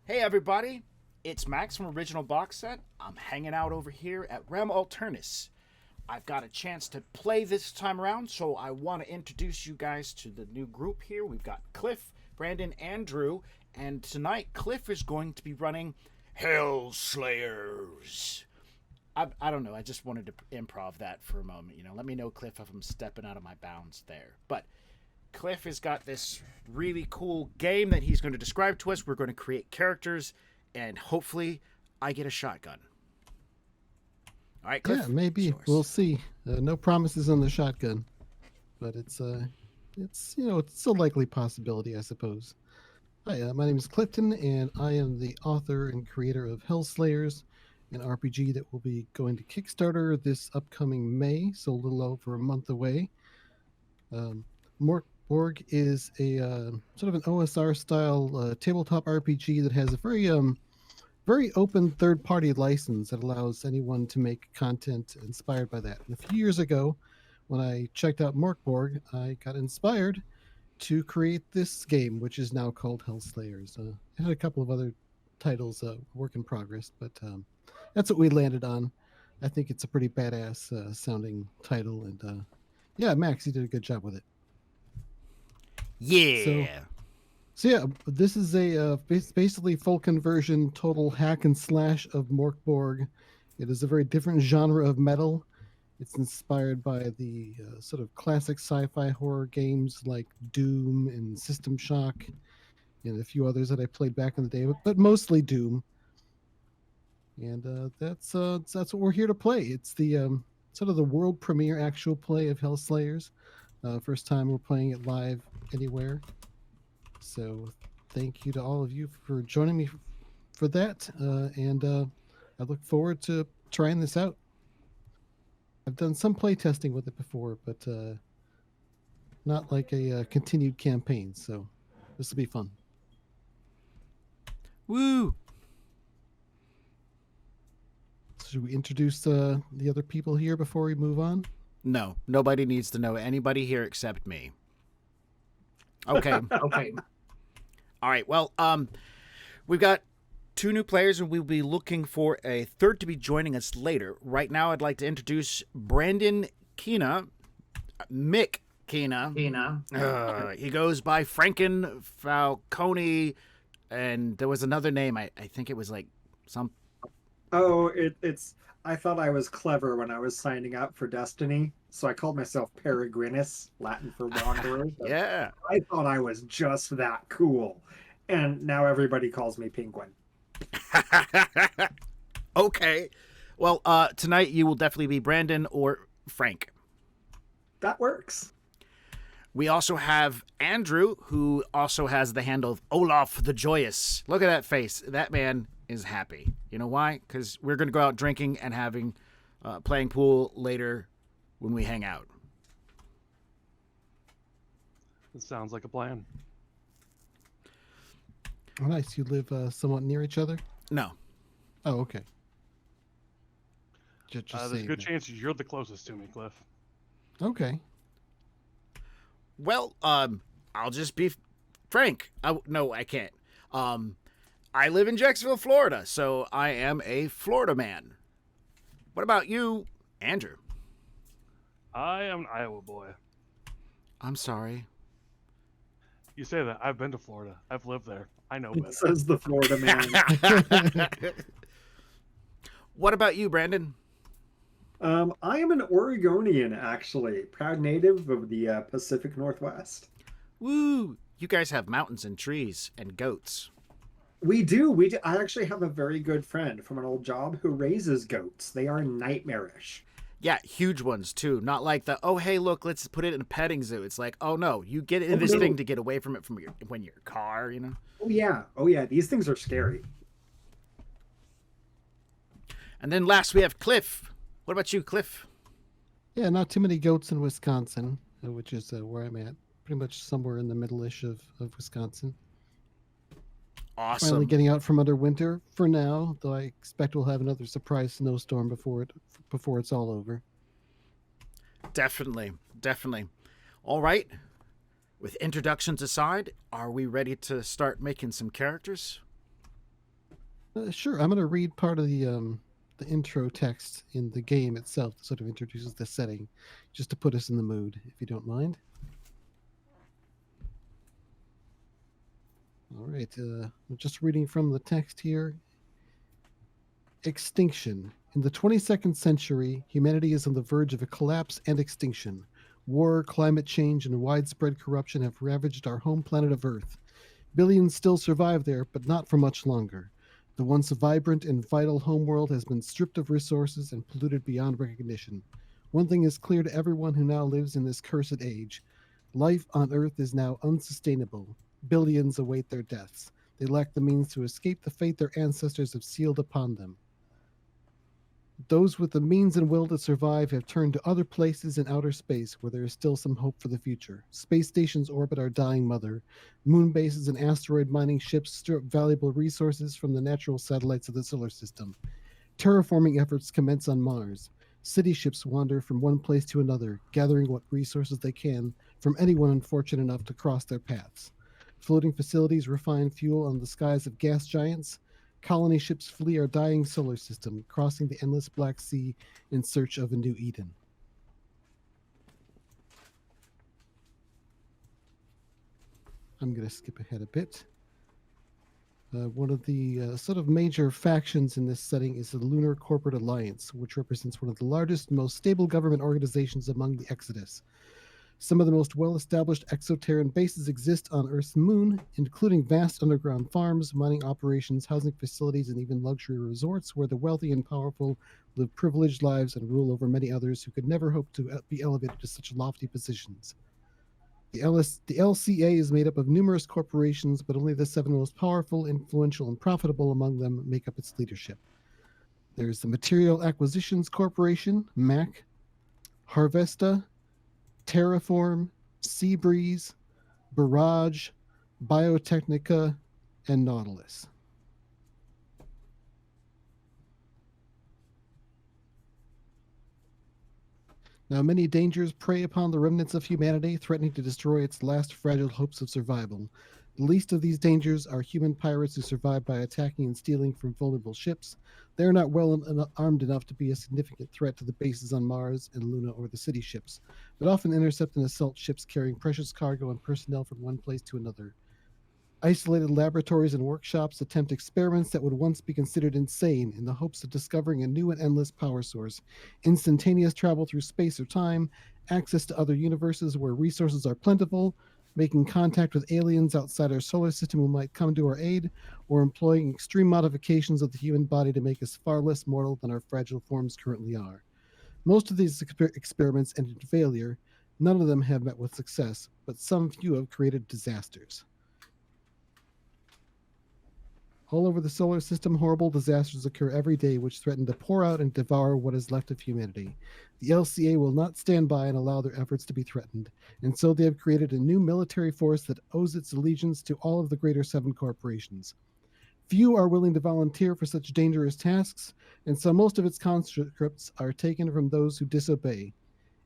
Hey everybody, it's Max from Original Box Set. I'm hanging out over here at Alternis. I've got a chance to play this time around, so I want to introduce you guys to the new group here. We've got Cliff, Brandon, and Drew, and tonight Cliff is going to be running Hellslayers. I don't know, I just wanted to improv that for a moment. Let me know, Cliff, if I'm stepping out of my bounds there. But Cliff has got this really cool game that he's going to describe to us. We're going to create characters, and hopefully, I get a shotgun. All right, Cliff. Yeah, maybe we'll see. No promises on the shotgun, but it's it's a likely possibility, I suppose. Hi, my name is Clifton, and I am the author and creator of Hellslayers, an RPG that will be going to Kickstarter this upcoming May, so a little over a month away. Morkborg is a sort of an OSR style tabletop RPG that has a very open third-party license that allows anyone to make content inspired by that. And a few years ago, when I checked out Morkborg, I got inspired to create this game, which is now called Hellslayers. I had a couple of other titles, work in progress, but that's what we landed on. I think it's a pretty badass sounding title, and yeah, Max, you did a good job with it. Yeah. So yeah, this is a basically full conversion, total hack and slash of Morkborg. It is a very different genre of metal. It's inspired by the sort of classic sci-fi horror games like Doom and System Shock, and a few others that I played back in the day, but mostly Doom. And that's what we're here to play. It's the sort of the world premiere actual play of Hellslayers. First time we're playing it live anywhere. So thank you to all of you for joining me for that. And I look forward to trying this out. I've done some play testing with it before, but not like a continued campaign. So this will be fun. Woo. Should we introduce the other people here before we move on? No, nobody needs to know anybody here except me. Okay. Okay. All right. Well, we've got two new players, and we'll be looking for a third to be joining us later. Right now, I'd like to introduce Brandon Keena, Mick Keena. He goes by Franken Falcone, and there was another name. I think it was like some. Oh, it's. I thought I was clever when I was signing up for Destiny, so I called myself Peregrinus, Latin for wanderer. Yeah. I thought I was just that cool, and now everybody calls me Penguin. Okay. Well, tonight you will definitely be Brandon or Frank. That works. We also have Andrew, who also has the handle of Olaf the Joyous. Look at that face. That man is happy. You know why? Because we're going to go out drinking and having playing pool later when we hang out. It sounds like a plan. Oh, nice. You live somewhat near each other? No. Oh, okay. Just There's a good chance you're the closest to me, Cliff. Okay. Well, I'll just be frank. No, I can't. I live in Jacksonville, Florida, so I am a Florida man. What about you, Andrew? I am an Iowa boy. I'm sorry. You say that. I've been to Florida. I've lived there. I know It better. says the Florida man. What about you, Brandon? I am an Oregonian, actually, proud native of the Pacific Northwest. Woo! You guys have mountains and trees and goats. We do. We do. I actually have a very good friend from an old job who raises goats. They are nightmarish. Yeah, huge ones too. Not like the, oh hey, look, let's put it in a petting zoo. It's like, oh no, you get in this thing to get away from it from your car, you know. Oh yeah. Oh yeah. These things are scary. And then last we have Cliff. What about you, Cliff? Yeah, not too many goats in Wisconsin, which is where I'm at. Pretty much somewhere in the middle-ish of Wisconsin. Awesome. Finally getting out from under winter for now, though I expect we'll have another surprise snowstorm before it's all over. Definitely. All right. With introductions aside, are we ready to start making some characters? Sure, I'm going to read part of the intro text in the game itself that sort of introduces the setting, just to put us in the mood, if you don't mind. All right, I'm just reading from the text here. Extinction. In the 22nd century, humanity is on the verge of a collapse and extinction. War, climate change, and widespread corruption have ravaged our home planet of Earth. Billions still survive there, but not for much longer. The once vibrant and vital homeworld has been stripped of resources and polluted beyond recognition. One thing is clear to everyone who now lives in this cursed age: life on Earth is now unsustainable. Billions await their deaths. They lack the means to escape the fate their ancestors have sealed upon them. Those with the means and will to survive have turned to other places in outer space where there is still some hope for the future. Space stations orbit our dying mother. Moon bases and asteroid mining ships strip valuable resources from the natural satellites of the solar system. Terraforming efforts commence on Mars. City ships wander from one place to another, gathering what resources they can from anyone unfortunate enough to cross their paths. Floating facilities refine fuel on the skies of gas giants. Colony ships flee our dying solar system, crossing the endless Black Sea in search of a new Eden. I'm going to skip ahead a bit. One of the sort of major factions in this setting is the Lunar Corporate Alliance, which represents one of the largest, most stable government organizations among the Exodus. Some of the most well-established exoterran bases exist on Earth's moon, including vast underground farms, mining operations, housing facilities, and even luxury resorts where the wealthy and powerful live privileged lives and rule over many others who could never hope to be elevated to such lofty positions. The LCA is made up of numerous corporations, but only the 7 most powerful, influential, and profitable among them make up its leadership. There's the Material Acquisitions Corporation, MAC, Harvesta, Terraform, Seabreeze, Barrage, Biotechnica, and Nautilus. Now, many dangers prey upon the remnants of humanity, threatening to destroy its last fragile hopes of survival. The least of these dangers are human pirates who survive by attacking and stealing from vulnerable ships. They are not well armed enough to be a significant threat to the bases on Mars and Luna or the city ships, but often intercept and assault ships carrying precious cargo and personnel from one place to another. Isolated laboratories and workshops attempt experiments that would once be considered insane in the hopes of discovering a new and endless power source, instantaneous travel through space or time, access to other universes where resources are plentiful, making contact with aliens outside our solar system who might come to our aid, or employing extreme modifications of the human body to make us far less mortal than our fragile forms currently are. Most of these experiments ended in failure. None of them have met with success, but some few have created disasters. All over the solar system, horrible disasters occur every day which threaten to pour out and devour what is left of humanity. The LCA will not stand by and allow their efforts to be threatened, and so they have created a new military force that owes its allegiance to all of the greater 7 corporations. Few are willing to volunteer for such dangerous tasks, and so most of its conscripts are taken from those who disobey.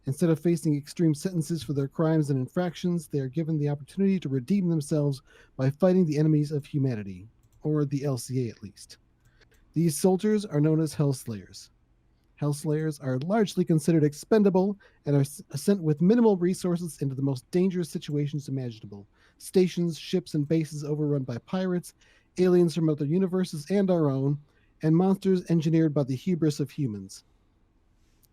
Instead of facing extreme sentences for their crimes and infractions, they are given the opportunity to redeem themselves by fighting the enemies of humanity, or the LCA at least. These soldiers are known as Hellslayers. Hellslayers are largely considered expendable and are sent with minimal resources into the most dangerous situations imaginable: stations, ships, and bases overrun by pirates, aliens from other universes and our own, and monsters engineered by the hubris of humans.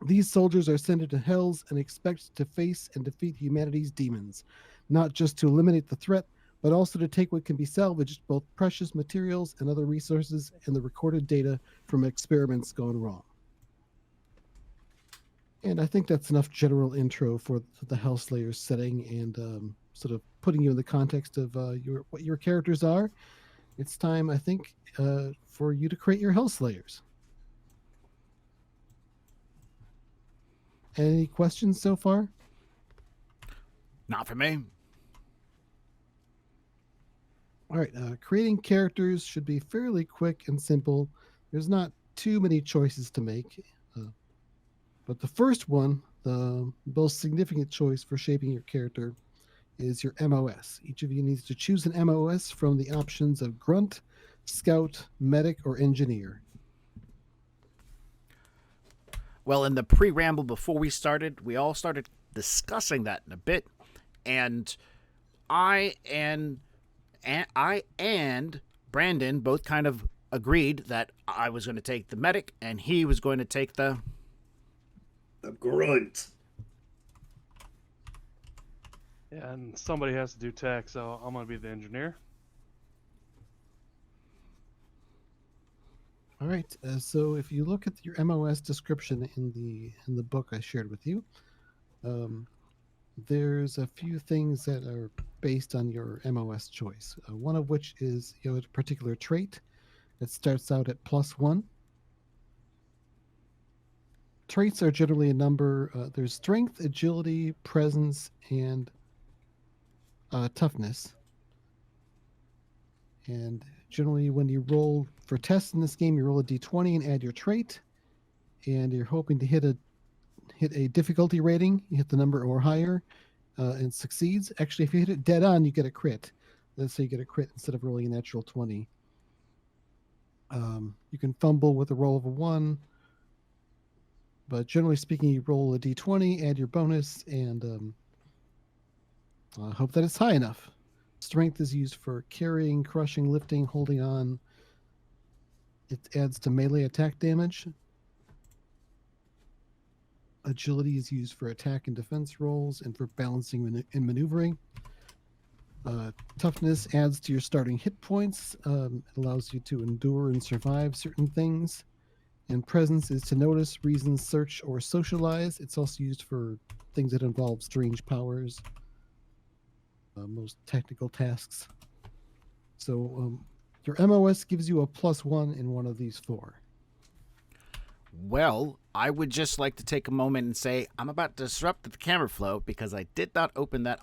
These soldiers are sent into hells and expect to face and defeat humanity's demons, not just to eliminate the threat, but also to take what can be salvaged, both precious materials and other resources, and the recorded data from experiments gone wrong. And I think that's enough general intro for the Hellslayers setting and sort of putting you in the context of what your characters are. It's time, I think, for you to create your Hellslayers. Any questions so far? Not for me. All right, creating characters should be fairly quick and simple. There's not too many choices to make. But the first one, the most significant choice for shaping your character, is your MOS. Each of you needs to choose an MOS from the options of Grunt, scout, medic, or engineer. Well, in the pre-ramble before we started, we all started discussing that in a bit, and I and Brandon both kind of agreed that I was going to take the medic and he was going to take the grunt. Yeah, and somebody has to do tech, so I'm gonna be the engineer. All right. So if you look at your MOS description in the book I shared with you, there's a few things that are based on your MOS choice. One of which is a particular trait that starts out at +1. Traits are generally a number. There's strength, agility, presence, and toughness. And generally, when you roll for tests in this game, you roll a d20 and add your trait, and you're hoping to hit a difficulty rating. You hit the number or higher, and succeeds. Actually, if you hit it dead on, you get a crit. Let's say you get a crit instead of rolling a natural 20. You can fumble with a roll of a 1, but generally speaking, you roll a d20, add your bonus, and hope that it's high enough. Strength is used for carrying, crushing, lifting, holding on. It adds to melee attack damage. Agility is used for attack and defense rolls and for balancing and maneuvering. Toughness adds to your starting hit points. It allows you to endure and survive certain things. And presence is to notice, reason, search, or socialize. It's also used for things that involve strange powers, most technical tasks. So your MOS gives you a +1 in one of these 4. Well, I would just like to take a moment and say I'm about to disrupt the camera flow because I did not open that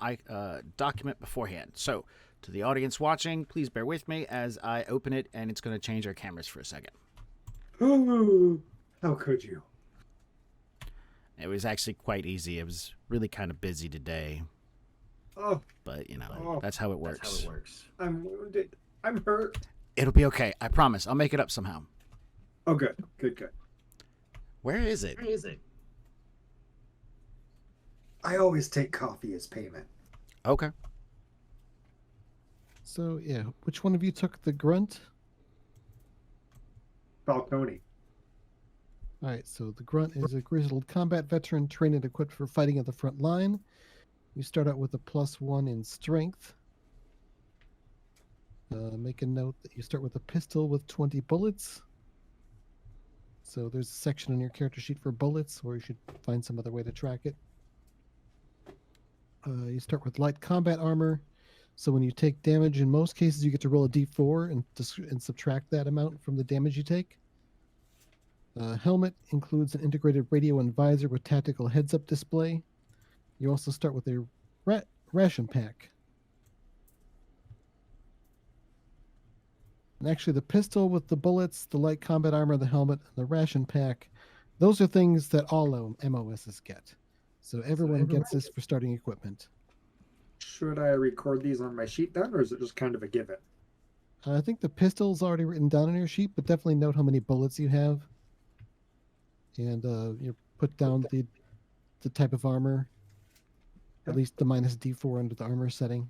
document beforehand. So, to the audience watching, please bear with me as I open it, and it's going to change our cameras for a second. Ooh, how could you? It was actually quite easy. It was really kind of busy today, Oh, but that's how it works. I'm wounded. I'm hurt. It'll be okay. I promise. I'll make it up somehow. Oh, good. Where is it? I always take coffee as payment. Okay. So, yeah, which one of you took the grunt? Falcone. All right, so the grunt is a grizzled combat veteran trained and equipped for fighting at the front line. You start out with a +1 in strength. Make a note that you start with a pistol with 20 bullets. So there's a section on your character sheet for bullets, or you should find some other way to track it. You start with light combat armor. So when you take damage, in most cases, you get to roll a d4 and subtract that amount from the damage you take. Helmet includes an integrated radio and visor with tactical heads-up display. You also start with a ration pack. And actually, the pistol with the bullets, the light combat armor, the helmet, and the ration pack, those are things that all MOSs get. So everyone gets this for starting equipment. Should I record these on my sheet then, or is it just kind of a given? I think the pistol's already written down on your sheet, but definitely note how many bullets you have. And you put down the type of armor, at least the -d4 under the armor setting.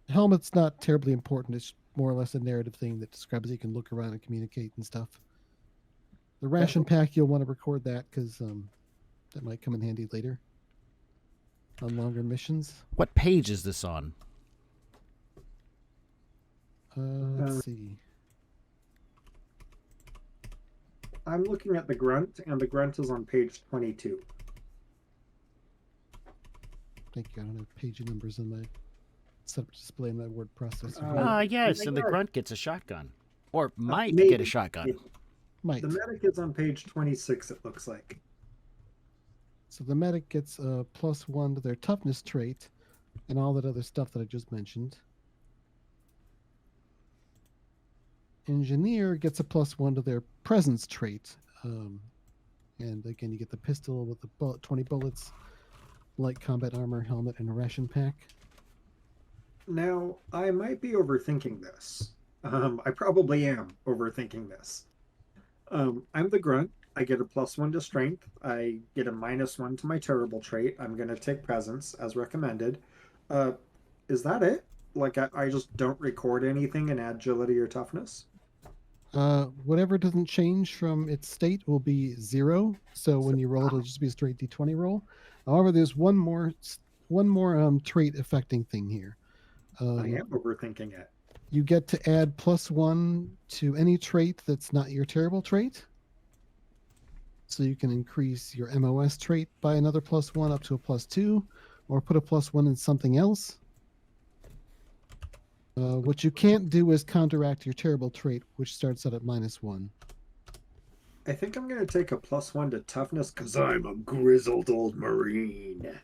The helmet's not terribly important. It's more or less a narrative thing that describes you can look around and communicate and stuff. The ration pack, you'll want to record that because that might come in handy later on longer missions. What page is this on? Let's see. I'm looking at the grunt, and the grunt is on page 22. Thank you. I don't have page numbers in my setup display in my word processor. Yes, and the grunt gets a shotgun. Or might maybe. get a shotgun. Might. The medic is on page 26, it looks like. So the medic gets a +1 to their toughness trait and all that other stuff that I just mentioned. Engineer gets a +1 to their presence trait. And again, you get the pistol with the 20 bullets, light combat armor, helmet, and a ration pack. Now, I might be overthinking this, I probably am overthinking this. I'm the grunt. I get a +1 to strength. I get a -1 to my terrible trait. I'm gonna take presence as recommended. Uh, is that it? Like I just don't record anything in agility or toughness? Whatever doesn't change from its state will be 0. So when you roll, it'll just be a straight d20 roll. However, there's one more trait affecting thing here. I am overthinking it. You get to add +1 to any trait that's not your terrible trait. So you can increase your MOS trait by another +1 up to a +2, or put a +1 in something else. What you can't do is counteract your terrible trait, which starts out at -1. I think I'm gonna take a +1 to toughness because I'm a grizzled old marine.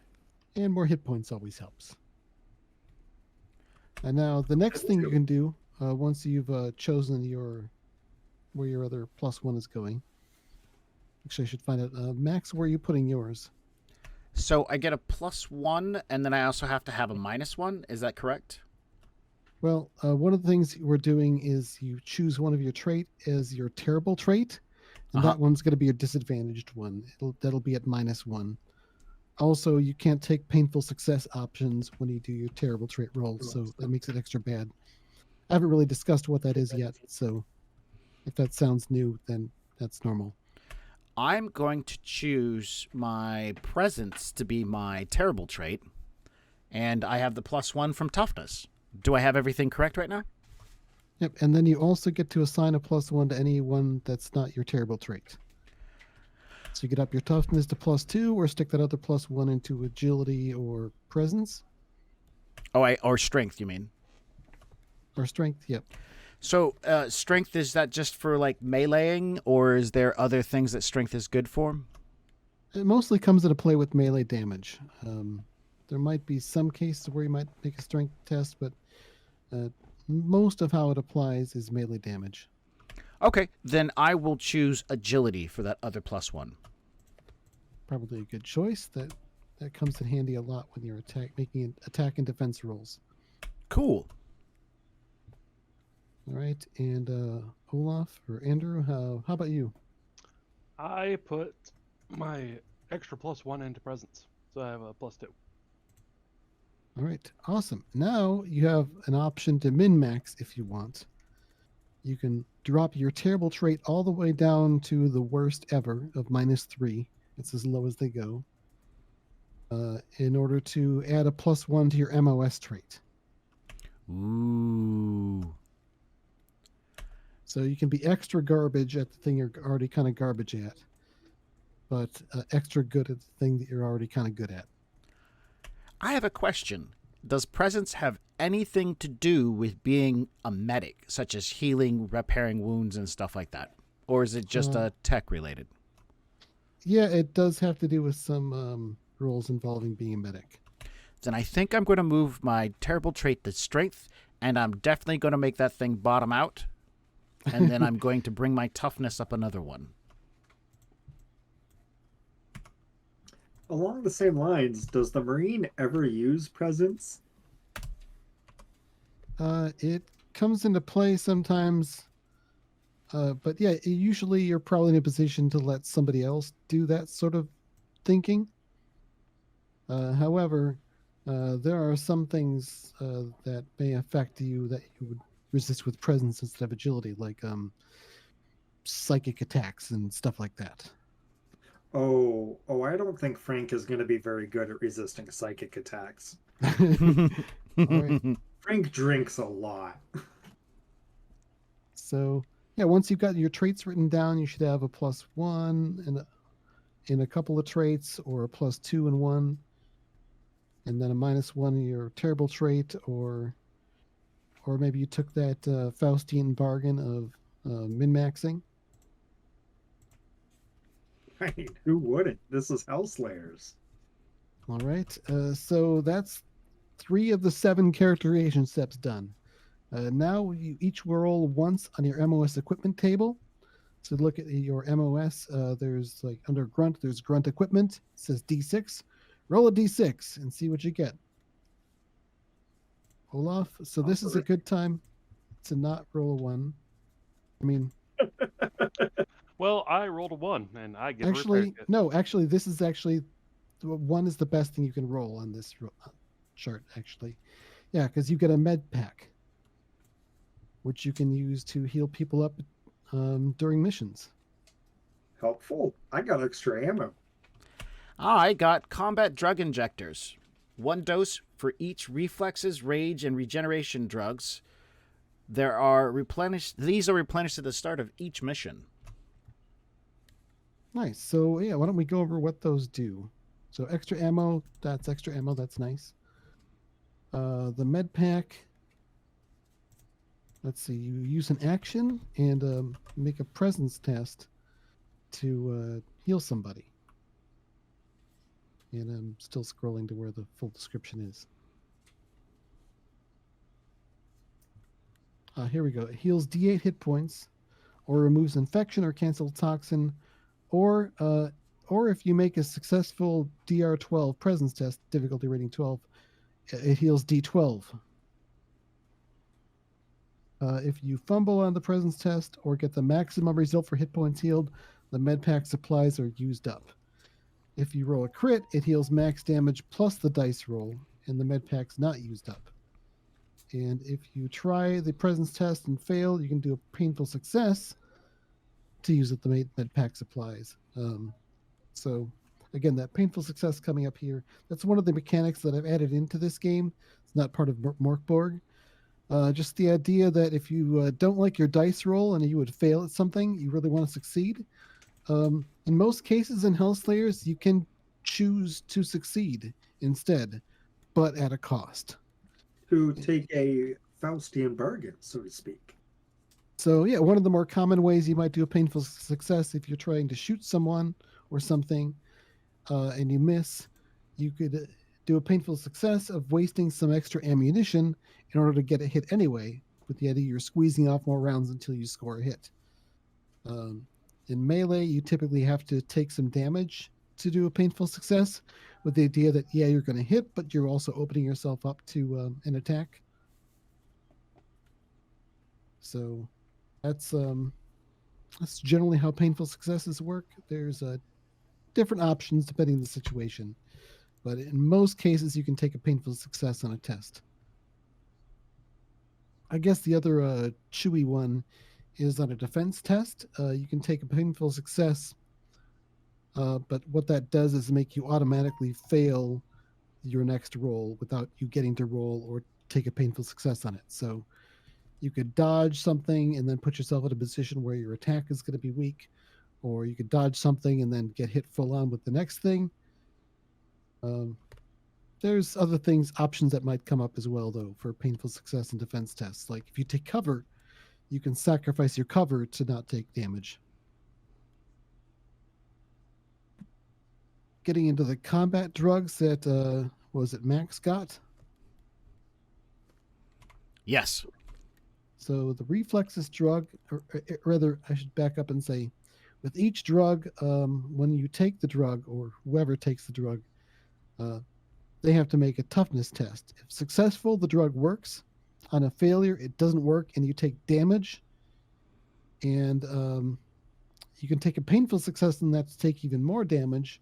And more hit points always helps. And now the next thing you can do, once you've chosen where your other +1 is going. Actually, I should find out. Max, where are you putting yours? So I get a +1, and then I also have to have a -1. Is that correct? Well, one of the things we're doing is you choose one of your trait as your terrible trait, and that one's going to be your disadvantaged one. That'll be at -1. Also, you can't take painful success options when you do your terrible trait rolls, so that makes it extra bad. I haven't really discussed what that is yet, so if that sounds new, then that's normal. I'm going to choose my presence to be my terrible trait, and I have the +1 from toughness. Do I have everything correct right now? Yep, and then you also get to assign a +1 to any one that's not your terrible trait. So you get up your toughness to +2, or stick that other +1 into agility or presence. Or strength, you mean? Or strength, yep. So strength, is that just for like meleeing, or is there other things that strength is good for? It mostly comes into play with melee damage. There might be some cases where you might make a strength test, but most of how it applies is melee damage. Okay, then I will choose agility for that other +1. Probably a good choice. That comes in handy a lot when you're making attack and defense rolls. Cool. All right, and Olaf or Andrew, how about you? I put my extra +1 into presence, so I have a +2. All right, awesome. Now you have an option to min-max if you want. You can drop your terrible trait all the way down to the worst ever of -3. It's as low as they go. In order to add a +1 to your MOS trait. Ooh. So you can be extra garbage at the thing you're already kind of garbage at, but extra good at the thing that you're already kind of good at. I have a question. Does presence have anything to do with being a medic, such as healing, repairing wounds, and stuff like that? Or is it just tech related? Yeah, it does have to do with some rules involving being a medic. Then I think I'm going to move my terrible trait to strength, and I'm definitely going to make that thing bottom out. And then I'm going to bring my toughness up another one. Along the same lines, does the Marine ever use presence? It comes into play sometimes, but yeah, usually you're probably in a position to let somebody else do that sort of thinking. However, there are some things that may affect you that you would resist with presence instead of agility, like psychic attacks and stuff like that. Oh, I don't think Frank is going to be very good at resisting psychic attacks. All right. Frank drinks a lot. So yeah, once you've got your traits written down, you should have a +1 in a couple of traits, or a +2 in one, and then a -1 in your terrible trait, or maybe you took that Faustian bargain of min-maxing. I mean, who wouldn't? This is Hellslayers. All right. So that's 3 of the 7 characterization steps done. Now you each roll once on your MOS equipment table. So look at your MOS. There's like under grunt, there's grunt equipment. It says D6. Roll a D6 and see what you get. Olaf, so this is a good time to not roll a 1. I mean, Well, I rolled a 1, and I get a repair actually, kit. no, actually, this is actually 1 is the best thing you can roll on this chart, actually. Yeah, because you get a med pack, which you can use to heal people up during missions. Helpful. I got extra ammo. I got combat drug injectors. 1 dose for each reflexes, rage, and regeneration drugs. These are replenished at the start of each mission. Nice. So yeah, why don't we go over what those do? So extra ammo, that's extra ammo, that's nice. The med pack. Let's see, you use an action and make a presence test to heal somebody. And I'm still scrolling to where the full description is. Here we go. It heals D8 hit points, or removes infection or cancel toxin, or if you make a successful DR12 presence test, difficulty rating 12, it heals D12. If you fumble on the presence test or get the maximum result for hit points healed, the med pack supplies are used up. If you roll a crit, it heals max damage plus the dice roll, and the med pack's not used up. And if you try the presence test and fail, you can do a painful success to use up the med pack supplies. So again, that painful success coming up here, that's one of the mechanics that I've added into this game. It's not part of Morkborg. Just the idea that if you don't like your dice roll and you would fail at something, you really want to succeed. In most cases in Hellslayers, you can choose to succeed instead, but at a cost. To take a Faustian bargain, so to speak. So yeah, one of the more common ways you might do a painful success if you're trying to shoot someone or something and you miss, you could do a painful success of wasting some extra ammunition in order to get a hit anyway, with the idea you're squeezing off more rounds until you score a hit. In melee, you typically have to take some damage to do a painful success, with the idea that, yeah, you're going to hit, but you're also opening yourself up to an attack. So that's generally how painful successes work. There's different options depending on the situation, but in most cases, you can take a painful success on a test. I guess the other chewy one is on a defense test. You can take a painful success, but what that does is make you automatically fail your next roll without you getting to roll or take a painful success on it. So you could dodge something and then put yourself in a position where your attack is going to be weak, or you could dodge something and then get hit full on with the next thing. There's other things, options that might come up as well, though, for painful success and defense tests. Like if you take cover, you can sacrifice your cover to not take damage. Getting into the combat drugs that, was it Max got? Yes. So the reflexes drug, or rather, I should back up and say, with each drug, when you take the drug, or whoever takes the drug, they have to make a toughness test. If successful, the drug works. On a failure, it doesn't work, and you take damage. And you can take a painful success, and that's take even more damage.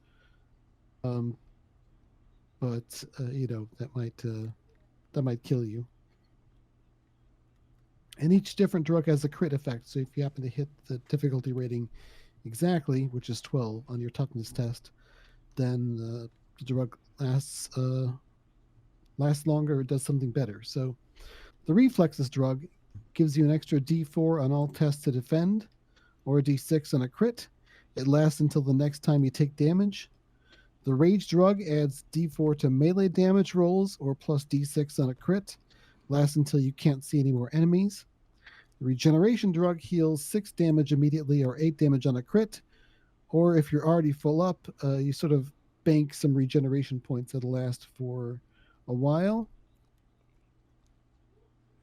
But that might kill you. And each different drug has a crit effect. So if you happen to hit the difficulty rating exactly, which is 12 on your toughness test, then the drug lasts longer, it does something better. So the reflexes drug gives you an extra D4 on all tests to defend, or a D6 on a crit. It lasts until the next time you take damage. The rage drug adds D4 to melee damage rolls, or plus D6 on a crit. Lasts until you can't see any more enemies. The regeneration drug heals 6 damage immediately, or 8 damage on a crit. Or if you're already full up, you sort of bank some regeneration points that'll last for a while.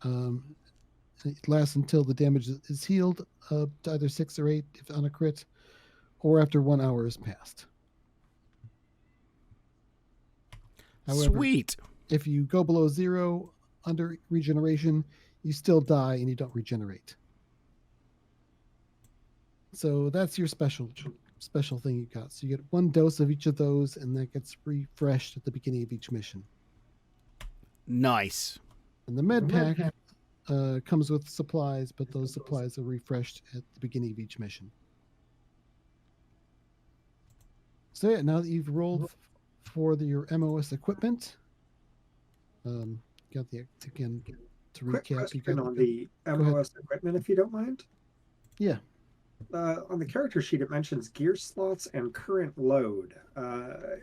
It lasts until the damage is healed, to either 6 or 8 if on a crit, or after 1 hour has passed. However, Sweet. if you go below 0 under regeneration, you still die and you don't regenerate. So that's your special thing you got. So you get 1 dose of each of those, and that gets refreshed at the beginning of each mission. Nice. And the med pack comes with supplies, but those supplies are refreshed at the beginning of each mission. So yeah, now that you've rolled for your MOS equipment, got the again to Quick recap. You question got on the MOS equipment, if you don't mind. Yeah. On the character sheet, it mentions gear slots and current load.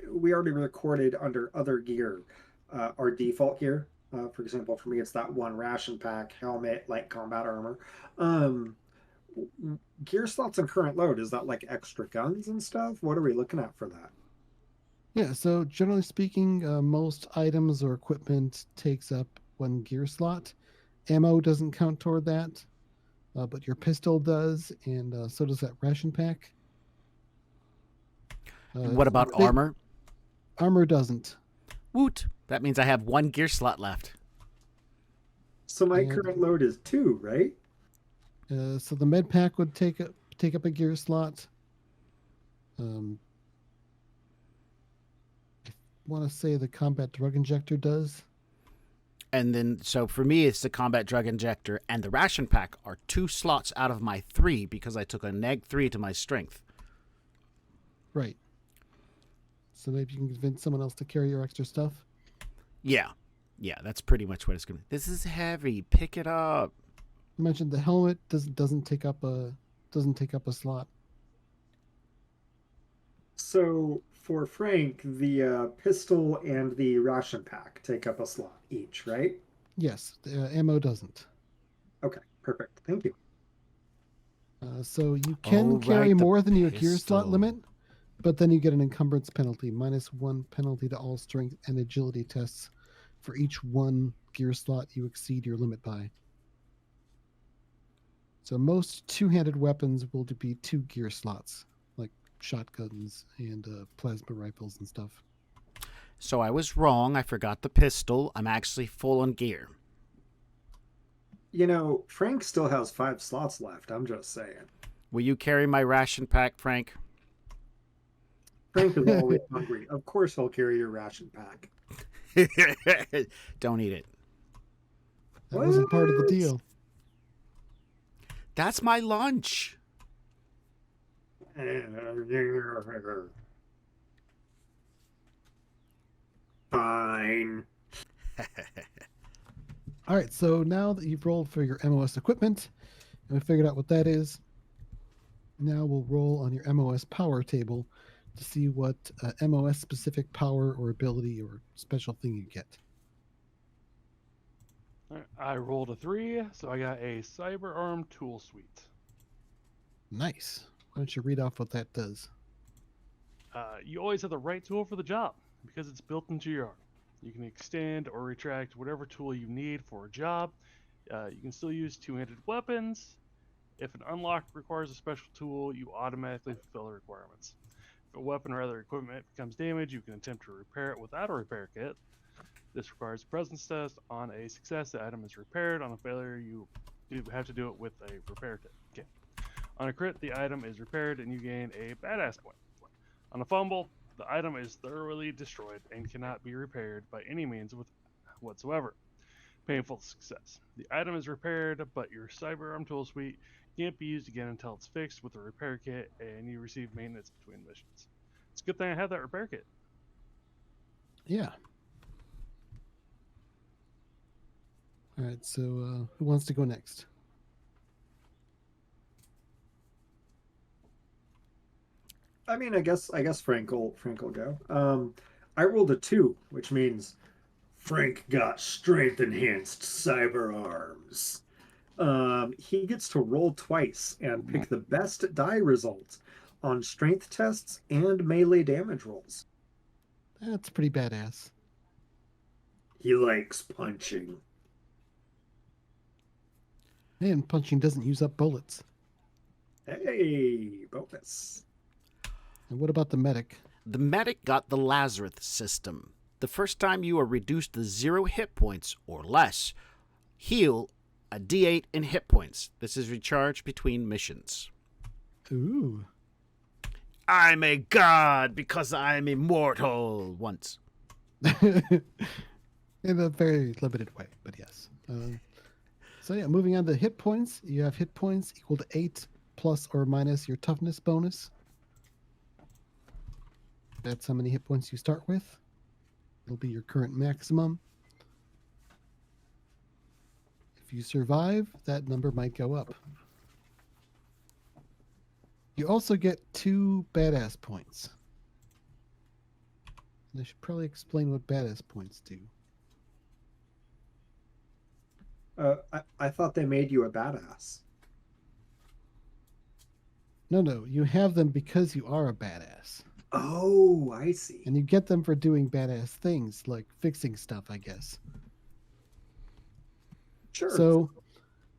We already recorded under other gear our default gear. For example, for me, it's that 1 ration pack, helmet, light combat armor. Gear slots and current load, is that like extra guns and stuff? What are we looking at for that? Yeah, so generally speaking, most items or equipment takes up 1 gear slot. Ammo doesn't count toward that, but your pistol does, and so does that ration pack. What about armor? Armor doesn't. Woot. That means I have 1 gear slot left. So my And- current load is 2, right? So the med pack would take up a gear slot. I want to say the combat drug injector does. And then, so for me, it's the combat drug injector and the ration pack are 2 slots out of my 3 because I took a -3 to my strength. Right. So maybe you can convince someone else to carry your extra stuff. Yeah. Yeah, that's pretty much what it's going to be. This is heavy. Pick it up. I mentioned the helmet doesn't take up a slot. So for Frank, the pistol and the ration pack take up a slot each, right? Yes, the ammo doesn't. Okay, perfect. Thank you. So you can Oh, carry right, the more than your gear slot pistol. limit, but then you get an encumbrance penalty, -1 penalty to all strength and agility tests for each 1 gear slot you exceed your limit by. So most 2-handed weapons will be 2 gear slots, like shotguns and plasma rifles and stuff. So I was wrong. I forgot the pistol. I'm actually full on gear. You know, Frank still has 5 slots left. I'm just saying. Will you carry my ration pack, Frank? Frank is always hungry. Of course, I'll carry your ration pack. Don't eat it. That wasn't part of the What? deal. That's my lunch. Fine. All right, so now that you've rolled for your MOS equipment, and we figured out what that is, now we'll roll on your MOS power table to see what MOS specific power or ability or special thing you get. Alright, I rolled a 3, so I got a cyber arm tool suite. Nice. Why don't you read off what that does? You always have the right tool for the job because it's built into your arm. You can extend or retract whatever tool you need for a job. You can still use 2-handed weapons. If an unlock requires a special tool, you automatically fulfill the requirements. If a weapon or other equipment becomes damaged, you can attempt to repair it without a repair kit. This requires a presence test. On a success, the item is repaired. On a failure, you have to do it with a repair kit. On a crit, the item is repaired and you gain a badass point. On a fumble, the item is thoroughly destroyed and cannot be repaired by any means whatsoever. Painful success. The item is repaired, but your cyberarm tool suite can't be used again until it's fixed with a repair kit and you receive maintenance between missions. It's a good thing I have that repair kit. Yeah. All right, so who wants to go next? I mean, I guess Frank will go. I rolled a 2, which means Frank got strength enhanced cyber arms. He gets to roll twice and pick the best die result on strength tests and melee damage rolls. That's pretty badass. He likes punching. And punching doesn't use up bullets. Hey, bonus. And what about the medic? The medic got the Lazarus system. The first time you are reduced to 0 hit points or less, heal a D8 in hit points. This is recharged between missions. Ooh. I'm a god because I'm immortal. Once. In a very limited way, but yes. So yeah, moving on to hit points. You have hit points equal to 8 plus or minus your toughness bonus. That's how many hit points you start with. It'll be your current maximum. If you survive, that number might go up. You also get 2 badass points. And I should probably explain what badass points do. I thought they made you a badass. No, you have them because you are a badass. Oh, I see. And you get them for doing badass things, like fixing stuff, I guess. Sure. So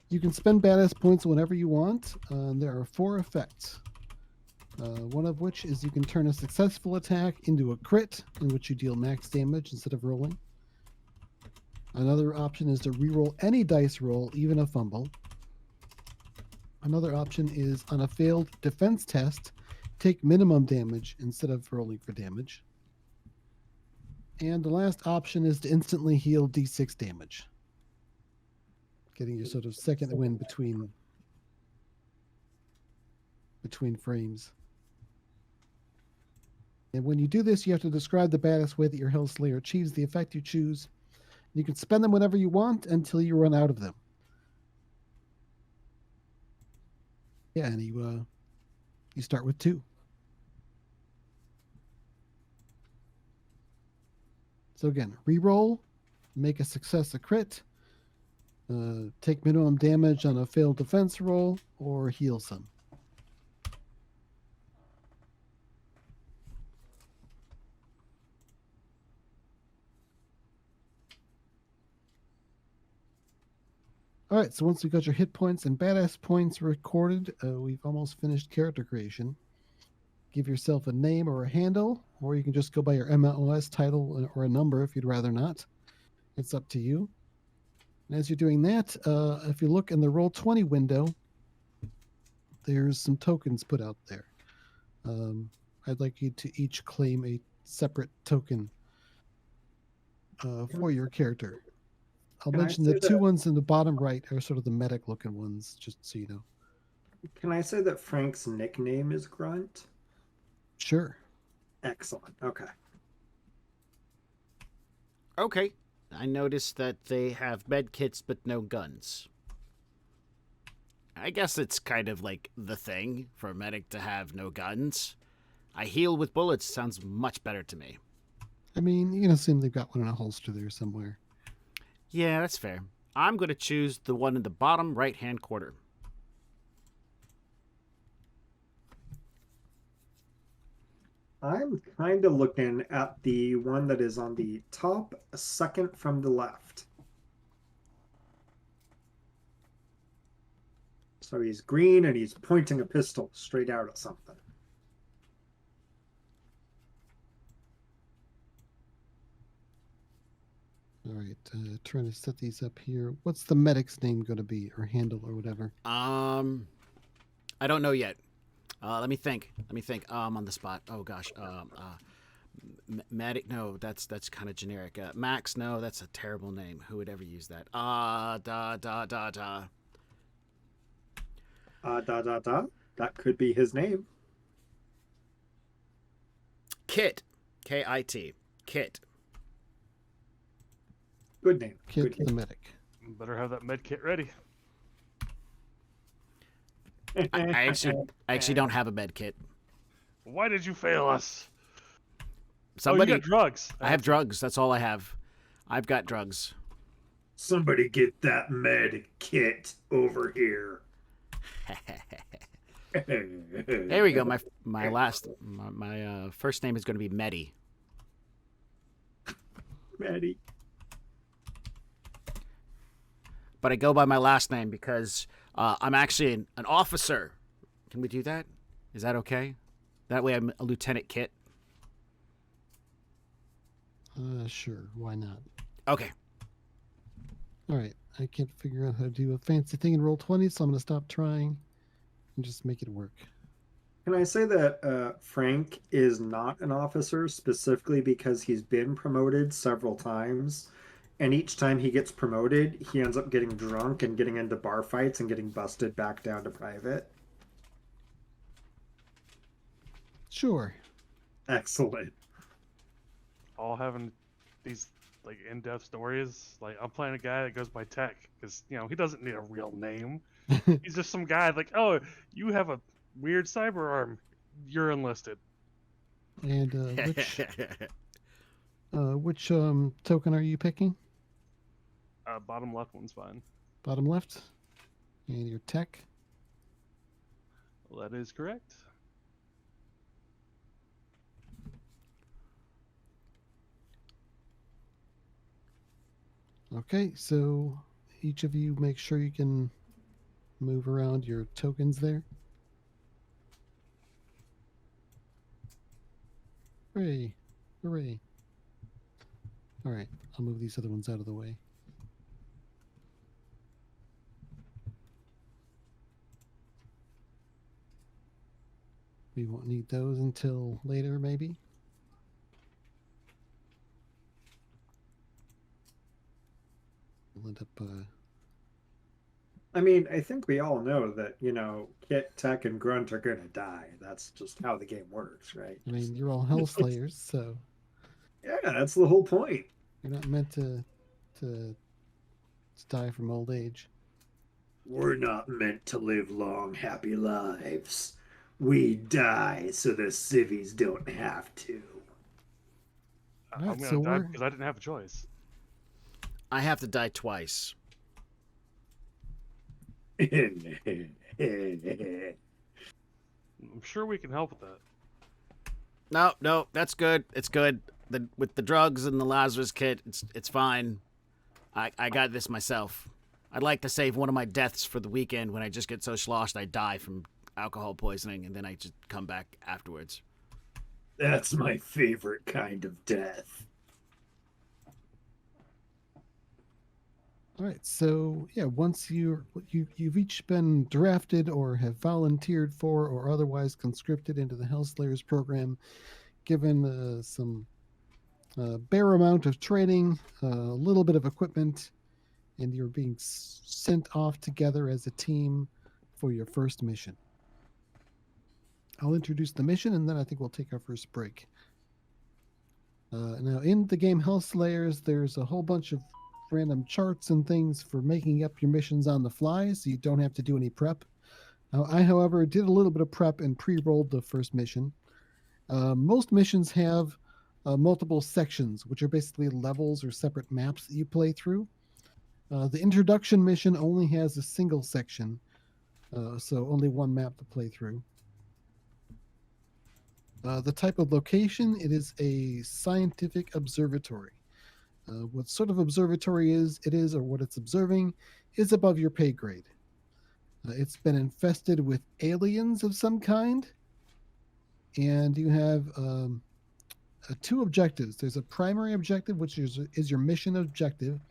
you can spend badass points whenever you want. There are 4 effects. One of which is you can turn a successful attack into a crit, in which you deal max damage instead of rolling. Another option is to reroll any dice roll, even a fumble. Another option is on a failed defense test, take minimum damage instead of rolling for damage. And the last option is to instantly heal D6 damage. Getting your sort of second win between frames. And when you do this, you have to describe the badass way that your Hellslayer achieves the effect you choose. You can spend them whenever you want until you run out of them. Yeah, and you start with 2. So again, reroll, make a success a crit, take minimum damage on a failed defense roll, or heal some. All right, so once we got your hit points and badass points recorded, we've almost finished character creation. Give yourself a name or a handle, or you can just go by your MOS title or a number if you'd rather not. It's up to you. And as you're doing that, if you look in the Roll20 window, there's some tokens put out there. I'd like you to each claim a separate token for your character. I'll Can I mention the say 2 that- ones in the bottom right are sort of the medic looking ones, just so you know. Can I say that Frank's nickname is Grunt? Sure. Excellent. Okay. Okay. I noticed that they have med kits but no guns. I guess it's kind of like the thing for a medic to have no guns. I heal with bullets sounds much better to me. I mean, you can assume they've got one in a holster there somewhere. Yeah, that's fair. I'm going to choose the one in the bottom right-hand corner. I'm kind of looking at the one that is on the top, second from the left. So he's green and he's pointing a pistol straight out at something. All right, trying to set these up here. What's the medic's name going to be, or handle, or whatever? I don't know yet. Let me think. On the spot. Oh gosh. Medic. No, that's kind of generic. Max. No, that's a terrible name. Who would ever use that? That could be his name. Kit. K-I-T. Kit. Good name. Kit Good the name. medic. Better have that med kit ready. I actually don't have a med kit. Why did you fail us? Somebody. Oh, you got drugs. I have drugs. That's all I have. I've got drugs. Somebody get that med kit over here. There we go. My first name is going to be Medi. Maddie. But I go by my last name because I'm actually an officer. Can we do that? Is that okay? That way I'm a Lieutenant Kit. Sure, why not? Okay. All right. I can't figure out how to do a fancy thing in Roll20, so I'm going to stop trying and just make it work. Can I say that Frank is not an officer specifically because he's been promoted several times, and each time he gets promoted, he ends up getting drunk and getting into bar fights and getting busted back down to private? Sure. Excellent. All having these like in-depth stories. Like I'm playing a guy that goes by Tech because he doesn't need a real name. He's just some guy like, oh, you have a weird cyber arm. You're enlisted. And which token are you picking? Bottom left one's fine. Bottom left. And your tech. Well, that is correct. Okay, so each of you make sure you can move around your tokens there. Hooray. Hooray. All right, I'll move these other ones out of the way. We won't need those until later, maybe. We'll end up I mean, I think we all know that, Kit, Tech, and Grunt are going to die. That's just how the game works, right? I mean, you're all Hellslayers, so Yeah, that's the whole point. you're not meant to die from old age. We're not meant to live long, happy lives. We die so the civvies don't have to. All right, I'm gonna so die we're because I didn't have a choice. I have to die twice. I'm sure we can help with that. No, that's good. It's good. With the drugs and the Lazarus kit, it's fine. I got this myself. I'd like to save one of my deaths for the weekend when I just get so sloshed I die from alcohol poisoning, and then I just come back afterwards. That's my favorite kind of death. all right. So yeah, once you've each been drafted or have volunteered for or otherwise conscripted into the Hellslayers program, given some bare amount of training, a little bit of equipment, and you're being sent off together as a team for your first mission. I'll introduce the mission, and then I think we'll take our first break. Now, in the game Hellslayers, there's a whole bunch of random charts and things for making up your missions on the fly, so you don't have to do any prep. I, however, did a little bit of prep and pre-rolled the first mission. Most missions have multiple sections, which are basically levels or separate maps that you play through. The introduction mission only has a single section, so only one map to play through. The type of location, it is a scientific observatory. What sort of observatory or what it's observing is above your pay grade. It's been infested with aliens of some kind, and you have two objectives. There's a primary objective, which is your mission objective.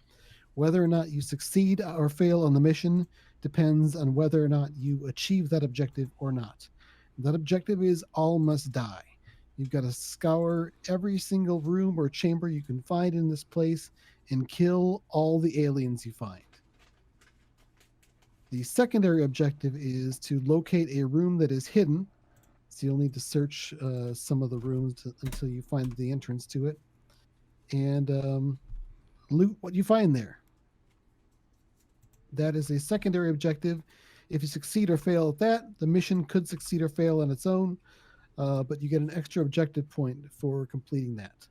Whether or not you succeed or fail on the mission depends on whether or not you achieve that objective or not. That objective is all must die. You've got to scour every single room or chamber you can find in this place and kill all the aliens you find. The secondary objective is to locate a room that is hidden. So you'll need to search some of the rooms until you find the entrance to it. And loot what you find there. That is a secondary objective. If you succeed or fail at that, the mission could succeed or fail on its own, but you get an extra objective point for completing that.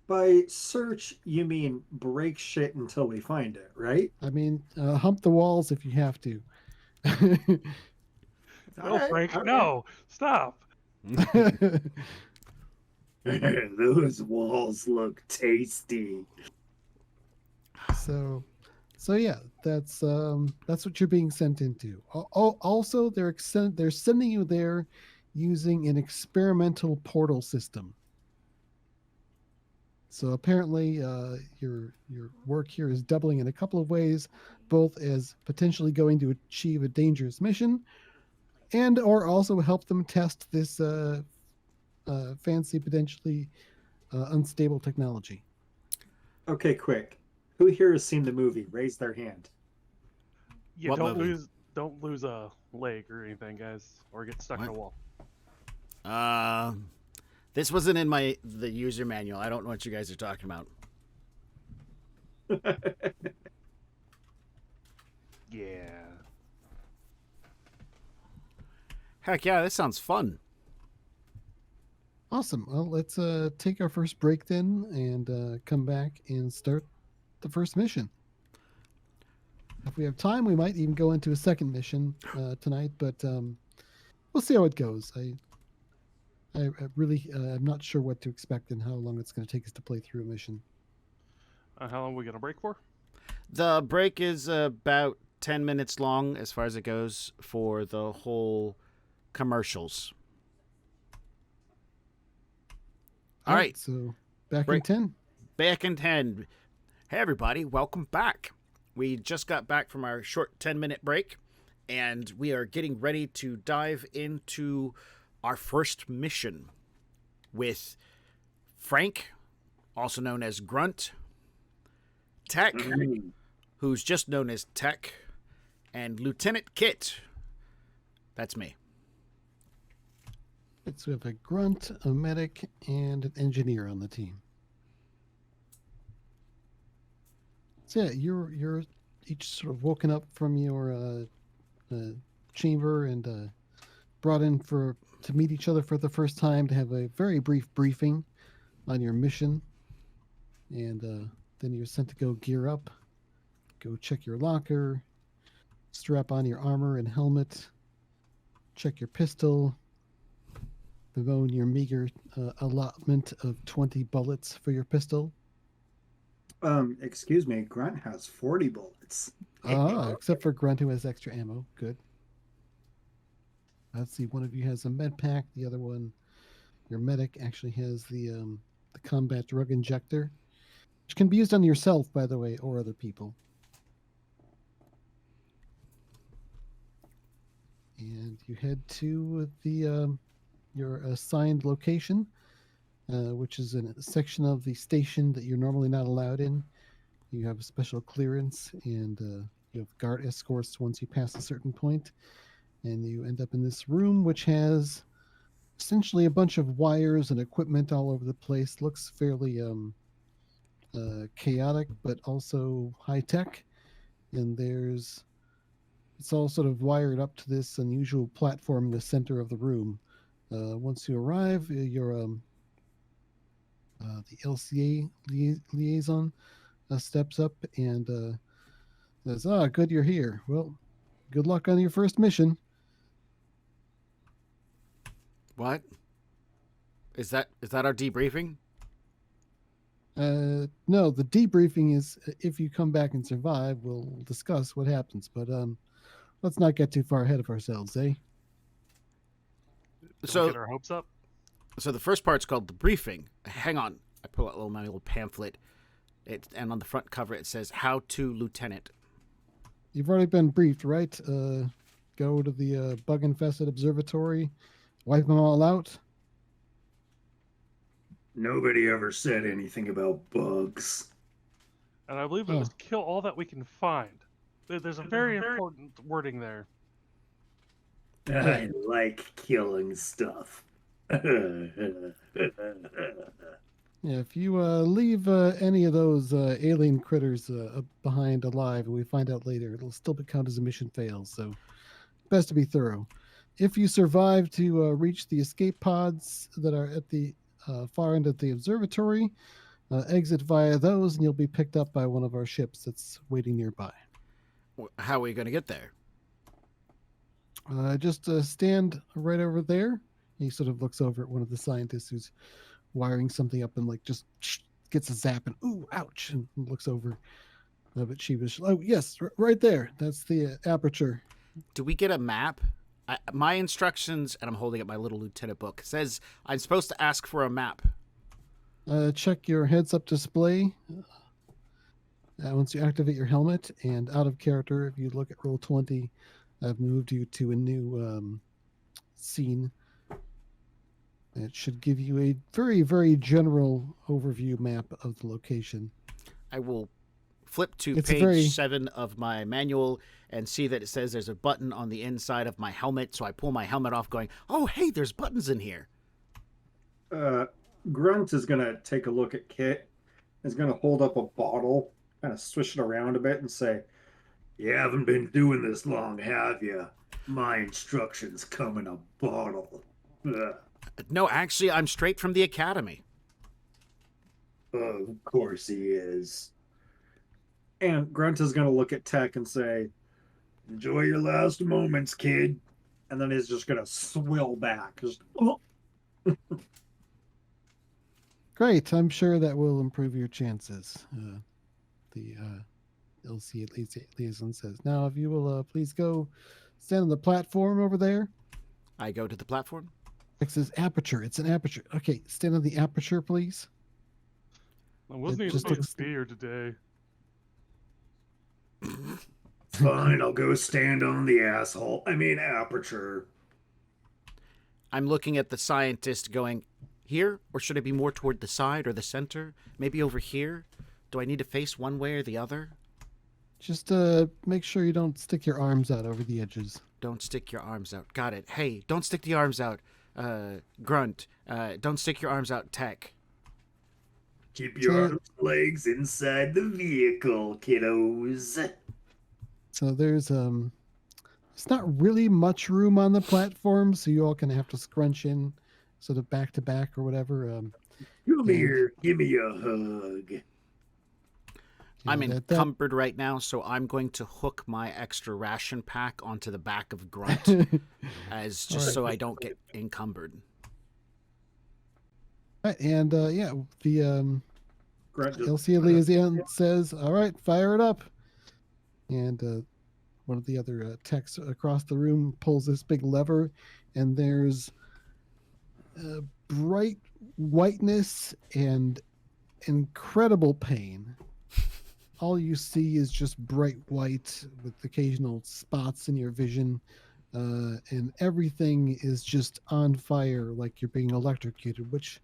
By search, you mean break shit until we find it, right? I mean, hump the walls if you have to. No, Frank, no, stop. Those walls look tasty. So yeah, that's what you're being sent into. Also, they're sending you there using an experimental portal system. So apparently, your work here is doubling in a couple of ways, both as potentially going to achieve a dangerous mission, and or also help them test this fancy, potentially unstable technology. Okay, quick. Who here has seen the movie? Raise their hand. Yeah, What movie? don't lose a leg or anything, guys, or get stuck in a wall. This wasn't in the user manual. I don't know what you guys are talking about. Yeah. Heck yeah, this sounds fun. Awesome. Well, let's take our first break then, and come back and start the first mission. If we have time, we might even go into a second mission tonight, but we'll see how it goes. I really, I'm not sure what to expect and how long it's going to take us to play through a mission. How long are we gonna break for? The break is about 10 minutes long as far as it goes for the whole commercials. All right. So back Break. in 10. Back in 10. Hey, everybody. Welcome back. We just got back from our short 10-minute break, and we are getting ready to dive into our first mission with Frank, also known as Grunt, Tech, who's just known as Tech, and Lieutenant Kit. That's me. So we have a grunt, a medic, and an engineer on the team. So yeah, you're each sort of woken up from your chamber and brought in to meet each other for the first time to have a very brief briefing on your mission, and then you're sent to go gear up, go check your locker, strap on your armor and helmet, check your pistol, bemoan your meager allotment of 20 bullets for your pistol. Excuse me, Grunt has 40 bullets. Except for Grunt, who has extra ammo. Good. Let's see, one of you has a med pack, the other one, your medic, actually has the combat drug injector, which can be used on yourself, by the way, or other people. And you head to your assigned location, which is in a section of the station that you're normally not allowed in. You have a special clearance, and you have guard escorts once you pass a certain point, and you end up in this room, which has essentially a bunch of wires and equipment all over the place. Looks fairly chaotic, but also high tech. And it's all sort of wired up to this unusual platform in the center of the room. Once you arrive, the LCA liaison steps up and says, good you're here. Well, good luck on your first mission. What? Is that our debriefing? No, the debriefing is if you come back and survive, we'll discuss what happens. But let's not get too far ahead of ourselves, eh? Don't So get our hopes up. So the first part's called the briefing. Hang on. I pull out my little pamphlet. And on the front cover it says, "How to Lieutenant." You've already been briefed, right? Go to the bug-infested observatory, wipe them all out. Nobody ever said anything about bugs. And I believe it was kill all that we can find. There's a very important wording there. I like killing stuff. Yeah, if you leave any of those alien critters behind alive, and we find out later, it'll still be counted as a mission fail. So, best to be thorough. If you survive to reach the escape pods that are at the far end of the observatory, exit via those, and you'll be picked up by one of our ships that's waiting nearby. How are we going to get there? Just stand right over there. He sort of looks over at one of the scientists who's wiring something up and like just gets a zap and ooh, ouch, and looks over. But she was, oh yes, right there. That's the aperture. Do we get a map? My instructions, and I'm holding up my little lieutenant book, says I'm supposed to ask for a map. check your heads-up display once you activate your helmet, and out of character, if you look at roll 20, I've moved you to a new scene. It should give you a very, very general overview map of the location. I will flip to It's page 7 of my manual and see that it says there's a button on the inside of my helmet. So I pull my helmet off going, oh, hey, there's buttons in here. Grunt is going to take a look at Kit. Is going to hold up a bottle, kind of swish it around a bit and say, "You haven't been doing this long, have you? My instructions come in a bottle." No, actually, I'm straight from the academy. Of course he is. And Grunt is going to look at Tech and say, "Enjoy your last moments, kid." And then he's just going to swill back. Just, oh. Great. I'm sure that will improve your chances. The LC liaison says. Now, if you will please go stand on the platform over there. I go to the platform. It says aperture. It's an aperture. Okay, stand on the aperture, please. I wasn't It even just supposed looks- to be here today. Fine, I'll go stand on the aperture. I'm looking at the scientist going, here? Or should I be more toward the side or the center? Maybe over here? Do I need to face one way or the other? Just make sure you don't stick your arms out over the edges. Don't stick your arms out. Got it. Hey, don't stick the arms out. Grunt. Don't stick your arms out, Tech. Keep your arms and legs inside the vehicle, kiddos. So there's not really much room on the platform, so you all kind of have to scrunch in, sort of back to back or whatever. Come here, give me a hug. I'm encumbered right now, so I'm going to hook my extra ration pack onto the back of Grunt, as just so I don't get encumbered. Right, and yeah, the Grunt just- LC liaison says, "All right, fire it up." And one of the other techs across the room pulls this big lever, and there's bright whiteness and incredible pain. All you see is just bright white with occasional spots in your vision, and everything is just on fire, like you're being electrocuted, which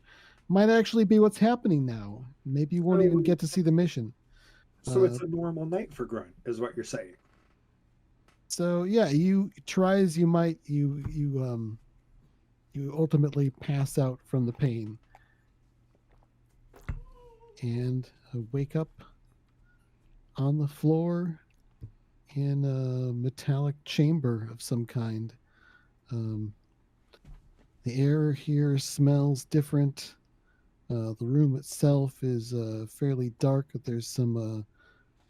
might actually be what's happening now. Maybe you won't even get to see the mission. So it's a normal night for Grunt, is what you're saying. So yeah, you try as you might, you ultimately pass out from the pain and wake up on the floor in a metallic chamber of some kind. The air here smells different. The room itself is fairly dark. There's some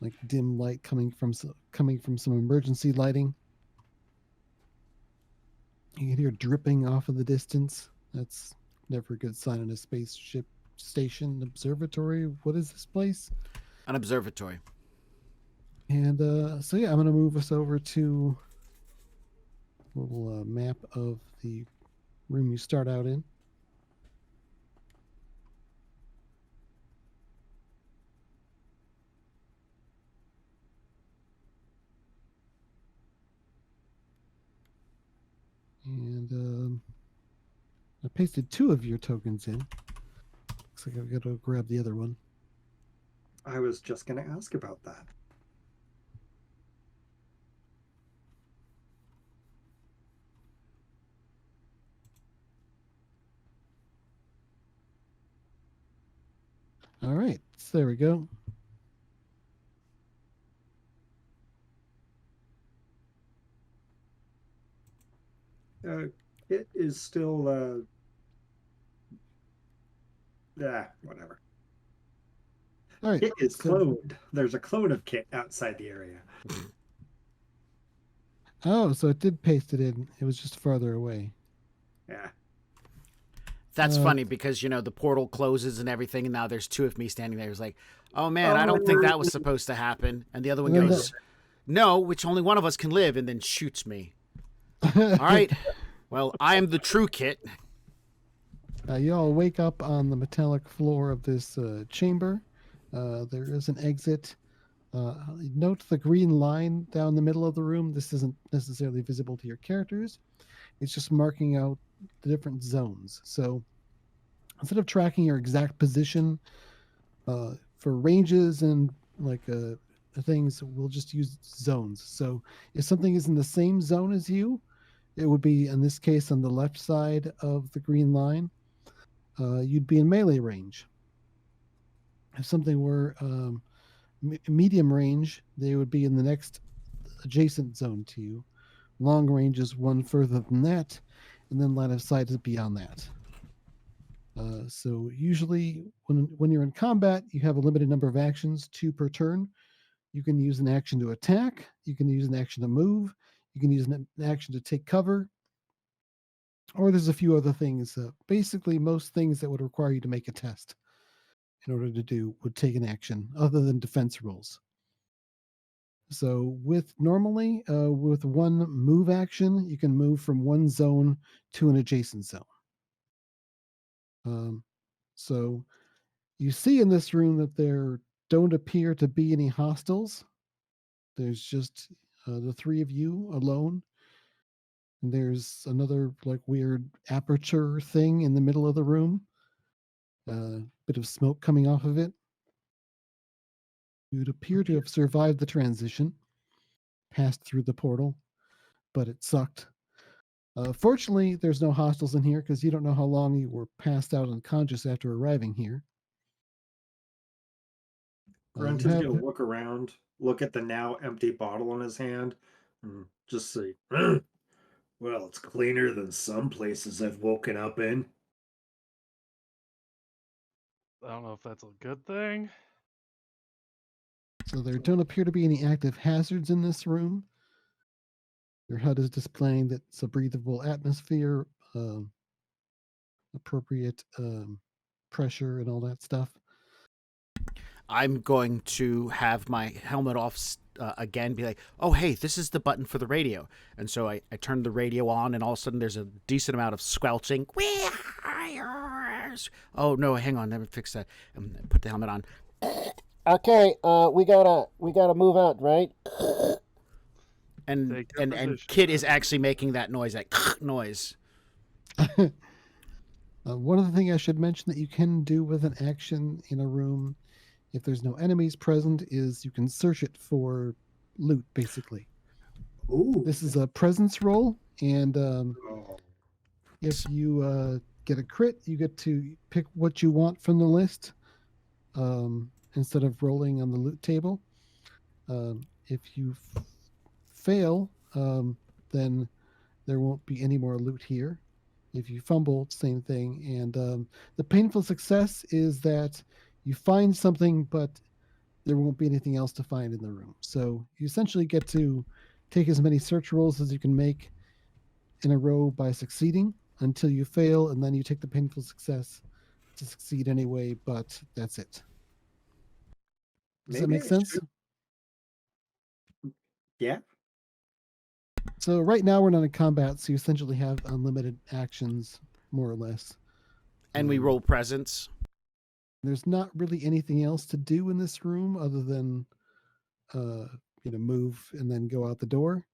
like dim light coming from some emergency lighting. You can hear dripping off in the distance. That's never a good sign in a spaceship station. Observatory. What is this place? An observatory. And so yeah, I'm going to move us over to a little map of the room you start out in. And I pasted 2 of your tokens in. Looks like I've got to grab the other one. I was just going to ask about that. All right, so there we go. It is still whatever. All right, Kit is so- cloned. There's a clone of Kit outside the area. Oh, so it did paste it in. It was just farther away. Yeah. That's Uh, funny because, you know, the portal closes and everything, and now there's 2 of me standing there. It's like, oh, man, I don't think that was supposed to happen. And the other one And then goes, no, which only one of us can live, and then shoots me. All right. Well, I am the true Kit. You all wake up on the metallic floor of this chamber. There is an exit. Note the green line down the middle of the room. This isn't necessarily visible to your characters. It's just marking out the different zones. So instead of tracking your exact position for ranges and things, we'll just use zones. So if something is in the same zone as you, it would be in this case on the left side of the green line. You'd be in melee range. If something were medium range, they would be in the next adjacent zone to you. Long range is one further than that, and then line of sight is beyond that. So usually when you're in combat, you have a limited number of actions, 2 per turn. You can use an action to attack, you can use an action to move, you can use an action to take cover, or there's a few other things. Basically, most things that would require you to make a test in order to do would take an action other than defense rules. So with normally, with one move action, you can move from one zone to an adjacent zone. So you see in this room that there don't appear to be any hostiles. There's just the 3 of you alone. And there's another weird aperture thing in the middle of the room. Bit of smoke coming off of it. You'd appear to have survived the transition, passed through the portal, but it sucked. Fortunately, there's no hostiles in here because you don't know how long you were passed out unconscious after arriving here. Grunt is going to look around, look at the now empty bottle in his hand, and just say, well, it's cleaner than some places I've woken up in. I don't know if that's a good thing. So there don't appear to be any active hazards in this room. Your HUD is displaying that it's a breathable atmosphere, appropriate pressure, and all that stuff. I'm going to have my helmet off again, be like, oh, hey, this is the button for the radio. And so I turn the radio on, and all of a sudden there's a decent amount of squelching. Oh, no, hang on, let me fix that. And put the helmet on. Okay, we gotta move out, right? And Kid is actually making that noise, that noise. One other thing I should mention that you can do with an action in a room, if there's no enemies present, is you can search it for loot, basically. Ooh. This is a presence roll, and if you get a crit, you get to pick what you want from the list instead of rolling on the loot table. If you fail, then there won't be any more loot here. If you fumble, same thing. And the painful success is that you find something, but there won't be anything else to find in the room. So you essentially get to take as many search rolls as you can make in a row by succeeding until you fail, and then you take the painful success to succeed anyway, but that's it. Does that make sense? Yeah. So right now we're not in combat, so you essentially have unlimited actions, more or less. And we roll presence. There's not really anything else to do in this room other than move and then go out the door.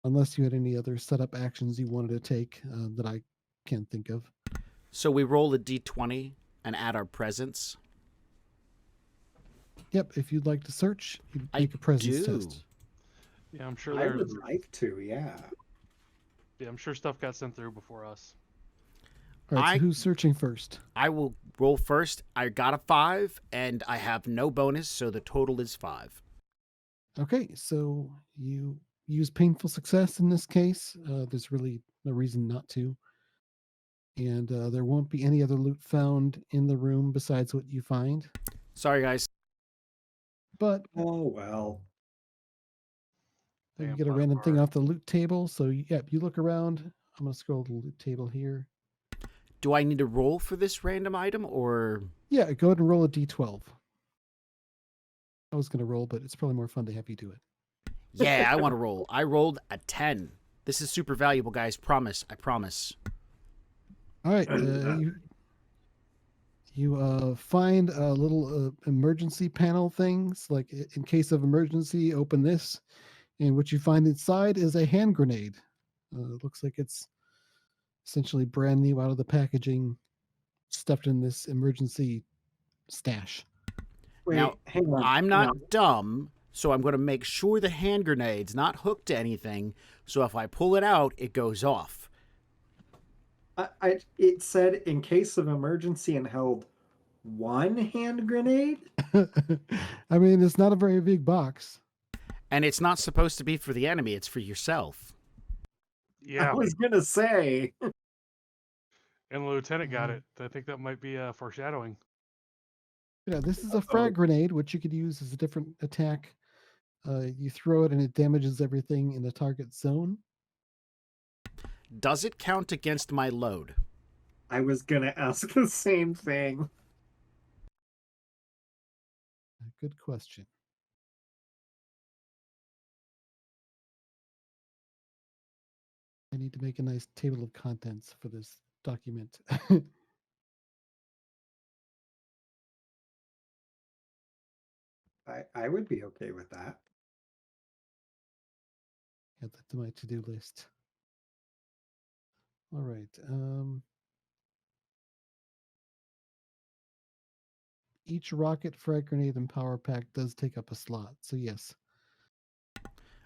Unless you had any other setup actions you wanted to take that I can't think of. So we roll a d20 and add our presence. Yep, if you'd like to search, you'd make a presence test. Yeah, I'm sure I would like to, yeah. Yeah, I'm sure stuff got sent through before us. All right, so who's searching first? I will roll first. I got a 5, and I have no bonus, so the total is 5. Okay, so you use painful success in this case. There's really no reason not to. And there won't be any other loot found in the room besides what you find. Sorry, guys. But oh well. You get a random thing off the loot table. So yeah, you look around. I'm gonna scroll the loot table here. Do I need to roll for this random item, or? Yeah, go ahead and roll a d12. I was gonna roll, but it's probably more fun to have you do it. Yeah, I want to roll. I rolled a 10. This is super valuable, guys. Promise. I promise. All right. You find little emergency panel things, like in case of emergency, open this, and what you find inside is a hand grenade. It looks like it's essentially brand new out of the packaging, stuffed in this emergency stash. Now, Wait, hang on. I'm Now, not dumb, so I'm going to make sure the hand grenade's not hooked to anything, so if I pull it out, it goes off. it said in case of emergency and held one hand grenade. I mean, it's not a very big box. And it's not supposed to be for the enemy, it's for yourself. Yeah, I was gonna say. and the lieutenant got it. I think that might be foreshadowing. Yeah, this is a frag grenade, which you could use as a different attack. You throw it and it damages everything in the target zone. Does it count against my load? I was gonna ask the same thing. Good question. I need to make a nice table of contents for this document. I would be okay with that. Add that to my to-do list. All right. Each rocket, frag grenade, and power pack does take up a slot. So yes,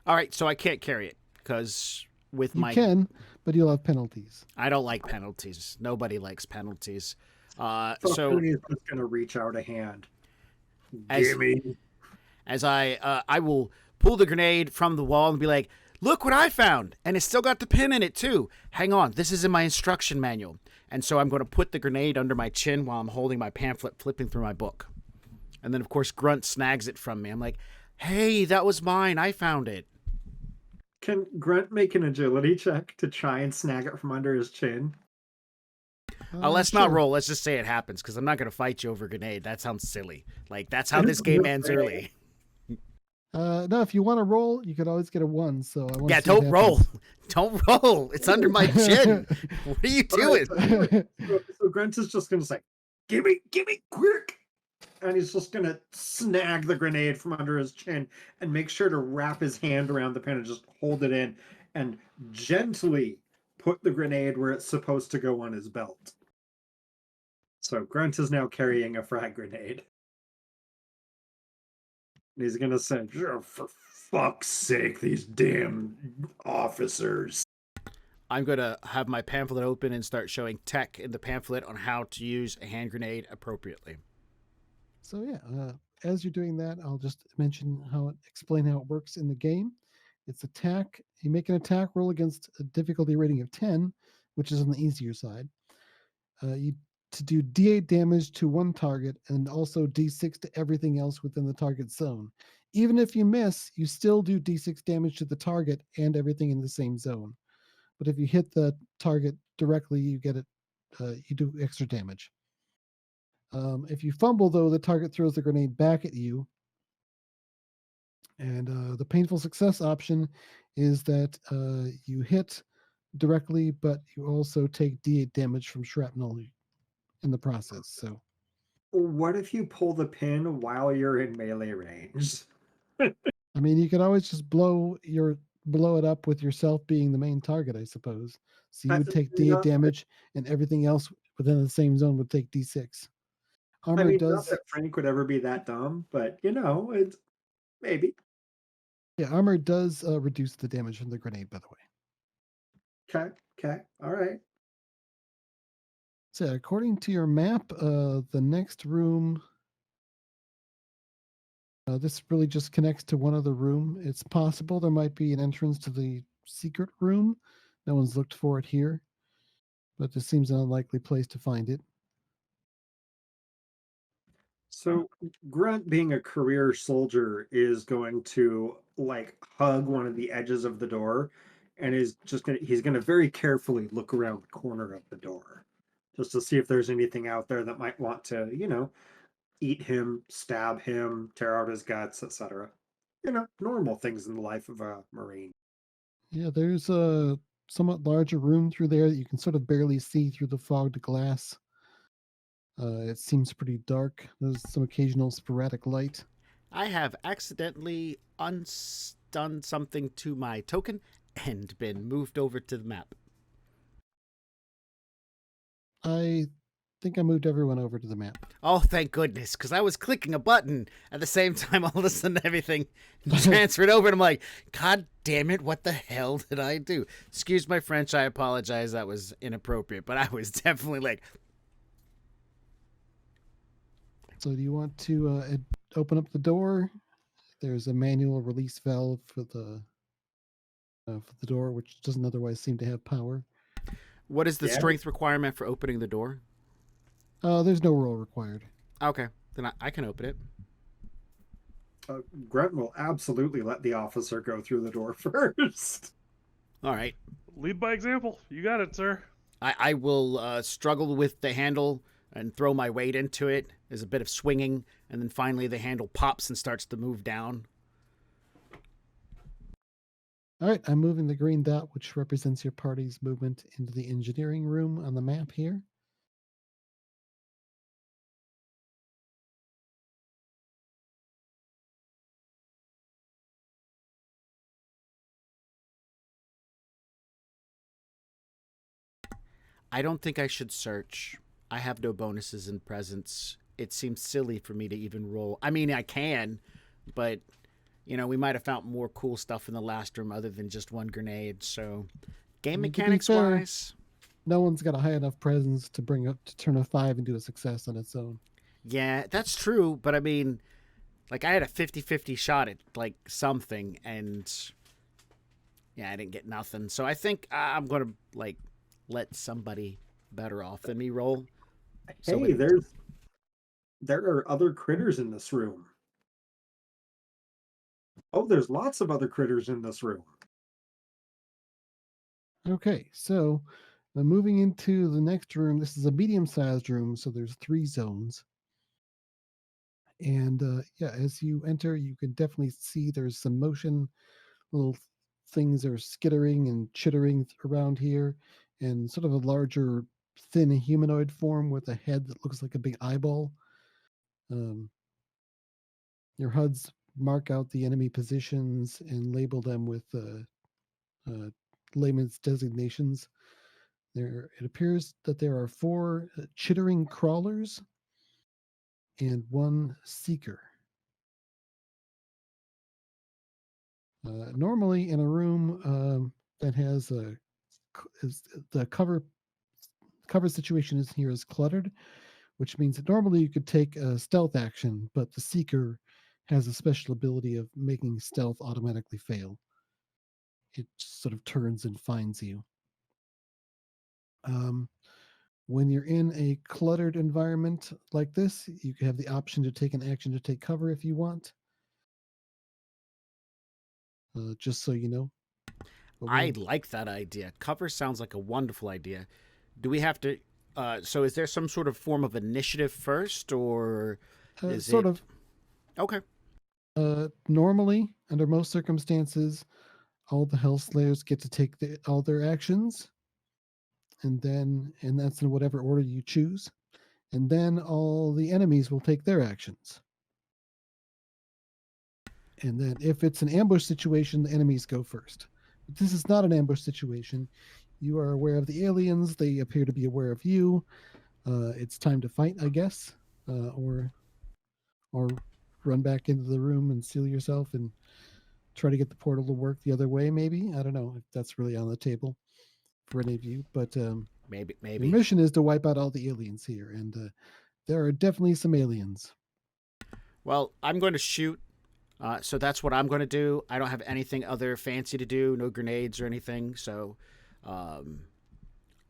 All right, so I can't carry it because with you my can, but you'll have penalties. I don't like penalties. Nobody likes penalties. So So Ernie's just gonna reach out a hand. As- Gimme. as I will pull the grenade from the wall and be like, "Look what I found!" And it's still got the pin in it too. Hang on, this is in my instruction manual. And so I'm going to put the grenade under my chin while I'm holding my pamphlet, flipping through my book. And then of course Grunt snags it from me. I'm like, "Hey, that was mine. I found it." Can Grunt make an agility check to try and snag it from under his chin? Let's not Sure. roll. Let's just say it happens because I'm not going to fight you over a grenade. That sounds silly. Like that's how this game ends early. No, if you want to roll, you could always get a 1. So I want Yeah, to see what don't roll. happens. Don't roll. It's under my chin. What are you doing? So Grunt is just gonna say, gimme, quick! And he's just gonna snag the grenade from under his chin and make sure to wrap his hand around the pin and just hold it in and gently put the grenade where it's supposed to go on his belt. So Grunt is now carrying a frag grenade. And he's gonna say, "Oh, for fuck's sake, these damn officers." Uh, I'm going to have my pamphlet open and start showing tech in the pamphlet on how to use a hand grenade appropriately. So yeah, as you're doing that, I'll just explain how it works in the game. It's attack. You make an attack roll against a difficulty rating of 10, which is on the easier side. You to do D8 damage to one target and also D6 to everything else within the target zone. Even if you miss, you still do D6 damage to the target and everything in the same zone. But if you hit the target directly, you get it. You do extra damage. If you fumble, though, the target throws the grenade back at you. And the painful success option is that you hit directly, but you also take D8 damage from shrapnel in the process. So, What if you pull the pin while you're in melee range? I mean, you could always just blow it up with yourself being the main target, I suppose. So you would take D8 damage, and everything else within the same zone would take D6. Armor I mean, not does. that Frank would ever be that dumb, but it's maybe. Yeah, armor does reduce the damage from the grenade, by the way. Okay, all right. So, according to your map, the next room. This really just connects to one other room. It's possible there might be an entrance to the secret room. No one's looked for it here, but this seems an unlikely place to find it. So Grunt, being a career soldier, is going to like hug one of the edges of the door, and he's gonna very carefully look around the corner of the door, just to see if there's anything out there that might want to, eat him, stab him, tear out his guts, etc. Normal things in the life of a Marine. Yeah, there's a somewhat larger room through there that you can sort of barely see through the fogged glass. It seems pretty dark. There's some occasional sporadic light. I have accidentally done something to my token and been moved over to the map. I think I moved everyone over to the map. Oh, thank goodness, because I was clicking a button at the same time. All of a sudden, everything transferred over, and I'm like, God damn it, what the hell did I do? Excuse my French, I apologize. That was inappropriate, but I was definitely like... So do you want to open up the door? There's a manual release valve for the door, which doesn't otherwise seem to have power. What is the strength requirement for opening the door? There's no roll required. Okay, then I can open it. Grunt will absolutely let the officer go through the door first. All right. Lead by example. You got it, sir. I will struggle with the handle and throw my weight into it. There's a bit of swinging, and then finally the handle pops and starts to move down. All right, I'm moving the green dot, which represents your party's movement into the engineering room on the map here. I don't think I should search. I have no bonuses in presence. It seems silly for me to even roll. I mean, I can, but, you know, we might have found more cool stuff in the last room other than just one grenade. So, game mechanics-wise... No one's got a high enough presence to bring up to turn a 5 into a success on its own. Yeah, that's true, but I mean, like, I had a 50-50 shot at, like, something, and... yeah, I didn't get nothing. So I think I'm going to, like, let somebody better off than me roll. Hey, there are other critters in this room. Oh, there's lots of other critters in this room. Okay, so moving into the next room. This is a medium-sized room, so there's 3 zones. And yeah, as you enter, you can definitely see there's some motion. Little things are skittering and chittering around here, and sort of a larger, thin humanoid form with a head that looks like a big eyeball. Your HUDs mark out the enemy positions and label them with layman's designations. It appears that there are 4 chittering crawlers and 1 seeker. Normally, in a room that has the cover situation is here is cluttered, which means that normally you could take a stealth action, but the seeker has a special ability of making stealth automatically fail. It sort of turns and finds you. When you're in a cluttered environment like this, you can have the option to take an action to take cover if you want. Just so you know. I like that idea. Cover sounds like a wonderful idea. Do we have to... so is there some sort of form of initiative first, or is sort it... of. Okay. Normally, under most circumstances, all the Hellslayers get to take all their actions, and that's in whatever order you choose, and then all the enemies will take their actions. And then if it's an ambush situation, the enemies go first. But this is not an ambush situation. You are aware of the aliens. They appear to be aware of you. It's time to fight, I guess, or run back into the room and seal yourself and try to get the portal to work the other way. Maybe, I don't know if that's really on the table for any of you. But maybe the mission is to wipe out all the aliens here, and there are definitely some aliens. Well, I'm going to shoot. So that's what I'm going to do. I don't have anything other fancy to do. No grenades or anything. So,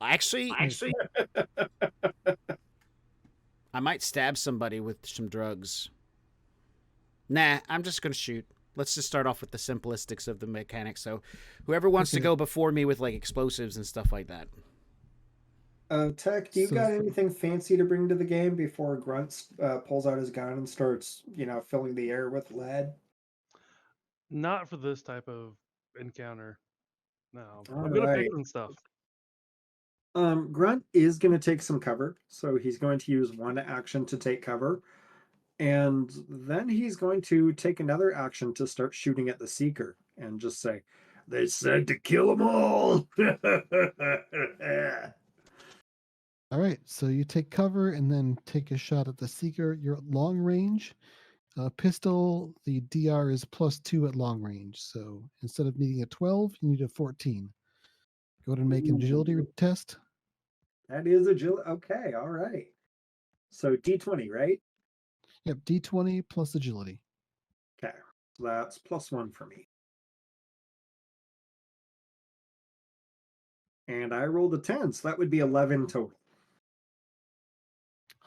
actually, I might stab somebody with some drugs. Nah, I'm just going to shoot. Let's just start off with the simplistics of the mechanics. So, whoever wants to go before me with, like, explosives and stuff like that. Tech, do you got anything fancy to bring to the game before Grunt pulls out his gun and starts, filling the air with lead? Not for this type of encounter. No, All I'm good at right. picking stuff. Grunt is going to take some cover, so he's going to use one action to take cover, and then he's going to take another action to start shooting at the Seeker and just say, "They said to kill them all." All right, so you take cover and then take a shot at the Seeker. You're at long range. Pistol, the DR is +2 at long range. So instead of needing a 12, you need a 14. Go ahead and make an agility Ooh. test. That is agility. Okay, all right. So D20, right? Yep, D20 plus agility. Okay, so that's +1 for me. And I rolled a 10, so that would be 11 total.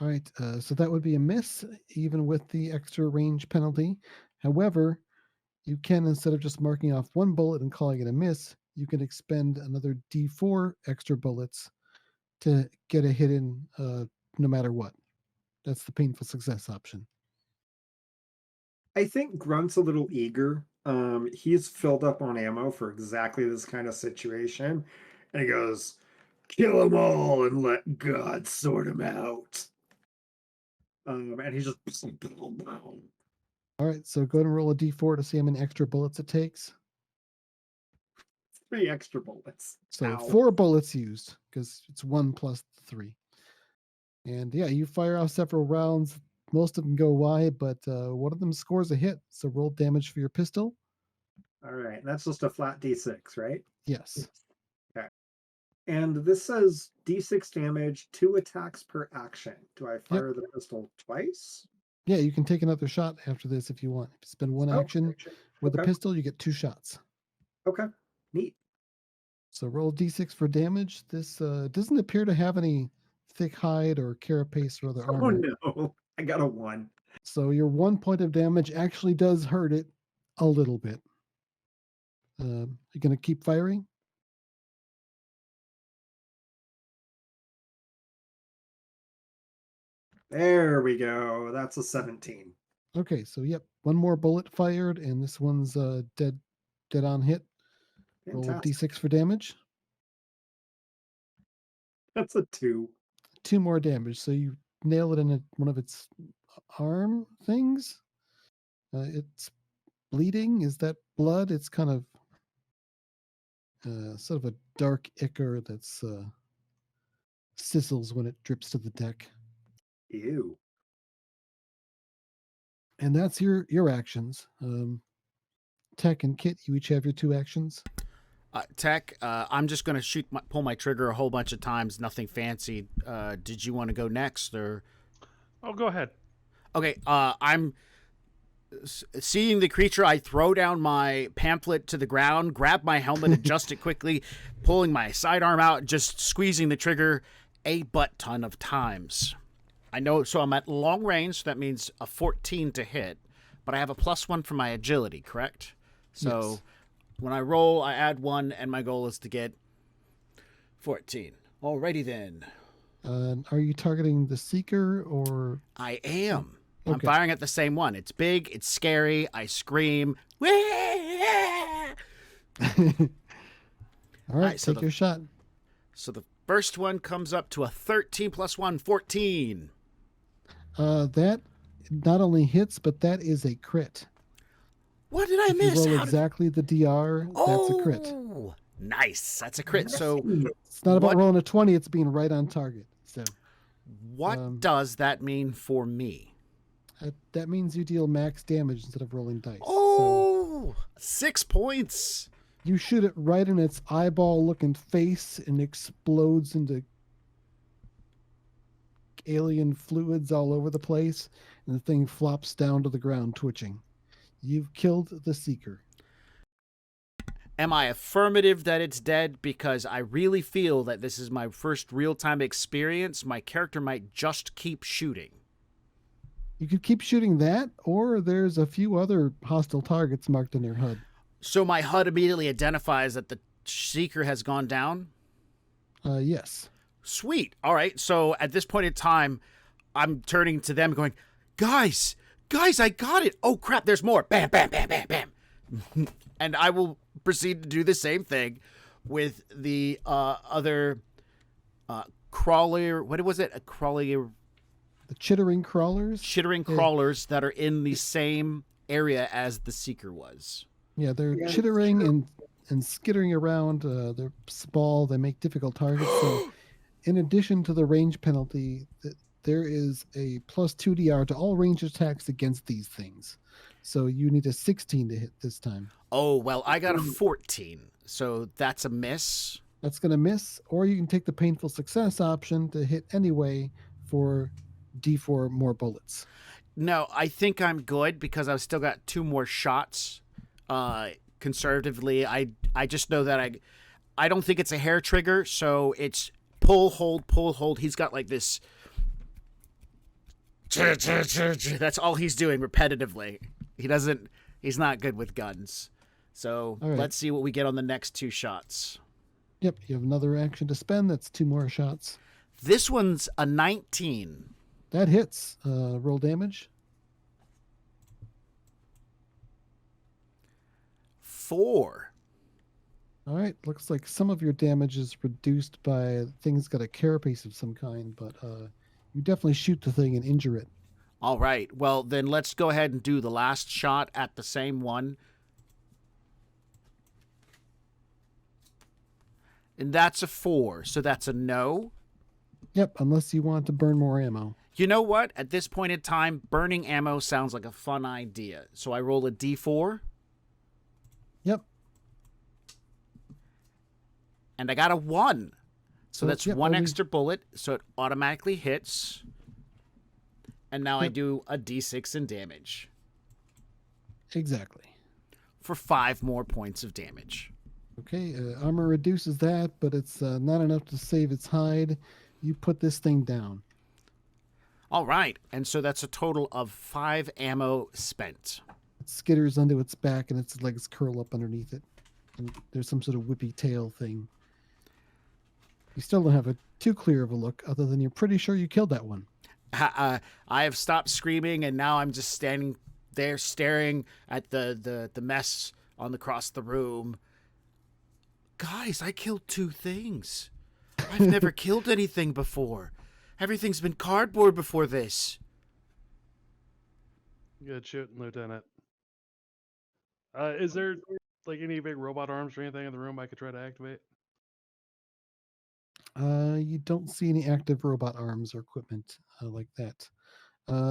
All right, so that would be a miss, even with the extra range penalty. However, you can, instead of just marking off one bullet and calling it a miss, you can expend another D4 extra bullets to get a hit in no matter what. That's the painful success option. I think Grunt's a little eager. He's filled up on ammo for exactly this kind of situation. And he goes, "Kill them all and let God sort them out." And he's just All right, so go ahead and roll a D4 to see how many extra bullets it takes. 3 extra bullets. So Ow. 4 bullets used, because it's 1 plus 3. And yeah, you fire off several rounds. Most of them go wide, but one of them scores a hit. So roll damage for your pistol. All right, that's just a flat D6, right? Yes. Okay. And this says D6 damage, 2 attacks per action. Do I fire the pistol twice? Yeah, you can take another shot after this if you want. If you spend one action with a pistol, you get 2 shots. Okay, neat. So roll D6 for damage. This doesn't appear to have any thick hide or carapace or other Oh armor. no, I got a 1. So your 1 point of damage actually does hurt it a little bit. You're going to keep firing? There we go. That's a 17. Okay, so yep, 1 more bullet fired, and this one's dead on hit. Roll Fantastic. D6 for damage. That's a 2. 2 more damage. So you nail it in one of its arm things. It's bleeding. Is that blood? It's kind of sort of a dark ichor that's sizzles when it drips to the deck. Ew. And that's your actions. Tech and Kit, you each have your 2 actions. Tech, I'm just going to pull my trigger a whole bunch of times. Nothing fancy. Did you want to go next, or? Oh, go ahead. Okay. I'm seeing the creature. I throw down my pamphlet to the ground, grab my helmet, adjust it quickly, pulling my sidearm out, just squeezing the trigger a butt ton of times. I know. So I'm at long range. So that means a 14 to hit, but I have a +1 for my agility. Correct. So. Yes. When I roll, I add 1, and my goal is to get 14. Alrighty then. Are you targeting the Seeker or? I am. Okay. I'm firing at the same one. It's big. It's scary. I scream. All right, so take your shot. So the first one comes up to a 13 plus 1, 14. That not only hits, but that is a crit. What did I If miss? you roll exactly the DR, that's a crit. Oh, nice. That's a crit. So It's not about what- rolling a 20, it's being right on target. So what does that mean for me? that means you deal max damage instead of rolling dice. So Oh, 6 points. you shoot it right in its eyeball-looking face and explodes into alien fluids all over the place, and the thing flops down to the ground, twitching. You've killed the Seeker. Am I affirmative that it's dead? Because I really feel that this is my first real-time experience. My character might just keep shooting. You could keep shooting that, or there's a few other hostile targets marked on your HUD. So my HUD immediately identifies that the Seeker has gone down? Yes. Sweet. All right. So at this point in time, I'm turning to them going, guys, I got it. Oh, crap, there's more. Bam, bam, bam, bam, bam. And I will proceed to do the same thing. with the other crawler. What was it? A crawler, The chittering crawlers. chittering Yeah. crawlers that are in the same area as the Seeker was. Yeah, they're Yeah, chittering sure. and skittering around. They're small. They make difficult targets. So, in addition to the range penalty, there is a plus 2 DR to all range attacks against these things. So you need a 16 to hit this time. Oh, well, I got a 14, so that's a miss. That's going to miss, or you can take the painful success option to hit anyway for D4 more bullets. No, I think I'm good because I've still got 2 more shots. Conservatively, I just know that I don't think it's a hair trigger, so it's pull, hold. He's got like this. That's all he's doing repetitively. He's not good with guns. So All right. let's see what we get on the next 2 shots. Yep, you have another action to spend. That's 2 more shots. This one's a 19. That hits. Roll damage. 4. All right, looks like some of your damage is reduced by things got a carapace of some kind, but you definitely shoot the thing and injure it. All right. Well, then let's go ahead and do the last shot at the same one. And that's a 4, so that's a no. Yep, unless you want to burn more ammo. You know what? At this point in time, burning ammo sounds like a fun idea. So I roll a d4, Yep. and I got a 1. So that's yep, 1 only- extra bullet, so it automatically hits. And now I Yep. do a d6 in damage Exactly. for 5 more points of damage. Okay, armor reduces that, but it's not enough to save its hide. You put this thing down. All right. And so that's a total of 5 ammo spent. It skitters onto its back and its legs curl up underneath it. And there's some sort of whippy tail thing. You still don't have a too clear of a look, other than you're pretty sure you killed that one. I have stopped screaming, and now I'm just standing there staring at the mess on across the room. Guys, I killed 2 things. I've never killed anything before. Everything's been cardboard before this. Good shooting, Lieutenant. Is there like any big robot arms or anything in the room I could try to activate? You don't see any active robot arms or equipment like that.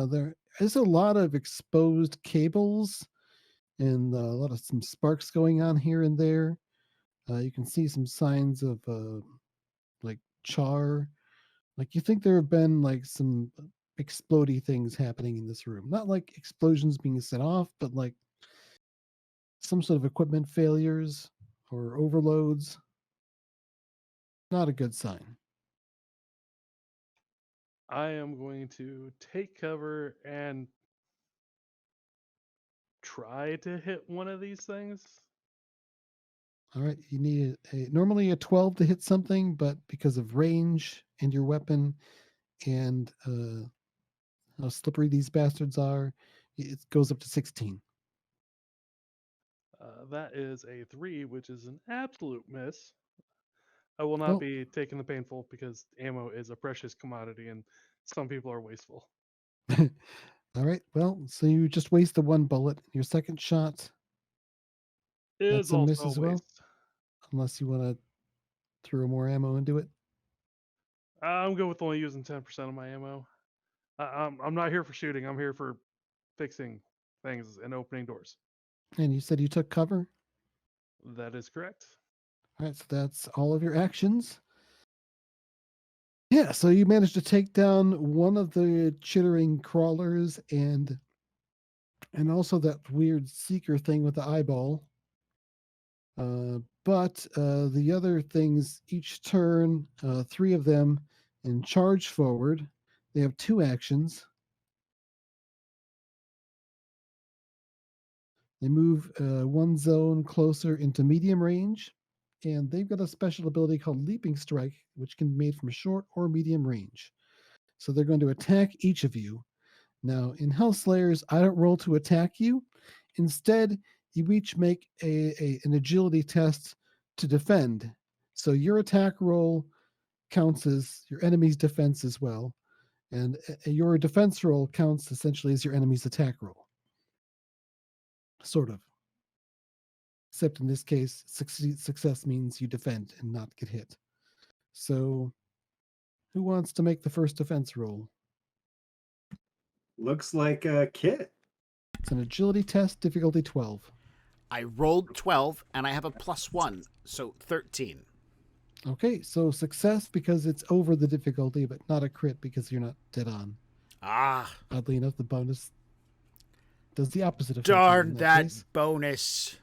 There is a lot of exposed cables and a lot of some sparks going on here and there. You can see some signs of like char. Like you think there have been like some explodey things happening in this room. Not like explosions being set off, but like some sort of equipment failures or overloads. Not a good sign. I am going to take cover and try to hit one of these things. All right, you need normally a 12 to hit something, but because of range and your weapon and how slippery these bastards are, it goes up to 16. That is a 3, which is an absolute miss. I will not Well- be taking the painful because ammo is a precious commodity and some people are wasteful. All right, well, so you just wasted 1 bullet. Your second shot, It That's is a also miss a as well? waste. unless you want to throw more ammo into it. I'm good with only using 10% of my ammo. I'm not here for shooting. I'm here for fixing things and opening doors. And you said you took cover. That is correct. All right, so that's all of your actions. Yeah, so you managed to take down one of the chittering crawlers and also that weird seeker thing with the eyeball. But the other things each turn, 3 of them, and charge forward. They have 2 actions. They move 1 zone closer into medium range, and they've got a special ability called Leaping Strike, which can be made from short or medium range. So they're going to attack each of you. Now, in Hellslayers, I don't roll to attack you. Instead, you each make an agility test to defend So your attack roll counts as your enemy's defense as well. And your defense roll counts essentially as your enemy's attack roll. Sort of. Except in this case, success means you defend and not get hit. So, who wants to make the first defense roll? Looks like a Kit. It's an agility test, difficulty 12. I rolled 12 and I have a +1, so 13. Okay, so success because it's over the difficulty, but not a crit because you're not dead on. Ah, Oddly enough, the bonus does the opposite effect. darn in that case. bonus.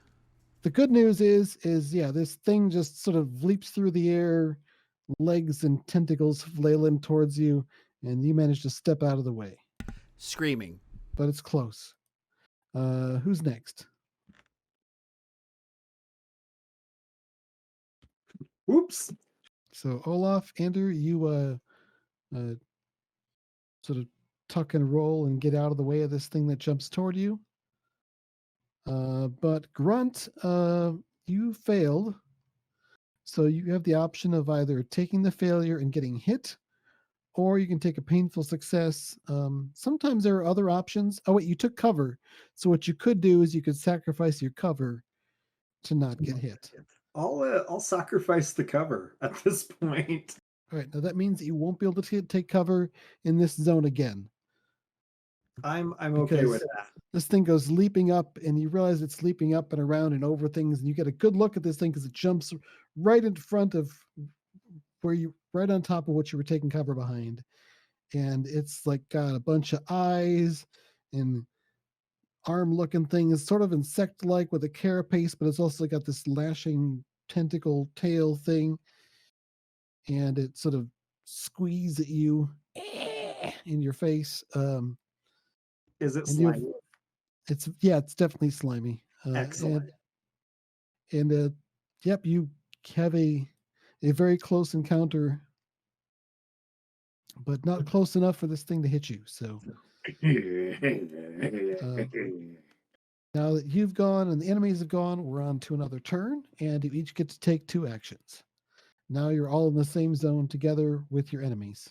The good news is yeah, this thing just sort of leaps through the air, legs and tentacles flailing towards you, and you manage to step out of the way. Screaming. But it's close. Who's next? Whoops. So Olaf, Andrew, you sort of tuck and roll and get out of the way of this thing that jumps toward you. But Grunt, you failed. So you have the option of either taking the failure and getting hit, or you can take a painful success. Sometimes there are other options. Oh wait, you took cover. So what you could do is you could sacrifice your cover to not get hit. I'll sacrifice the cover at this point. All right, now that means that you won't be able to take cover in this zone again. I'm okay with that. This thing goes leaping up, and you realize it's leaping up and around and over things, and you get a good look at this thing because it jumps right in front of right on top of what you were taking cover behind. And it's like got a bunch of eyes and arm-looking thing. It's sort of insect-like with a carapace, but it's also got this lashing tentacle tail thing, and it sort of squeezes at you in your face. Is it and you have, slimy? it's definitely slimy. Excellent. And yep, you have a very close encounter, but not close enough for this thing to hit you. So now that you've gone and the enemies have gone, we're on to another turn, and you each get to take 2 actions. Now you're all in the same zone together with your enemies.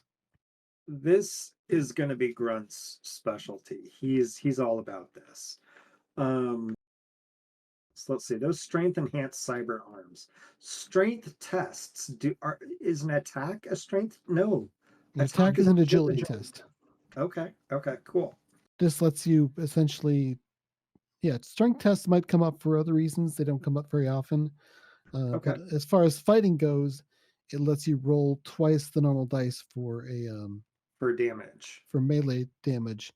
This is going to be Grunt's specialty. He's all about this. So let's see. Those strength enhanced cyber arms. Strength tests is an attack a strength? No. The attack is an agility test. Okay, cool. This lets you essentially, strength tests might come up for other reasons. They don't come up very often. Okay. But as far as fighting goes, it lets you roll twice the normal dice for damage. For melee damage,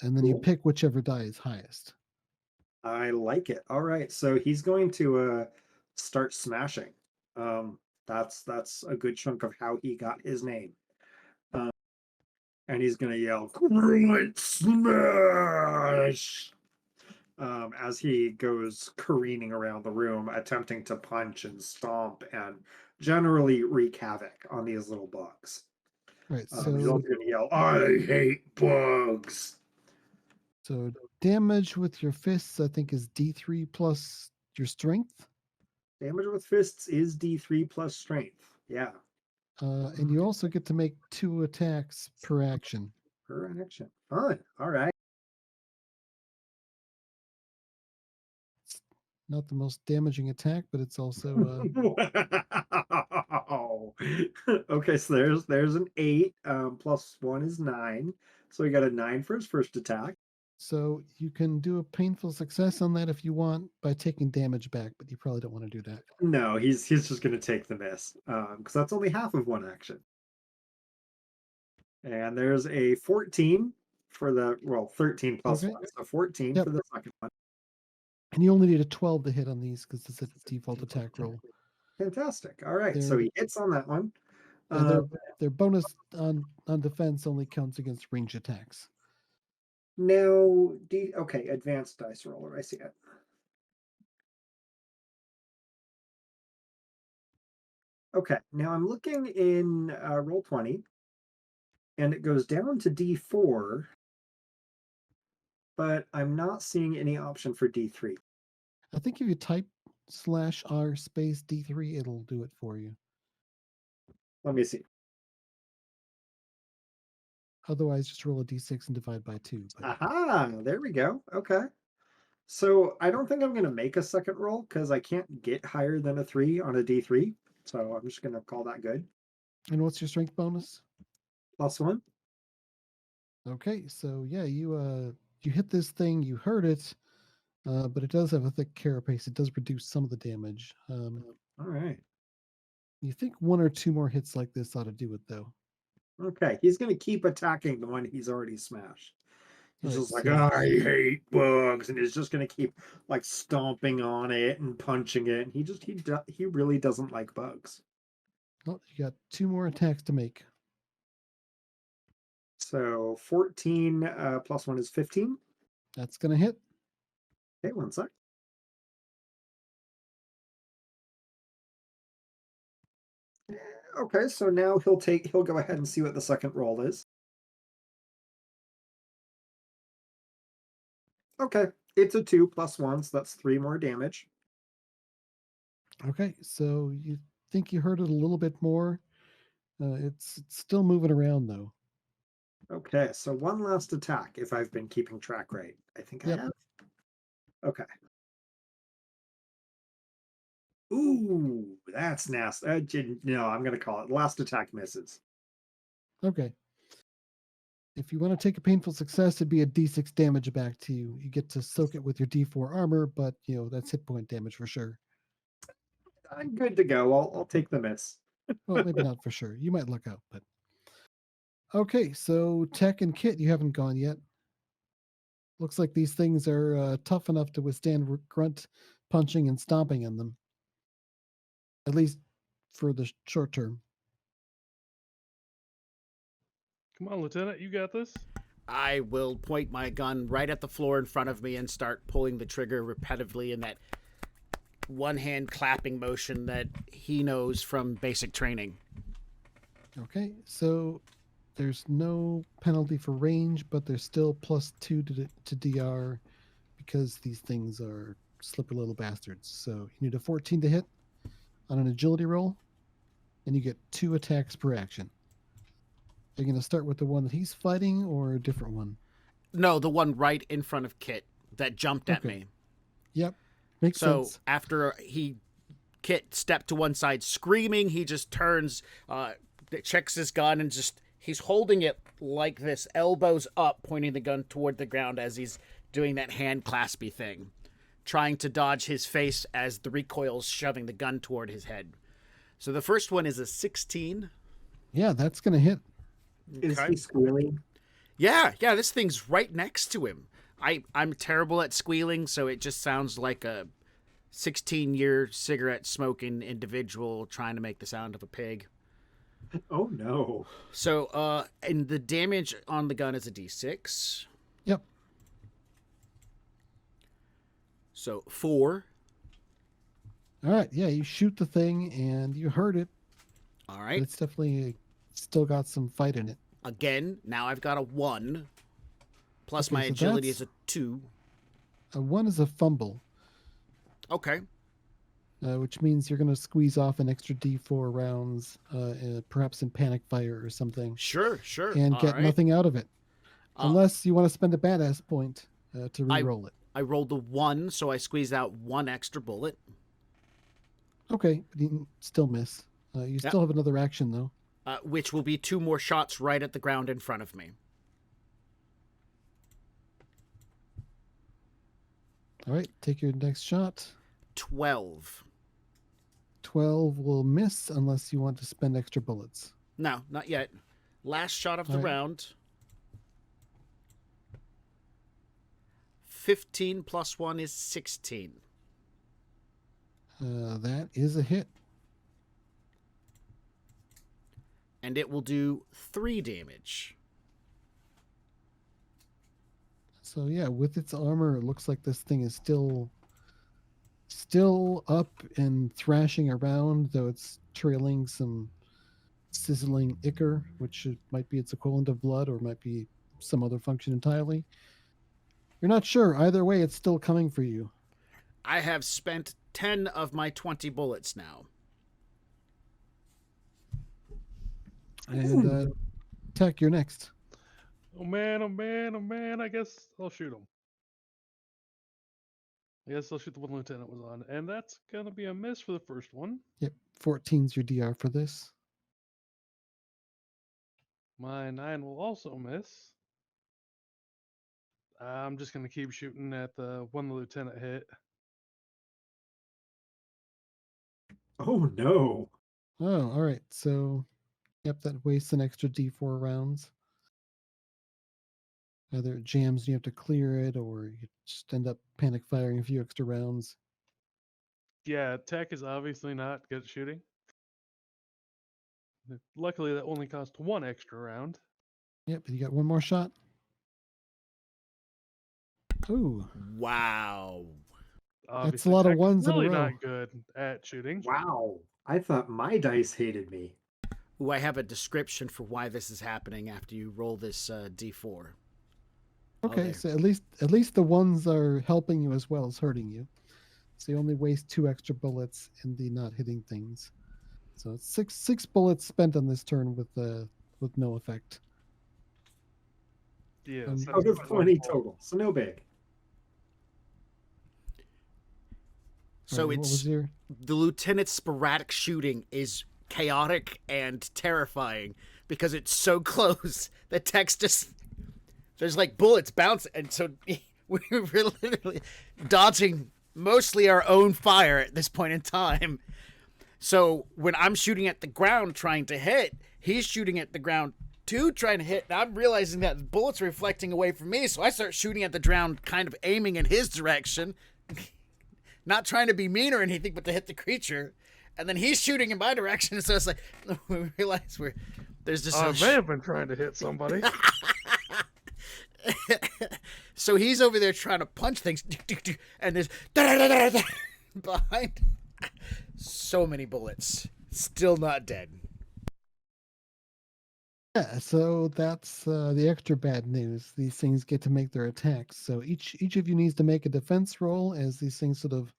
and then you pick whichever die is highest. I like it. All right, so he's going to start smashing. That's a good chunk of how he got his name. And he's going to yell, "Grunt smash!" As he goes careening around the room, attempting to punch and stomp and generally wreak havoc on these little bugs. Right. He's also going to yell, "I hate bugs!" So damage with your fists, I think, is D3 plus your strength. Damage with fists is D3 plus strength. Yeah. And you also get to make 2 attacks per action. Per action. Fun. All right. It's not the most damaging attack, but it's also Wow. Okay, so there's an 8. Plus 1 is 9. So we got a 9 for his first attack. So you can do a painful success on that if you want by taking damage back, but you probably don't want to do that. No, he's just going to take the miss because that's only half of 1 action. And there's a 14 for 13 plus 1, so 14 for the second one. And you only need a 12 to hit on these because it's a default attack roll. Fantastic. All right, so he hits on that one. Their bonus on defense only counts against ranged attacks. Now, okay, advanced dice roller. I see it. Okay, now I'm looking in Roll20, and it goes down to D4, but I'm not seeing any option for D3. I think if you type /R space D3, it'll do it for you. Let me see. Otherwise, just roll a d6 and divide by 2. But Aha, there we go. Okay. So I don't think I'm going to make a second roll because I can't get higher than a 3 on a d3. So I'm just going to call that good. and what's your strength bonus? +1. Okay, so yeah, you hit this thing, you hurt it, but it does have a thick carapace. It does reduce some of the damage. All right. You think 1 or 2 more hits like this ought to do it, though. Okay. He's going to keep attacking the one he's already smashed. He's All right, just like, so I hate bugs, and he's just going to keep like stomping on it and punching it. And he really doesn't like bugs. oh, you got 2 more attacks to make. So 14 +1 is 15. That's gonna hit. Okay, one sec. Okay, so now he'll go ahead and see what the second roll is. Okay, it's a 2 +1, so that's 3 more damage. Okay, so you think you hurt it a little bit more. It's still moving around though. Okay, so one last attack if I've been keeping track right. I think I Yep. have. Okay. Ooh, that's nasty. No, I'm gonna call it. Last attack misses. Okay. If you want to take a painful success, it'd be a d6 damage back to you. You get to soak it with your d4 armor, but that's hit point damage for sure. I'm good to go. I'll take the miss. Well, maybe not for sure. You might luck out, but okay. So Tech and Kit, you haven't gone yet. Looks like these things are tough enough to withstand grunt punching and stomping in them, at least for the short term. Come on, Lieutenant, you got this. I will point my gun right at the floor in front of me and start pulling the trigger repetitively in that one-hand clapping motion that he knows from basic training. Okay, so there's no penalty for range, but there's still +2 to DR because these things are slippery little bastards. So you need a 14 to hit on an agility roll, and you get 2 attacks per action. Are you going to start with the one that he's fighting or a different one? No, the one right in front of Kit that jumped at me. Yep, makes So sense. after Kit stepped to one side screaming, he just turns, checks his gun, and he's holding it like this, elbows up, pointing the gun toward the ground as he's doing that hand claspy thing, trying to dodge his face as the recoil's shoving the gun toward his head. So the first one is a 16. Yeah, that's going to hit. Is Okay. he squealing? Yeah, this thing's right next to him. I'm terrible at squealing, so it just sounds like a 16-year cigarette smoking individual trying to make the sound of a pig. Oh no. So, and the damage on the gun is a d6. Yep. So 4. All right, yeah, you shoot the thing and you hurt it. All But right. it's definitely still got some fight in it. Again, now I've got a 1. Plus Okay, my so agility that's- is a 2. A 1 is a fumble, Okay. which means you're going to squeeze off an extra d4 rounds, perhaps in panic fire or something, Sure. and All get right. nothing out of it. Unless you want to spend a badass point to re-roll it. I rolled a 1, so I squeezed out 1 extra bullet. Okay, but you can still miss. You still have another action, though. Which will be 2 more shots right at the ground in front of me. All right, take your next shot. 12. 12 will miss unless you want to spend extra bullets. No, not yet. Last shot of the All right. round. 15 plus 1 is 16. That is a hit. And it will do 3 damage. So yeah, with its armor, it looks like this thing is still up and thrashing around, though it's trailing some sizzling ichor, which might be its equivalent of blood or might be some other function entirely. You're not sure. Either way, it's still coming for you. I have spent 10 of my 20 bullets now. And Tech, you're next. Oh man, oh man, oh man. I guess I'll shoot him. I guess I'll shoot the one lieutenant was on. And that's going to be a miss for the first one. Yep, 14's your DR for this. My 9 will also miss. I'm just going to keep shooting at the one the lieutenant hit. Oh no. Oh, all right. So, yep, that wastes an extra D4 rounds. Either it jams and you have to clear it, or you just end up panic firing a few extra rounds. Yeah, Tech is obviously not good at shooting. Luckily, that only cost 1 extra round. Yep, but you got one more shot. Ooh, Wow. Obviously, lot of Tech is ones in a really row. not good at shooting. Wow. I thought my dice hated me. Ooh, I have a description for why this is happening after you roll this D4. okay. there. So at least the ones are helping you as well as hurting you. So you only waste 2 extra bullets in the not hitting things. So it's six bullets spent on this turn with no effect. Yeah. Out of 20 total. So no big. So Alright, what was your? the lieutenant's sporadic shooting is chaotic and terrifying because it's so close. The text just there's like bullets bouncing, and so we're literally dodging mostly our own fire at this point in time. So when I'm shooting at the ground trying to hit, he's shooting at the ground too trying to hit. And I'm realizing that the bullets are reflecting away from me, so I start shooting at the ground, kind of aiming in his direction. Not trying to be mean or anything, but to hit the creature. And then he's shooting in my direction, so it's like, we realize there's just I may have been trying to hit somebody. So he's over there trying to punch things, and there's behind so many bullets. Still not dead. Yeah, so that's the extra bad news. These things get to make their attacks. So each of you needs to make a defense roll as these things sort of,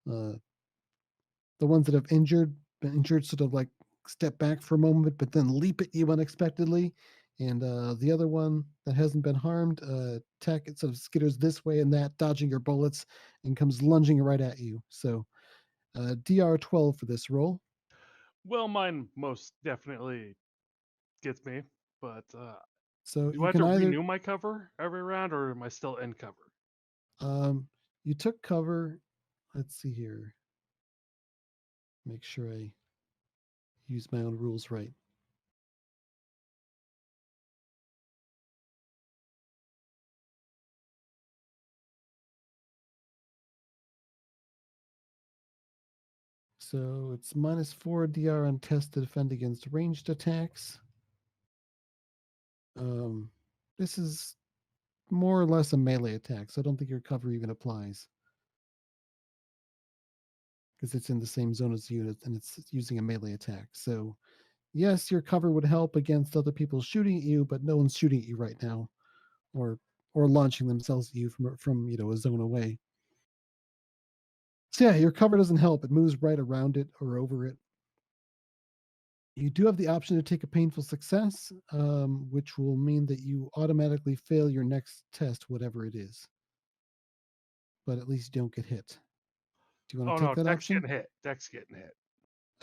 the ones that have been injured, sort of like step back for a moment, but then leap at you unexpectedly. And the other one that hasn't been harmed, Tech, it sort of skitters this way and that, dodging your bullets, and comes lunging right at you. So DR 12 for this roll. Well, mine most definitely gets me, but So do you I have can to either renew my cover every round, or am I still in cover? you took cover. Let's see here. Make sure I use my own rules right. So it's -4 DR on test to defend against ranged attacks. This is more or less a melee attack, so I don't think your cover even applies. Because it's in the same zone as you and it's using a melee attack. So yes, your cover would help against other people shooting at you, but no one's shooting at you right now. Or launching themselves at you from a zone away. So yeah, your cover doesn't help. It moves right around it or over it. You do have the option to take a painful success, which will mean that you automatically fail your next test, whatever it is. But at least you don't get hit. Do you want to take that Deck's option? getting hit. Deck's getting hit.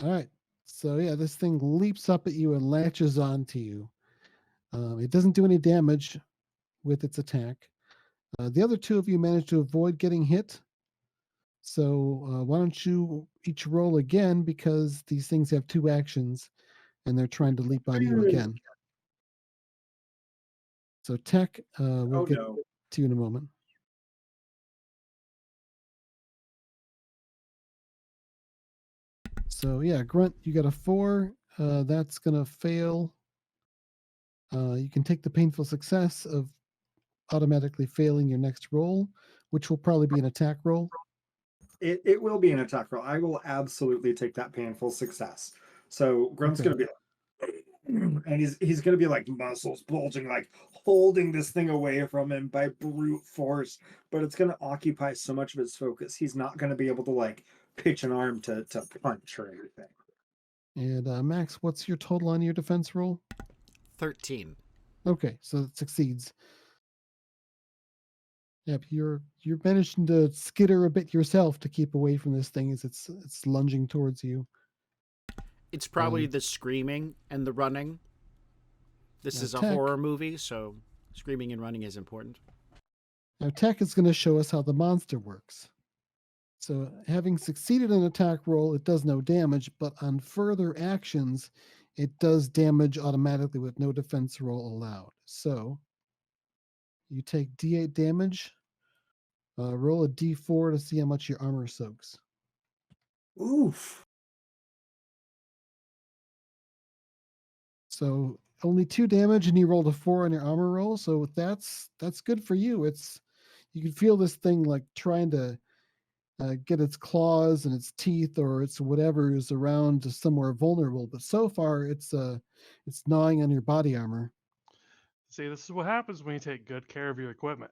All right. So yeah, this thing leaps up at you and latches onto you. It doesn't do any damage with its attack. The other two of you managed to avoid getting hit. So why don't you each roll again, because these things have 2 actions and they're trying to leap on you again. So Tech, we'll get to you in a moment. So yeah, Grunt, you got a 4. That's gonna fail. You can take the painful success of automatically failing your next roll, which will probably be an attack roll. It will be an attack roll. I will absolutely take that painful success. So Grunt's Okay. gonna be and he's gonna be like muscles bulging, like holding this thing away from him by brute force, but it's gonna occupy so much of his focus he's not gonna be able to like pitch an arm to punch or anything. And Max, what's your total on your defense roll? 13. Okay, so it succeeds. Yep, you're managing to skitter a bit yourself to keep away from this thing as it's lunging towards you. It's probably the screaming and the running. This is a Tech. horror movie, so screaming and running is important. Now, Tech is going to show us how the monster works. So, having succeeded an attack roll, it does no damage, but on further actions, it does damage automatically with no defense roll allowed. So, you take D8 damage, roll a D4 to see how much your armor soaks. Oof. So, only 2 damage, and you rolled a 4 on your armor roll. So that's good for you. You can feel this thing like trying to get its claws and its teeth or its whatever is around to somewhere vulnerable. But so far, it's gnawing on your body armor. See, this is what happens when you take good care of your equipment.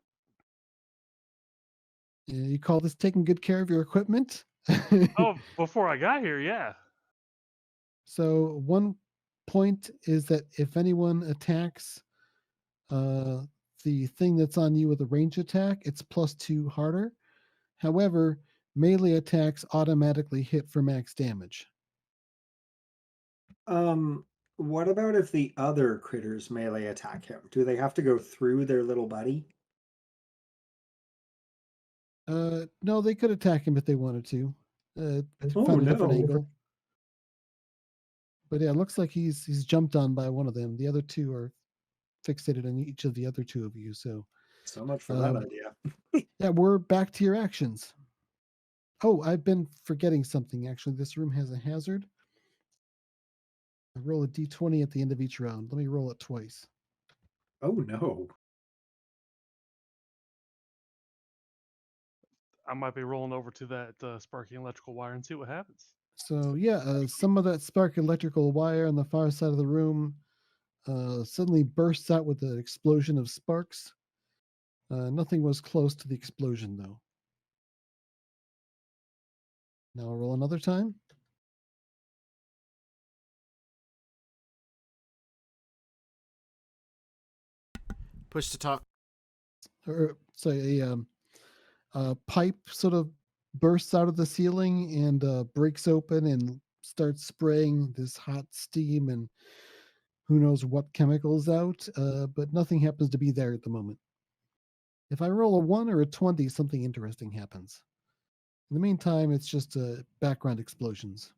You call this taking good care of your equipment? Oh, before I got here, yeah. So one point is that if anyone attacks the thing that's on you with a range attack, it's +2 harder. However, melee attacks automatically hit for max damage. What about if the other critters melee attack him? Do they have to go through their little buddy? No, they could attack him if they wanted to. Oh, Found a different no. angle. But yeah, it looks like he's jumped on by one of them. The other two are fixated on each of the other two of you. So So much for that idea. yeah, we're back to your actions. Oh, I've been forgetting something. Actually, this room has a hazard. I roll a d20 at the end of each round. Let me roll it twice. Oh, no. I might be rolling over to that sparking electrical wire and see what happens. So yeah, some of that spark electrical wire on the far side of the room suddenly bursts out with an explosion of sparks. Nothing was close to the explosion, though. Now I'll roll another time. Push to talk. Or say a pipe sort of bursts out of the ceiling and breaks open and starts spraying this hot steam and who knows what chemicals out, but nothing happens to be there at the moment. If I roll a 1 or a 20, something interesting happens. In the meantime, it's just background explosions.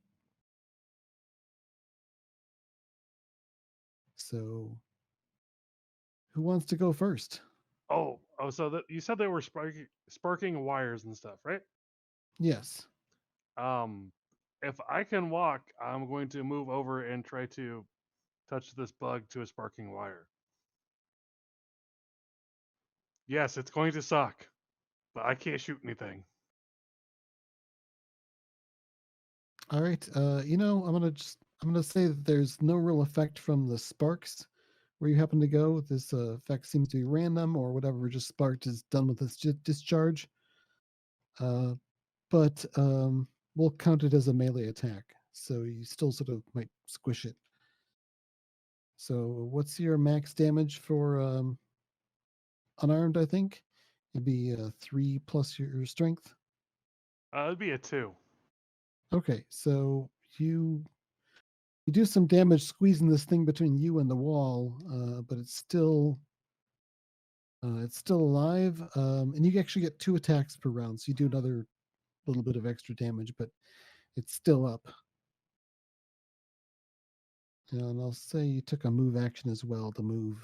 So, who wants to go first? Oh, so you said they were sparking wires and stuff, right? Yes. If I can walk, I'm going to move over and try to touch this bug to a sparking wire. Yes, it's going to suck, but I can't shoot anything. All right. I'm gonna say that there's no real effect from the sparks where you happen to go. This effect seems to be random, or whatever just sparked is done with this discharge. But we'll count it as a melee attack, so you still sort of might squish it. So, what's your max damage for unarmed? I think it'd be 3 plus your strength. It'd be a 2. Okay, so you do some damage squeezing this thing between you and the wall, but it's still alive, and you actually get 2 attacks per round, so you do another little bit of extra damage, but it's still up. And I'll say you took a move action as well to move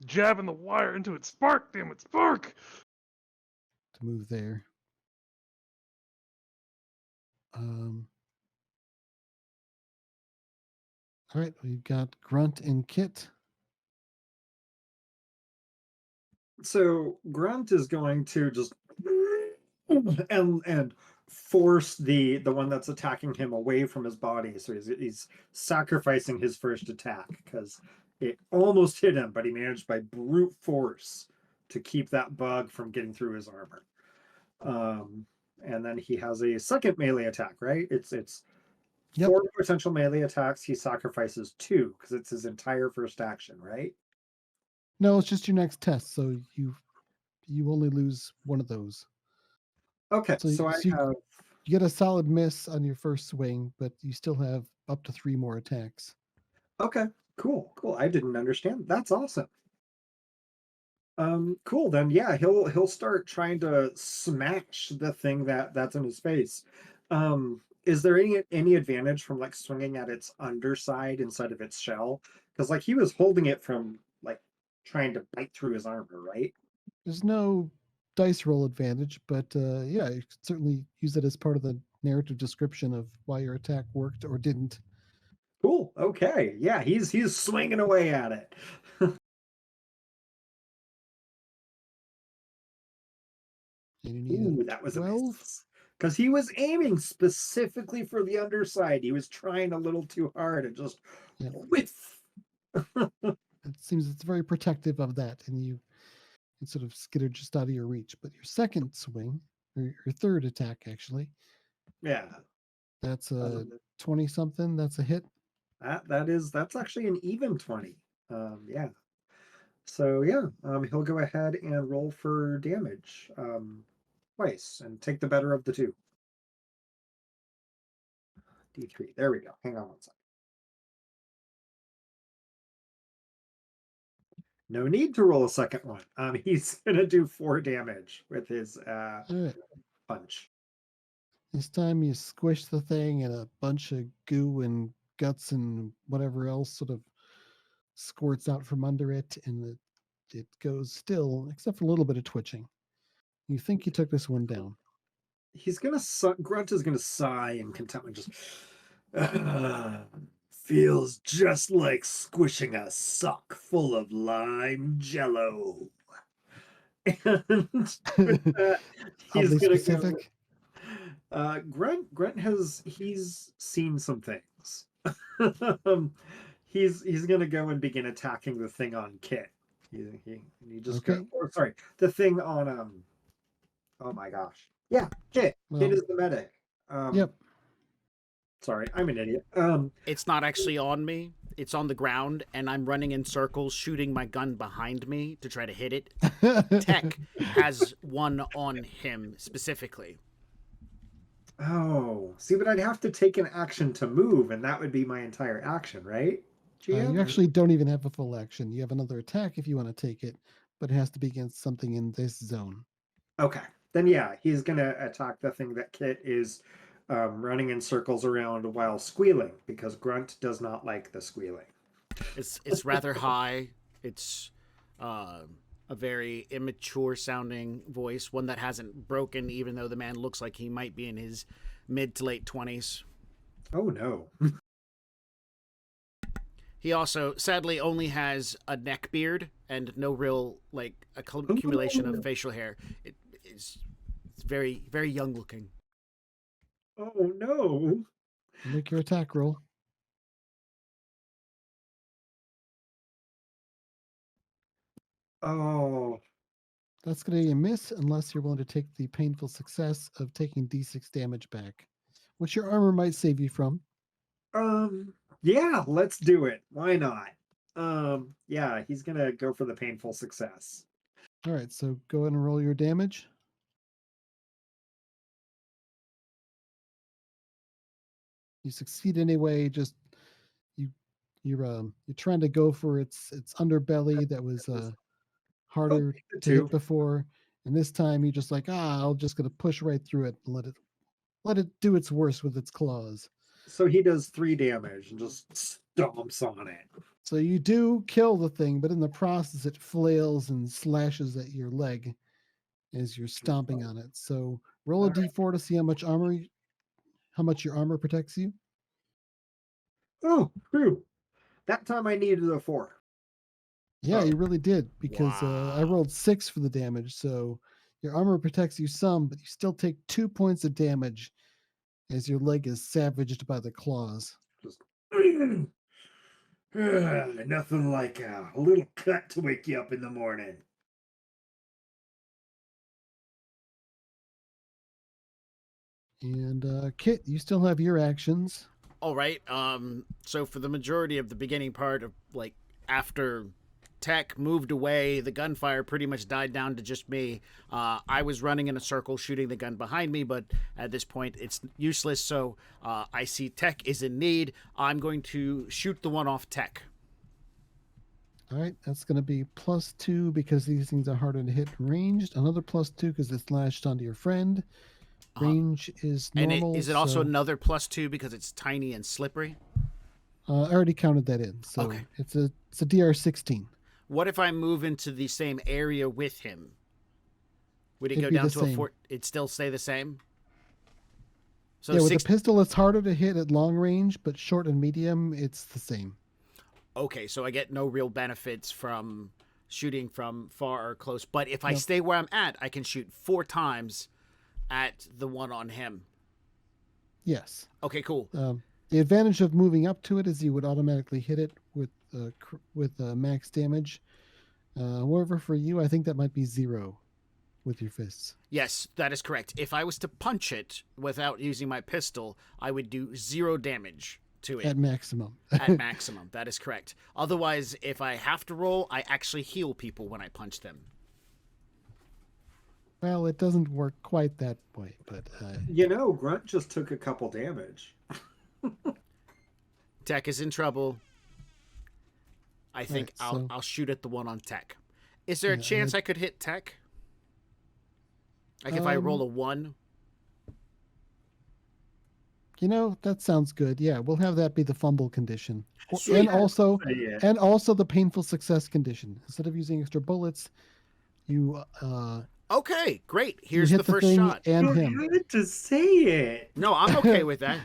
Jabbing the wire into its spark, damn it, spark! there. All right, we've got Grunt and Kit. So Grunt is going to just and force the one that's attacking him away from his body. So he's sacrificing his first attack because it almost hit him, but he managed by brute force to keep that bug from getting through his armor. And then he has a second melee attack, right? It's Yep. 4 potential melee attacks. He sacrifices 2 because it's his entire first action, right? No, it's just your next test, so you only lose one of those. Okay, So, so I so have. you get a solid miss on your first swing, but you still have up to 3 more attacks. Okay, cool. I didn't understand. That's awesome. Cool. Then yeah, he'll start trying to smash the thing that's in his face. Is there any advantage from like swinging at its underside instead of its shell? Because like he was holding it from like trying to bite through his armor, right? There's no dice roll advantage, but yeah, you could certainly use it as part of the narrative description of why your attack worked or didn't. Cool. Okay. Yeah, he's swinging away at it. And you need Ooh, a that was a 12. miss. Because he was aiming specifically for the underside. He was trying a little too hard and just Yeah, whiff. it seems it's very protective of that, and it sort of skittered just out of your reach. But your second swing, or your third attack, actually, Yeah. that's a Um, 20 something. That's a hit. that's actually an even 20. Yeah. So yeah, he'll go ahead and roll for damage twice and take the better of the two. D3. There we go. Hang on one second. No need to roll a second one. He's gonna do 4 damage with his All right. punch. This time you squish the thing, and a bunch of goo and guts and whatever else sort of squirts out from under it, and it goes still, except for a little bit of twitching. You think you took this one down. He's gonna Grunt is gonna sigh in contentment. Just feels just like squishing a sock full of lime jello. And with that, he's Oddly gonna go. specific. Grunt he's seen some things. um, he's gonna go and begin attacking the thing on Kit. He just Okay. go. Or sorry, the thing on Oh my gosh. Yeah, Kit. Kit Well, is the medic. yep. Sorry, I'm an idiot. It's not actually on me. It's on the ground, and I'm running in circles, shooting my gun behind me to try to hit it. Tech has one on him specifically. Oh, see, but I'd have to take an action to move, and that would be my entire action, right? GM? You actually don't even have a full action. You have another attack if you want to take it, but it has to be against something in this zone. Okay. Then yeah, he's gonna attack the thing that Kit is running in circles around while squealing because Grunt does not like the squealing. It's rather high. It's a very immature sounding voice, one that hasn't broken, even though the man looks like he might be in his mid to late 20s. Oh no. He also, sadly, only has a neck beard and no real like accumulation of facial hair. It's very very young looking. Oh no. Make your attack roll. Oh. That's going to be a miss unless you're willing to take the painful success of taking d6 damage back, which your armor might save you from. Yeah, let's do it. Why not? Yeah, he's gonna go for the painful success. All right, so go ahead and roll your damage. You succeed anyway. Just you're trying to go for its underbelly that was harder The to hit two. before, and this time you're just like, I'm just gonna push right through it and let it do its worst with its claws. So he does 3 damage and just stomps on it. So you do kill the thing, but in the process it flails and slashes at your leg as you're stomping on it. So roll a d4 to see how much your armor protects you. Oh, phew. That time I needed a 4. Yeah, Oh. you really did, because I Wow. rolled 6 for the damage. So your armor protects you some, but you still take 2 points of damage as your leg is savaged by the claws. Just nothing like a little cut to wake you up in the morning. And Kit, you still have your actions. All right. So for the majority of the beginning part of like after Tech moved away, the gunfire pretty much died down to just me. I was running in a circle shooting the gun behind me, but at this point it's useless. So I see Tech is in need. I'm going to shoot the one off Tech. All right, that's going to be +2 because these things are harder to hit ranged. Another +2 because it's lashed onto your friend. Range is And normal. is it also so, another +2 because it's tiny and slippery? I already counted that in. So Okay. it's a DR16. What if I move into the same area with him? Would it It'd go be down the to a same. fort? It'd still stay the same? So Yeah, with six. the pistol, it's harder to hit at long range, but short and medium, it's the same. Okay, so I get no real benefits from shooting from far or close. But if I Nope. stay where I'm at, I can shoot 4 times at the one on him. Yes. Okay, cool. The advantage of moving up to it is you would automatically hit it with max damage. However, for you, I think that might be 0 with your fists. Yes, that is correct. If I was to punch it without using my pistol, I would do 0 damage to it At maximum. at maximum. That is correct. Otherwise, if I have to roll, I actually heal people when I punch them. Well, it doesn't work quite that way, but Grunt just took a couple damage. Tech is in trouble. I think Right, I'll shoot at the one on Tech. Is there a Yeah, chance I could hit Tech? Like if I roll a 1? that sounds good. Yeah, we'll have that be the fumble condition. Sweet. And also Yeah. and also the painful success condition. Instead of using extra bullets, you Okay, great. you Here's hit the first thing shot. and You him. had to say it. No, I'm okay with that.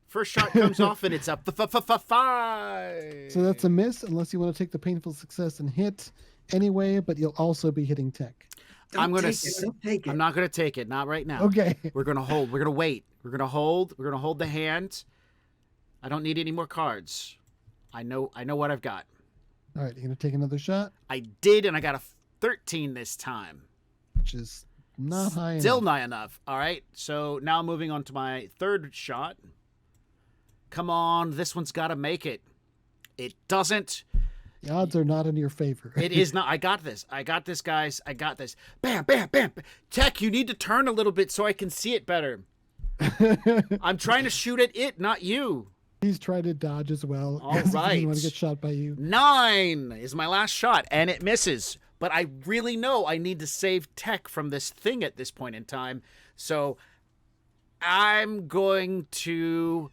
First shot comes off and it's up 5. So that's a miss unless you want to take the painful success and hit anyway, but you'll also be hitting Tech. I'm gonna. Don't take it. I'm not gonna take it. Not right now. Okay. We're gonna hold. We're gonna wait. We're gonna hold. We're gonna hold the hand. I don't need any more cards. I know what I've got. All right, you're going to take another shot, I did, and I got a 13 this time. which is not high Still enough. not enough. All right. So now moving on to my third shot. Come on, this one's got to make it. It doesn't. The odds are not in your favor. It is not. I got this. I got this, guys. I got this. Bam, bam, bam. Tech, you need to turn a little bit so I can see it better. I'm trying to shoot at it, not you. He's trying to dodge as well. All He doesn't right. want to get shot by you. 9 is my last shot, and it misses. But I really know I need to save Tech from this thing at this point in time. So I'm going to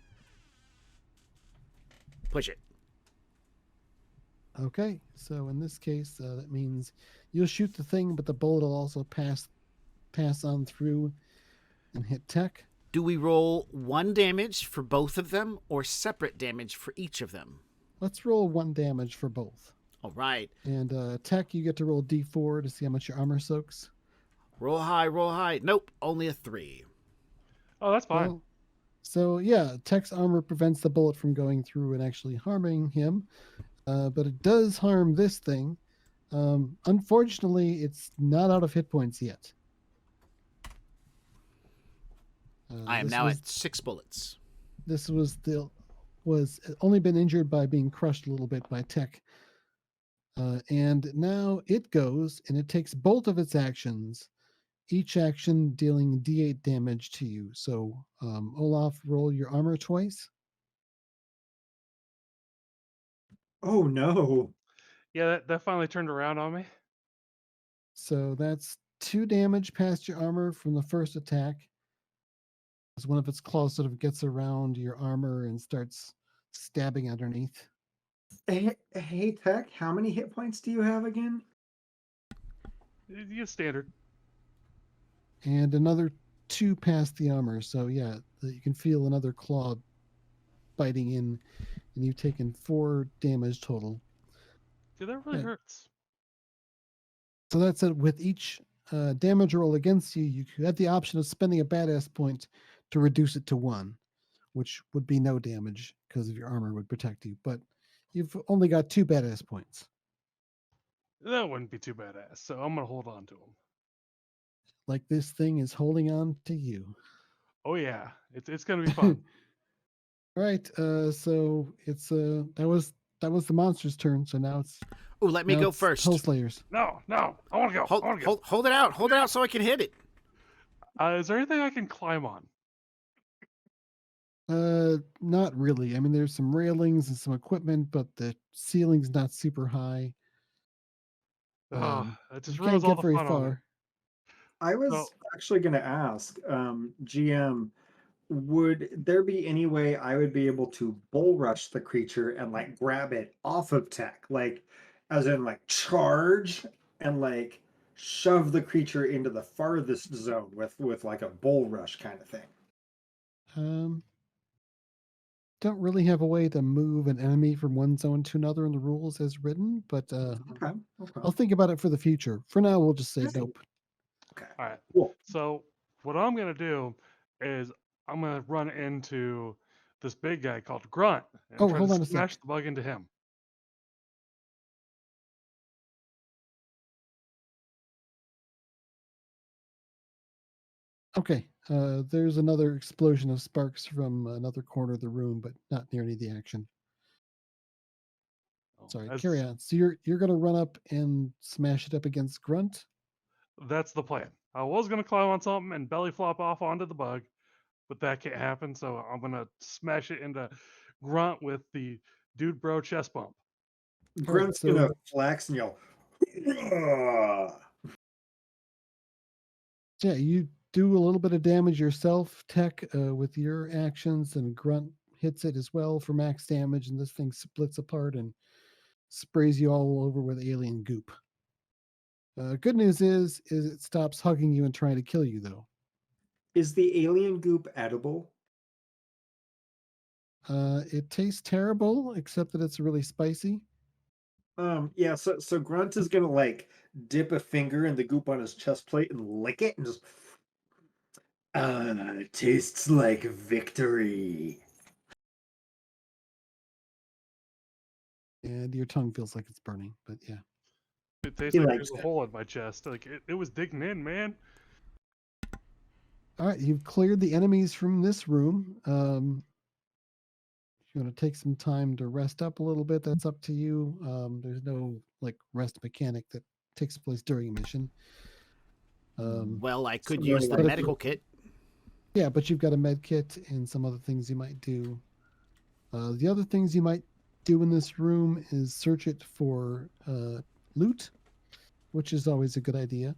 push it. Okay, so in this case, that means you'll shoot the thing, but the bullet will also pass on through and hit Tech. Do we roll 1 damage for both of them or separate damage for each of them? Let's roll 1 damage for both. All right. And Tech, you get to roll D4 to see how much your armor soaks. Roll high, roll high. Nope, only a 3. Oh, that's fine. Well, so yeah, Tech's armor prevents the bullet from going through and actually harming him, but it does harm this thing. Unfortunately, it's not out of hit points yet. I am this now was- at 6 bullets. This was only been injured by being crushed a little bit by Tech. And now it goes and it takes both of its actions, each action dealing D8 damage to you. So, Olaf, roll your armor twice. Oh no. Yeah, that finally turned around on me. So that's 2 damage past your armor from the first attack. As one of its claws sort of gets around your armor and starts stabbing underneath. Hey, Tech, how many hit points do you have again? It's standard. And another 2 past the armor. So yeah, you can feel another claw biting in, and you've taken 4 damage total. Dude, that really Yeah. hurts. So that's it. With each damage roll against you, you had the option of spending a badass point to reduce it to 1, which would be no damage because of your armor would protect you. But you've only got 2 badass points. That wouldn't be too badass, so I'm gonna hold on to him. Like this thing is holding on to you. Oh yeah, it's gonna be fun. All right. So it's that was the monster's turn. So now it's Ooh, let me go first. Hellslayers. No, I want to go. I want to go. Hold it out so I can hit it. Is there anything I can climb on? Not really. I mean, there's some railings and some equipment, but the ceiling's not super high. It just You ruins can't all get the very fun of it. far. I was So- actually going to ask, GM, would there be any way I would be able to bull rush the creature and like grab it off of Tech, like as in like charge and like shove the creature into the farthest zone with like a bull rush kind of thing? Don't really have a way to move an enemy from one zone to another in the rules as written, but Okay. I'll think about it for the future. For now, we'll just say Okay. nope. Okay. All right. Cool. So what I'm gonna do is I'm gonna run into this big guy called Grunt and Oh, try hold to on a sec. smash the bug into him. Okay. There's another explosion of sparks from another corner of the room, but not near any of the action. Sorry, That's, carry on. So you're gonna run up and smash it up against Grunt. that's the plan. I was gonna climb on something and belly flop off onto the bug, but that can't happen. So I'm gonna smash it into Grunt with the dude bro chest bump. Grunt's so- gonna flex and yell. Yeah, you do a little bit of damage yourself, Tech, with your actions, and Grunt hits it as well for max damage, and this thing splits apart and sprays you all over with alien goop. Good news is it stops hugging you and trying to kill you, though. Is the alien goop edible? It tastes terrible, except that it's really spicy. Yeah, so Grunt is gonna like dip a finger in the goop on his chest plate and lick it and just it tastes like victory. And your tongue feels like it's burning, but yeah. It tastes He like likes there's a it. hole in my chest. Like it was digging in, man. All right, you've cleared the enemies from this room. If you want to take some time to rest up a little bit, that's up to you. There's no like rest mechanic that takes place during a mission. Well, I could So use really the like- medical kit. Yeah, but you've got a med kit and some other things you might do. The other things you might do in this room is search it for loot, which is always a good idea.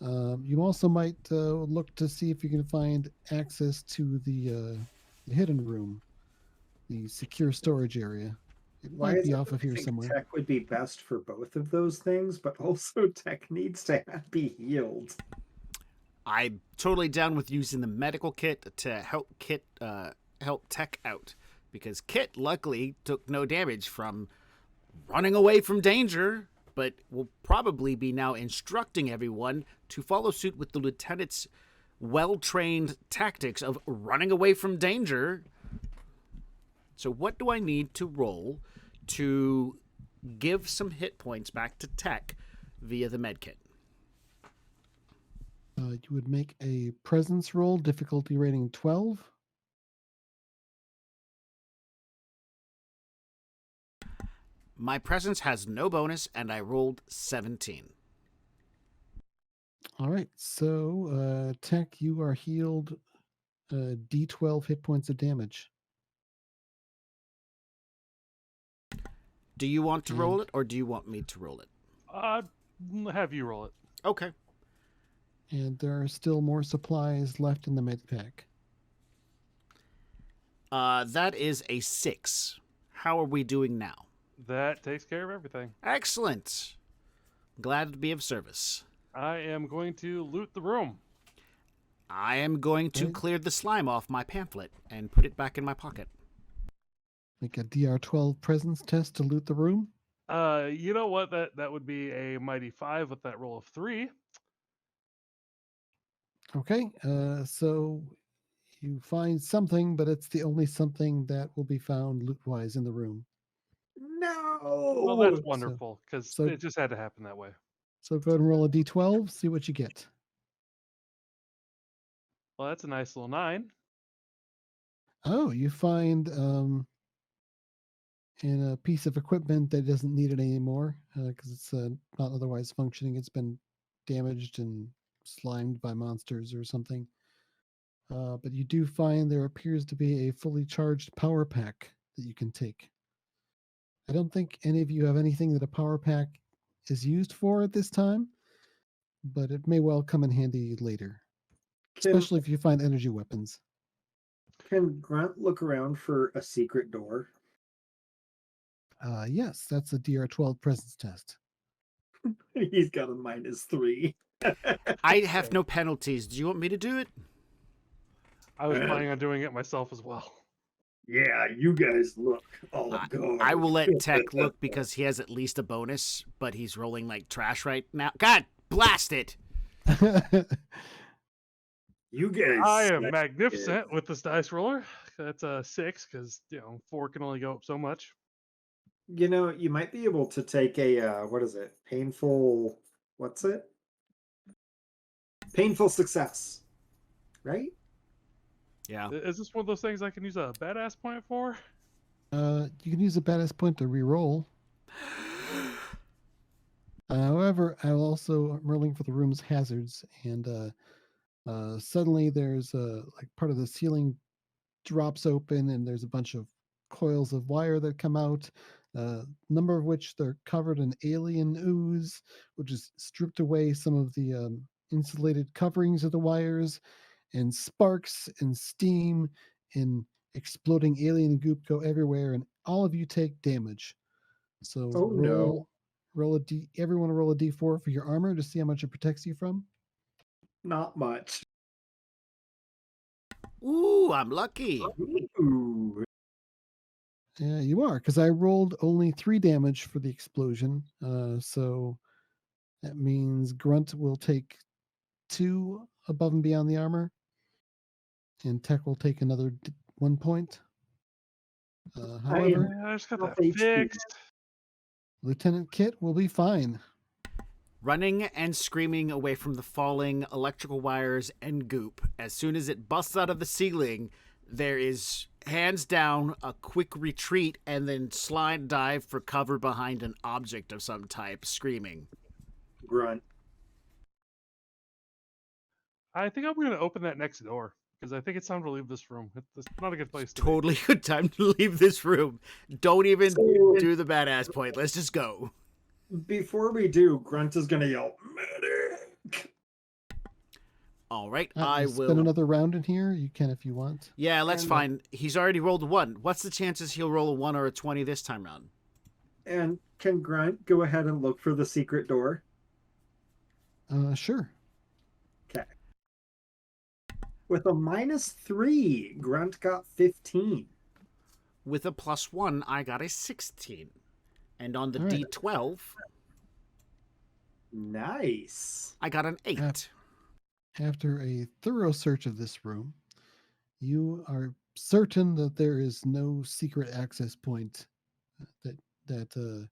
You also might look to see if you can find access to the hidden room, the secure storage area. It Why might is be it off that of I here think somewhere. Tech would be best for both of those things, but also Tech needs to be healed. I'm totally down with using the medical kit to help help Tech out, because Kit luckily took no damage from running away from danger, but will probably be now instructing everyone to follow suit with the lieutenant's well-trained tactics of running away from danger. So what do I need to roll to give some hit points back to Tech via the medkit? You would make a presence roll, difficulty rating 12. My presence has no bonus, and I rolled 17. All right, so Tech, you are healed D12 hit points of damage. Do you want to roll it, or do you want me to roll it? Have you roll it. Okay. And there are still more supplies left in the med pack. That is a 6. How are we doing now? That takes care of everything. Excellent. Glad to be of service. I am going to loot the room. I am going to Right. clear the slime off my pamphlet and put it back in my pocket. Make a DR12 presence test to loot the room. You know what? That would be a mighty 5 with that roll of 3. Okay, so you find something, but it's the only something that will be found loot-wise in the room. No. Well, that's wonderful because so- it just had to happen that way. So go ahead and roll a D12, see what you get. Well, that's a nice little 9. Oh, you find in a piece of equipment that doesn't need it anymore because it's not otherwise functioning. It's been damaged and slimed by monsters or something. But you do find there appears to be a fully charged power pack that you can take. I don't think any of you have anything that a power pack is used for at this time, but it may well come in handy later, Can especially if you find energy weapons. can Grunt look around for a secret door? Yes, that's a DR12 presence test. He's got a -3. I have Okay. no penalties. Do you want me to do it? I was planning on doing it myself as well. Yeah, you guys look all I, guard. I will let Tech look because he has at least a bonus, but he's rolling like trash right now. God, blast it! You guys. I am suck. magnificent with this dice roller. That's a 6 because 4 can only go up so much. You know, you might be able to take a what is it? Painful. What's it? Painful success, right? Yeah. Is this one of those things I can use a badass point for? You can use a badass point to re-roll. However, I'm also rolling for the room's hazards, and suddenly there's like part of the ceiling drops open, and there's a bunch of coils of wire that come out. Number of which they're covered in alien ooze, which has stripped away some of the insulated coverings of the wires, and sparks and steam and exploding alien goop go everywhere, and all of you take damage. So Oh no, roll a d. Everyone roll a d4 for your armor to see how much it protects you from. not much. Ooh, I'm lucky. Ooh. Yeah, you are, because I rolled only 3 damage for the explosion. So that means Grunt will take 2 above and beyond the armor, and Tech will take another 1 point. I am However, I just got half that HP. fixed. Lieutenant Kit will be fine. Running and screaming away from the falling electrical wires and goop. As soon as it busts out of the ceiling, there is hands down a quick retreat and then slide dive for cover behind an object of some type, screaming. Grunt. I think I'm going to open that next door because I think it's time to leave this room. It's not a good place to be. Totally good time to leave this room. Don't even So- do the badass point. Let's just go. Before we do, Grunt is gonna yell, "Medic!" All right, You I spend will. another round in here. You can if you want. Yeah, that's And- fine. He's already rolled a 1. What's the chances he'll roll a 1 or a 20 this time round? And can Grunt go ahead and look for the secret door? Sure. Okay. With a -3, Grunt got 15. With a +1, I got a 16. And on the All right. D12, Nice. I got an 8. After a thorough search of this room, you are certain that there is no secret access point that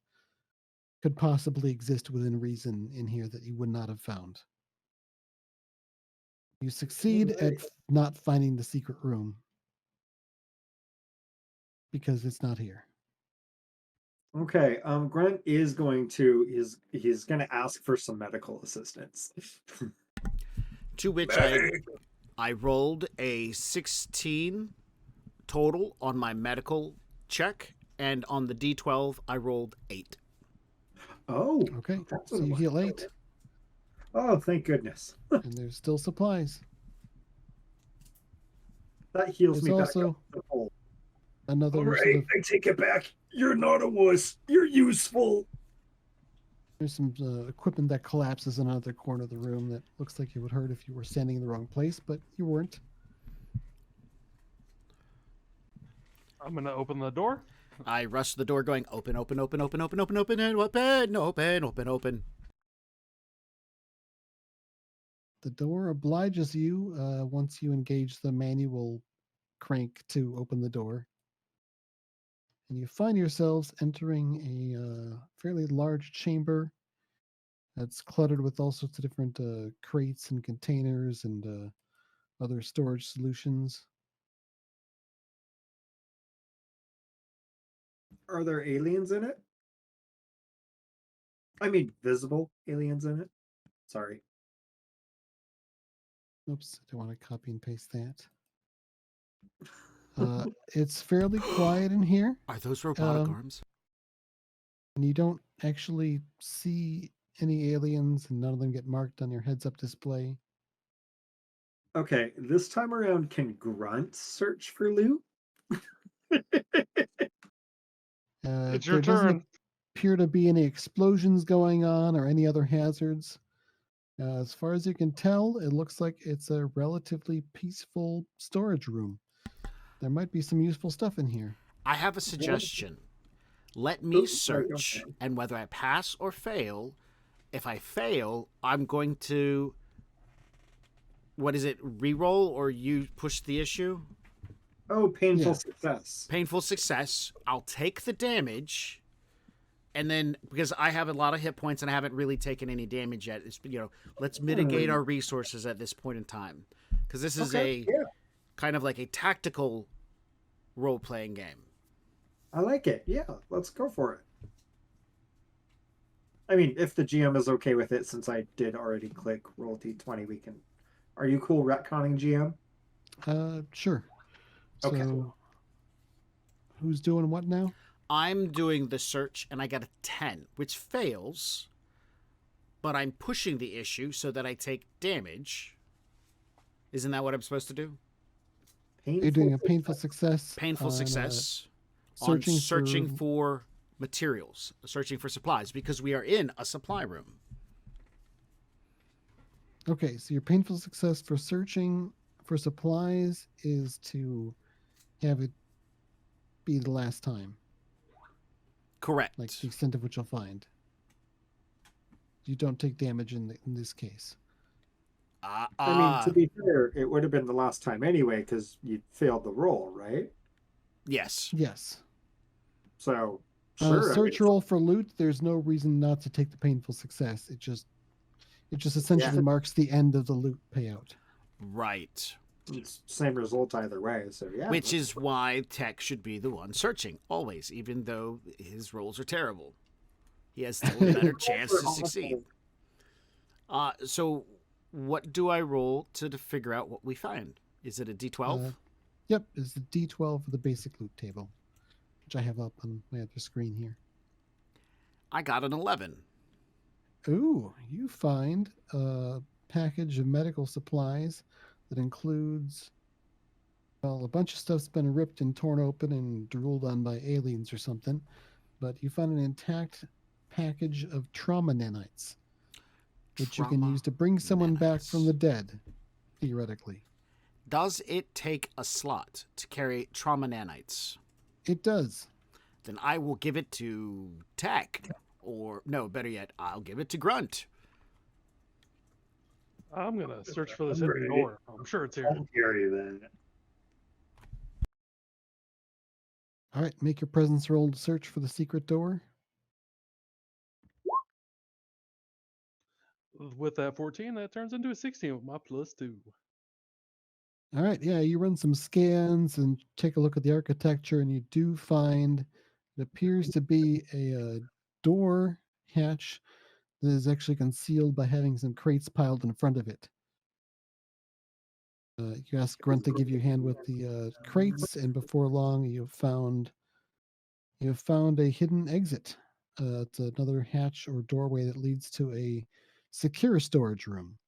could possibly exist within reason in here that you would not have found. You succeed at Alright. not finding the secret room because it's not here. Okay, Grunt is going to he's gonna ask for some medical assistance. To which I rolled a 16 total on my medical check. And on the D12, I rolled 8. Oh, Okay, that's so what it you was. heal 8, Oh, thank goodness. and there's still supplies. That heals There's me back also up to full. another All sort right, of I take it back. You're not a wuss. You're useful. there's some equipment that collapses in another corner of the room that looks like it would hurt if you were standing in the wrong place, but you weren't. I'm going to open the door. I rushed the door going, open, open, open, open, open, open, open, and open, open, open, open. The door obliges you once you engage the manual crank to open the door. And you find yourselves entering a fairly large chamber that's cluttered with all sorts of different crates and containers and other storage solutions. Are there aliens in it? I mean, visible aliens in it. Sorry. Oops, I don't want to copy and paste that. It's fairly quiet in here, Are those robotic Um, arms? and you don't actually see any aliens, and none of them get marked on your heads-up display. Okay, this time around, can grunts search for loot? It's your There doesn't turn. appear to be any explosions going on or any other hazards. As far as you can tell, it looks like it's a relatively peaceful storage room. There might be some useful stuff in here. I have a suggestion. Let me Oops, sorry, go search, ahead. and whether I pass or fail, if I fail, I'm going to. What is it? Reroll or you push the issue? Oh, painful Yeah. success. Painful success. I'll take the damage, and then because I have a lot of hit points and I haven't really taken any damage yet, it's, let's mitigate our resources at this point in time, because this is Okay, a yeah. kind of like a tactical role-playing game. I like it. Yeah, let's go for it. I mean, if the GM is okay with it, since I did already click roll d20, we can. Are you cool retconning GM? Sure. Okay. So, who's doing what now? I'm doing the search and I got a 10, which fails, but I'm pushing the issue so that I take damage. Isn't that what I'm supposed to do? Painful You're doing a success. painful success. Painful on, success searching on searching for- for materials, searching for supplies, because we are in a supply room. Okay, so your painful success for searching for supplies is to have it be the last time, Correct. like the extent of which you'll find. You don't take damage in this case. I mean, to be fair, it would have been the last time anyway because you failed the roll, right? Yes. Yes. So, sure. Search roll for loot. There's no reason not to take the painful success. It just essentially marks the end of the loot payout. Right. It's same result either way. So yeah. Which is why Tech should be the one searching always, even though his rolls are terrible. He has still a better chance to succeed. So what do I roll to figure out what we find? Is it a D12? Yep, it's the D12 for the basic loot table, which I have up on my other screen here. I got an 11. Ooh, you find a package of medical supplies that includes, well, a bunch of stuff's been ripped and torn open and drooled on by aliens or something, but you find an intact package of trauma nanites, which you can use to bring someone back from the dead, theoretically. Does it take a slot to carry trauma nanites? It does. Then I will give it to Tech. Or, no, better yet, I'll give it to Grunt. I'm gonna search for this hidden door. I'm sure it's here. I'll carry then. All right, make your presence roll to search for the secret door. With that 14, that turns into a 16 with my +2. All right, yeah, you run some scans and take a look at the architecture, and you do find it appears to be a door hatch that is actually concealed by having some crates piled in front of it. You ask Grunt to give you a hand with the crates, and before long, you have found a hidden exit. It's another hatch or doorway that leads to a secure storage room.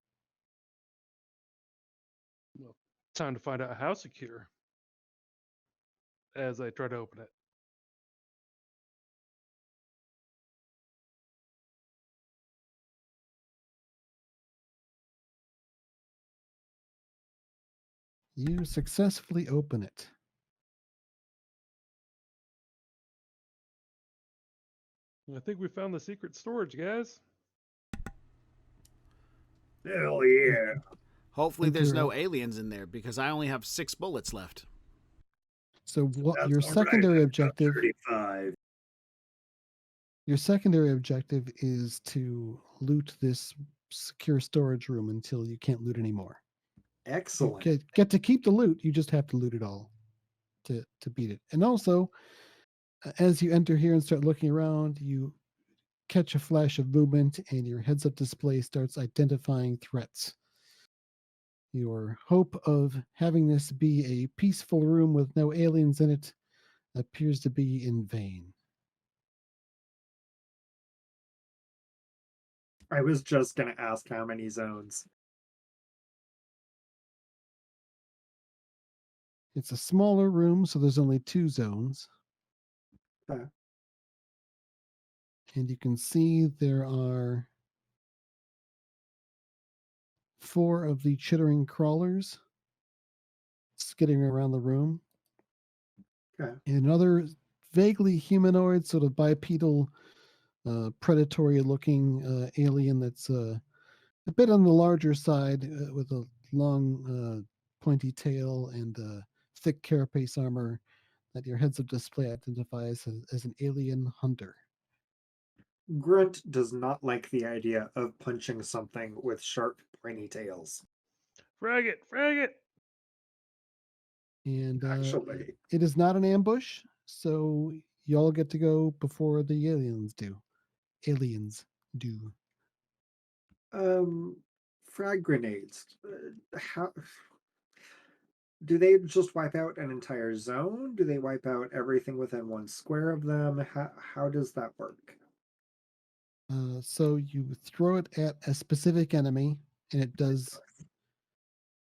Well, time to find out how secure. As I try to open it. You successfully open it. I think we found the secret storage, guys. Hell yeah. Hopefully there's Enter- no aliens in there, because I only have 6 bullets left. So what That's your all right. secondary I've got objective 35. your secondary objective is to loot this secure storage room until you can't loot anymore. Excellent. Get to keep the loot, you just have to loot it all to beat it. And also, As you enter here and start looking around, you catch a flash of movement, and your heads-up display starts identifying threats. Your hope of having this be a peaceful room with no aliens in it appears to be in vain. I was just gonna ask how many zones. It's a smaller room, so there's only 2 zones. Okay. And you can see there are 4 of the chittering crawlers skidding around the room. Okay. And another vaguely humanoid, sort of bipedal, predatory looking alien that's a bit on the larger side with a long, pointy tail and thick carapace armor that your heads up display identifies as an alien hunter. Grunt does not like the idea of punching something with sharp, pointy tails. Frag it! Frag it! And Actually, it is not an ambush, so y'all get to go before the aliens do. Aliens do. frag grenades. How do they just wipe out an entire zone? Do they wipe out everything within 1 square of them? How does that work? So you throw it at a specific enemy, and it does.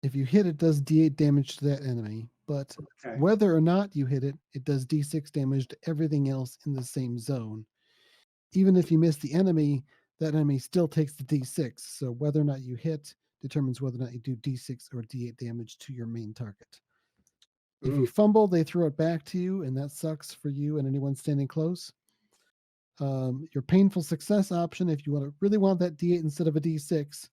If you hit it, does D8 damage to that enemy. But Okay. whether or not you hit it, it does D6 damage to everything else in the same zone. Even if you miss the enemy, that enemy still takes the D6. So whether or not you hit determines whether or not you do D6 or D8 damage to your main target. If you Ooh. fumble, they throw it back to you, and that sucks for you and anyone standing close. Your painful success option, if you really want that D8 instead of a D6,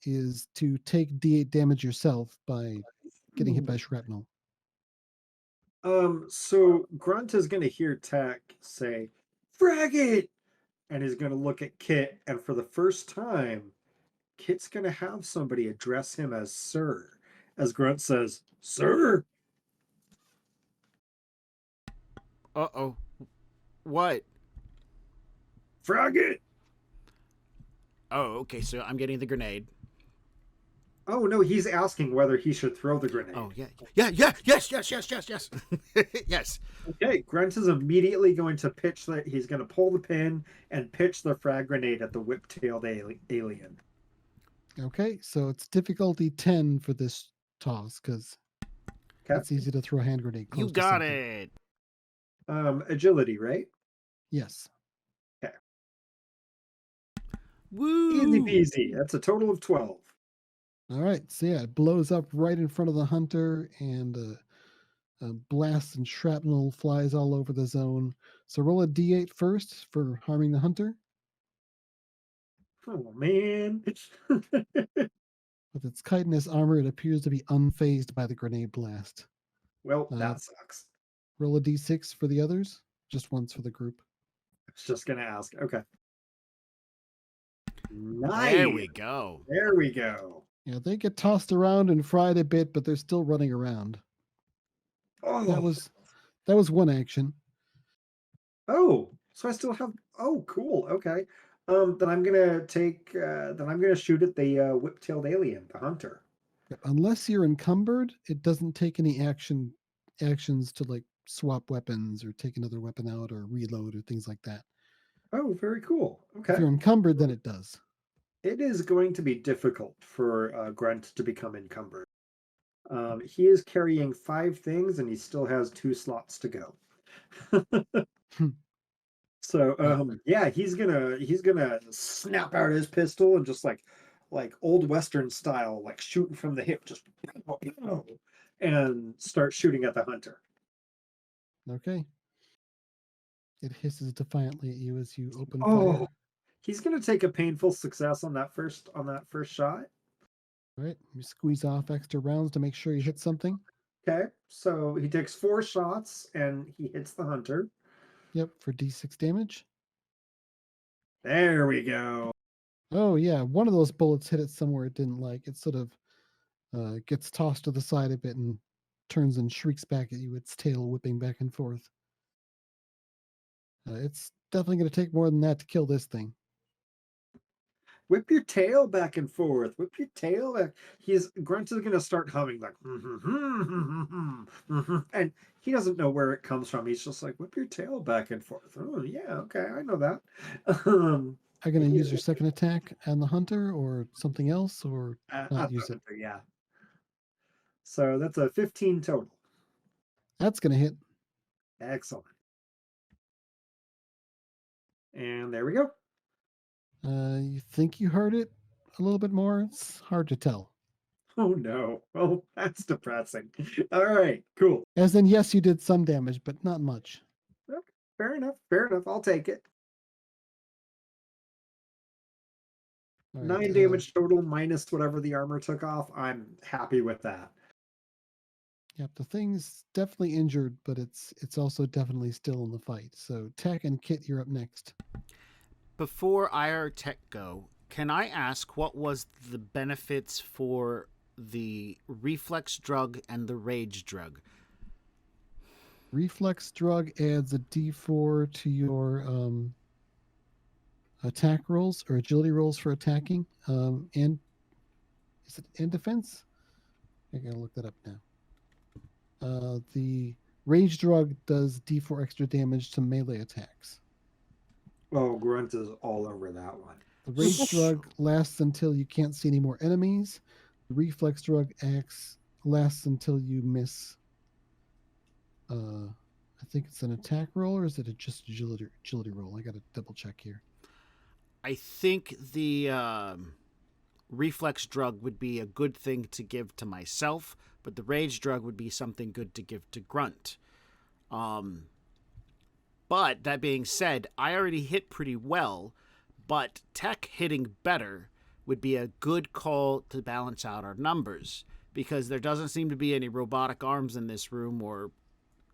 is to take D8 damage yourself by getting hit by shrapnel. So Grunt is gonna hear Tech say, "Frag it!" and is gonna look at Kit, and for the first time, Kit's gonna have somebody address him as Sir. As Grunt says, "Sir." Uh-oh. What? Frag it! Oh, okay, so I'm getting the grenade. Oh no, he's asking whether he should throw the grenade. Oh, yeah. Yeah, yes. Yes. Okay, Grunt is immediately going to pitch that he's going to pull the pin and pitch the frag grenade at the whip-tailed alien. Okay, so it's difficulty 10 for this toss because Okay. it's easy to throw a hand grenade close You to got something. it. Agility, right? Yes. Okay. Woo! Easy peasy. That's a total of 12. All right, so yeah, it blows up right in front of the hunter, and blast and shrapnel flies all over the zone. So roll a d8 first for harming the hunter. Oh man. With its chitinous armor, it appears to be unfazed by the grenade blast. Well, that sucks. Roll a d6 for the others, just once for the group. I was just gonna ask. Okay. Nice. There we go. There we go. Yeah, they get tossed around and fried a bit, but they're still running around. Oh, that was one action. Oh, so I still have. Oh, cool. Okay. Then I'm gonna take. Then I'm gonna shoot at the whip-tailed alien, the hunter. Unless you're encumbered, it doesn't take any actions to like swap weapons or take another weapon out or reload or things like that. Oh, very cool. Okay. If you're encumbered, then it does. It is going to be difficult for Grunt to become encumbered. He is carrying 5 things, and he still has 2 slots to go. So yeah, he's gonna snap out his pistol and just like old Western style, like shooting from the hip, just and start shooting at the hunter. Okay. It hisses defiantly at you as you open Oh, fire. he's gonna take a painful success on that first shot. All right. You squeeze off extra rounds to make sure you hit something. Okay, so he takes 4 shots and he hits the hunter. Yep, for d6 damage. There we go. Oh yeah, one of those bullets hit it somewhere it didn't like. It sort of gets tossed to the side a bit and turns and shrieks back at you, its tail whipping back and forth. It's definitely going to take more than that to kill this thing. Whip your tail back and forth. Whip your tail. Grunt is gonna start humming like, and he doesn't know where it comes from. He's just like, whip your tail back and forth. Oh yeah, okay, I know that. Are you going to he- use your second attack on the hunter or something else, or not use it? Yeah. So that's a 15 total. That's going to hit. Excellent. And there we go. You think you heard it a little bit more? It's hard to tell. Oh no. Oh, that's depressing. All right, cool. As in, yes, you did some damage, but not much. Okay, fair enough. Fair enough. I'll take it. All right, 9 damage total minus whatever the armor took off. I'm happy with that. Yep, the thing's definitely injured, but it's also definitely still in the fight. So Tech and Kit, you're up next. Before IR Tech go, can I ask what was the benefits for the reflex drug and the rage drug? Reflex drug adds a D4 to your attack rolls or agility rolls for attacking, and is it in defense? I gotta look that up now. The rage drug does D4 extra damage to melee attacks. Oh, Grunt is all over that one. The rage drug lasts until you can't see any more enemies. The reflex drug lasts until you miss. I think it's an attack roll, or is it just agility roll? I got to double check here. I think the reflex drug would be a good thing to give to myself, but the rage drug would be something good to give to Grunt. But that being said, I already hit pretty well, but Tech hitting better would be a good call to balance out our numbers, because there doesn't seem to be any robotic arms in this room or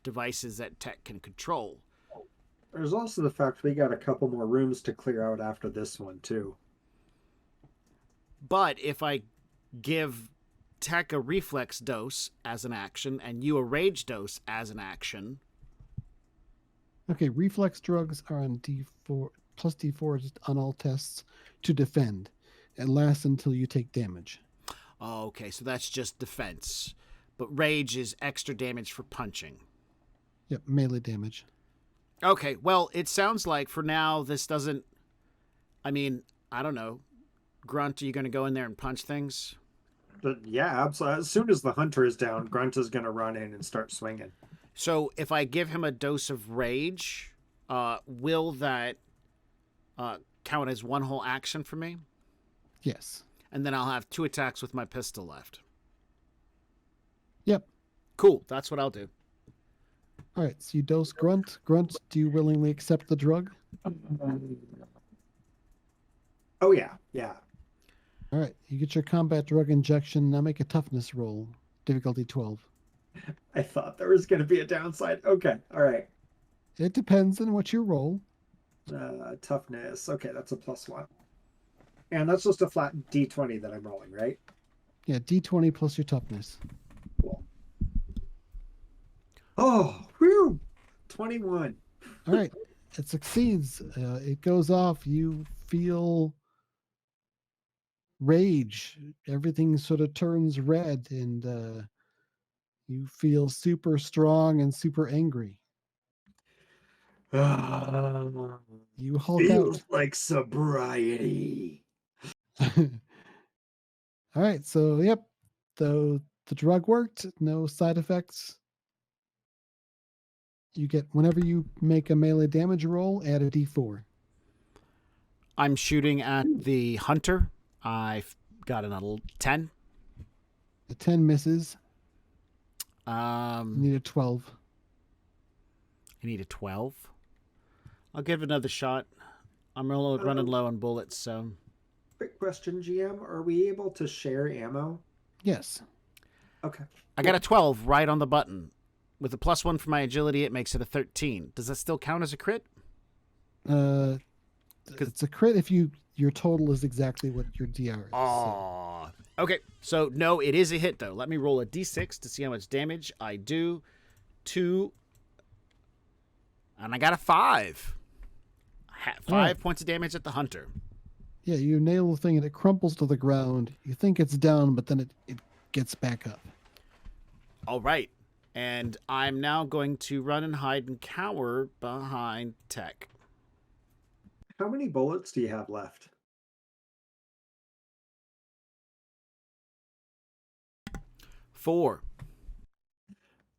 devices that Tech can control. There's also the fact we got a couple more rooms to clear out after this one, too. But if I give Tech a reflex dose as an action and you a rage dose as an action... Okay, reflex drugs are on D4 plus D4 on all tests to defend. It lasts until you take damage. Oh, okay, so that's just defense. But rage is extra damage for punching. Yep, melee damage. Okay, well, it sounds like for now this doesn't... I mean, I don't know. Grunt, are you going to go in there and punch things? But yeah, absolutely. As soon as the hunter is down, Grunt is going to run in and start swinging. So if I give him a dose of rage, will that count as one whole action for me? Yes. And then I'll have 2 attacks with my pistol left. Yep. Cool, that's what I'll do. All right, so you dose Grunt. Grunt, do you willingly accept the drug? Oh, yeah, yeah. All right, you get your combat drug injection. Now make a toughness roll. Difficulty 12. I thought there was going to be a downside. Okay, all right. It depends on what you roll. Toughness. Okay, that's a +1. And that's just a flat D20 that I'm rolling, right? Yeah, D20 plus your toughness. Cool. Oh, whew! 21. All right, it succeeds. It goes off. You feel rage. Everything sort of turns red, and you feel super strong and super angry. You hulk Feels out. like sobriety. All right, so yep, the drug worked. No side effects. You get, whenever you make a melee damage roll, add a D4. I'm shooting at the hunter. I've got a 10. The 10 misses. You Um, need a 12. I need a 12. I'll give it another shot. I'm running low on bullets, so... Quick question, GM. Are we able to share ammo? Yes. Okay. I got a 12 right on the button. With a +1 for my agility, it makes it a 13. Does that still count as a crit? It's a crit if your total is exactly what your DR is. Oh. Okay, so no, it is a hit, though. Let me roll a d6 to see how much damage I do. 2. And I got a 5. 5 right. points of damage at the hunter. Yeah, you nail the thing and it crumples to the ground. You think it's down, but then it gets back up. All right. And I'm now going to run and hide and cower behind Tech. How many bullets do you have left? 4.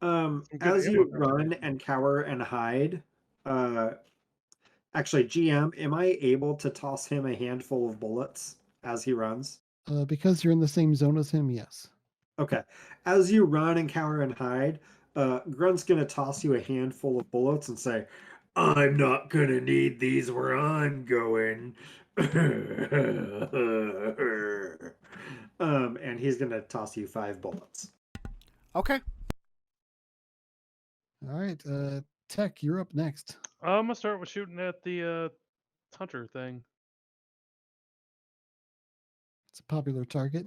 Some good As ammo you consumption. run and cower and hide, actually, GM, am I able to toss him a handful of bullets as he runs? Because you're in the same zone as him, yes. Okay. As you run and cower and hide, Grunt's gonna toss you a handful of bullets and say, "I'm not gonna need these where I'm going." And he's gonna toss you 5 bullets. Okay. All right, Tech, you're up next. I'm gonna start with shooting at the hunter thing. It's a popular target.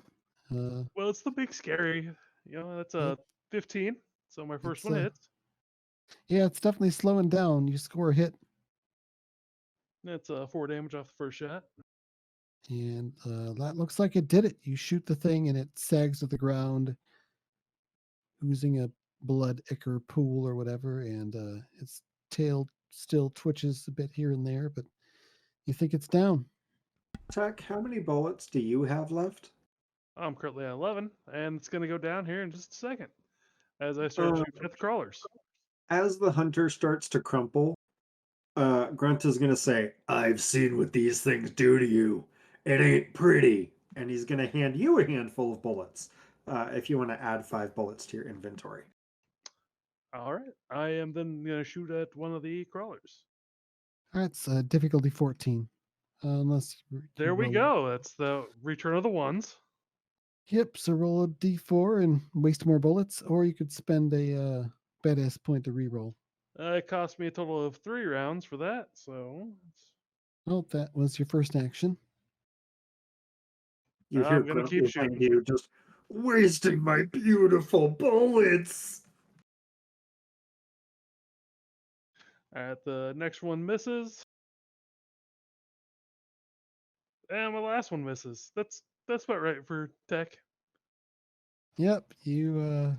Well, it's the big scary. That's a 15. So my first It's, one hits. Yeah, it's definitely slowing down. You score a hit, That's 4 damage off the first shot. and that looks like it did it. You shoot the thing, and it sags to the ground, oozing a blood ichor pool or whatever, and its tail still twitches a bit here and there, but you think it's down. Tech, how many bullets do you have left? I'm currently at 11, and it's gonna go down here in just a second as I start Um, shooting at the crawlers. as the hunter starts to crumple, Grunt is gonna say, "I've seen what these things do to you. It ain't pretty." And he's gonna hand you a handful of bullets, if you want to add 5 bullets to your inventory. All right, I am then gonna shoot at one of the crawlers. All right, it's difficulty 14. Unless you There we roll. go. That's the return of the ones. Yep, so roll a d4 and waste more bullets, or you could spend a badass point to reroll. It cost me a total of 3 rounds for that, so Well, that was your first action. You hear I'm gonna Grunt keep behind shooting. you, just wasting my beautiful bullets. At the next one misses, and my last one misses. That's about right for Tech. Yep, you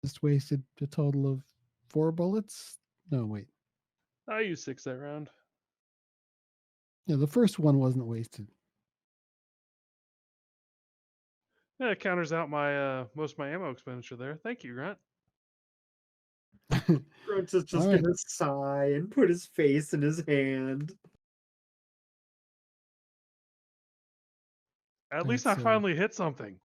just wasted a total of 4 bullets. No, wait. I used 6 that round. Yeah, the first one wasn't wasted. Yeah, it counters out my most of my ammo expenditure there. Thank you, Grant. Grunt is just All right. gonna sigh and put his face in his hand. At Right, least I so- finally hit something.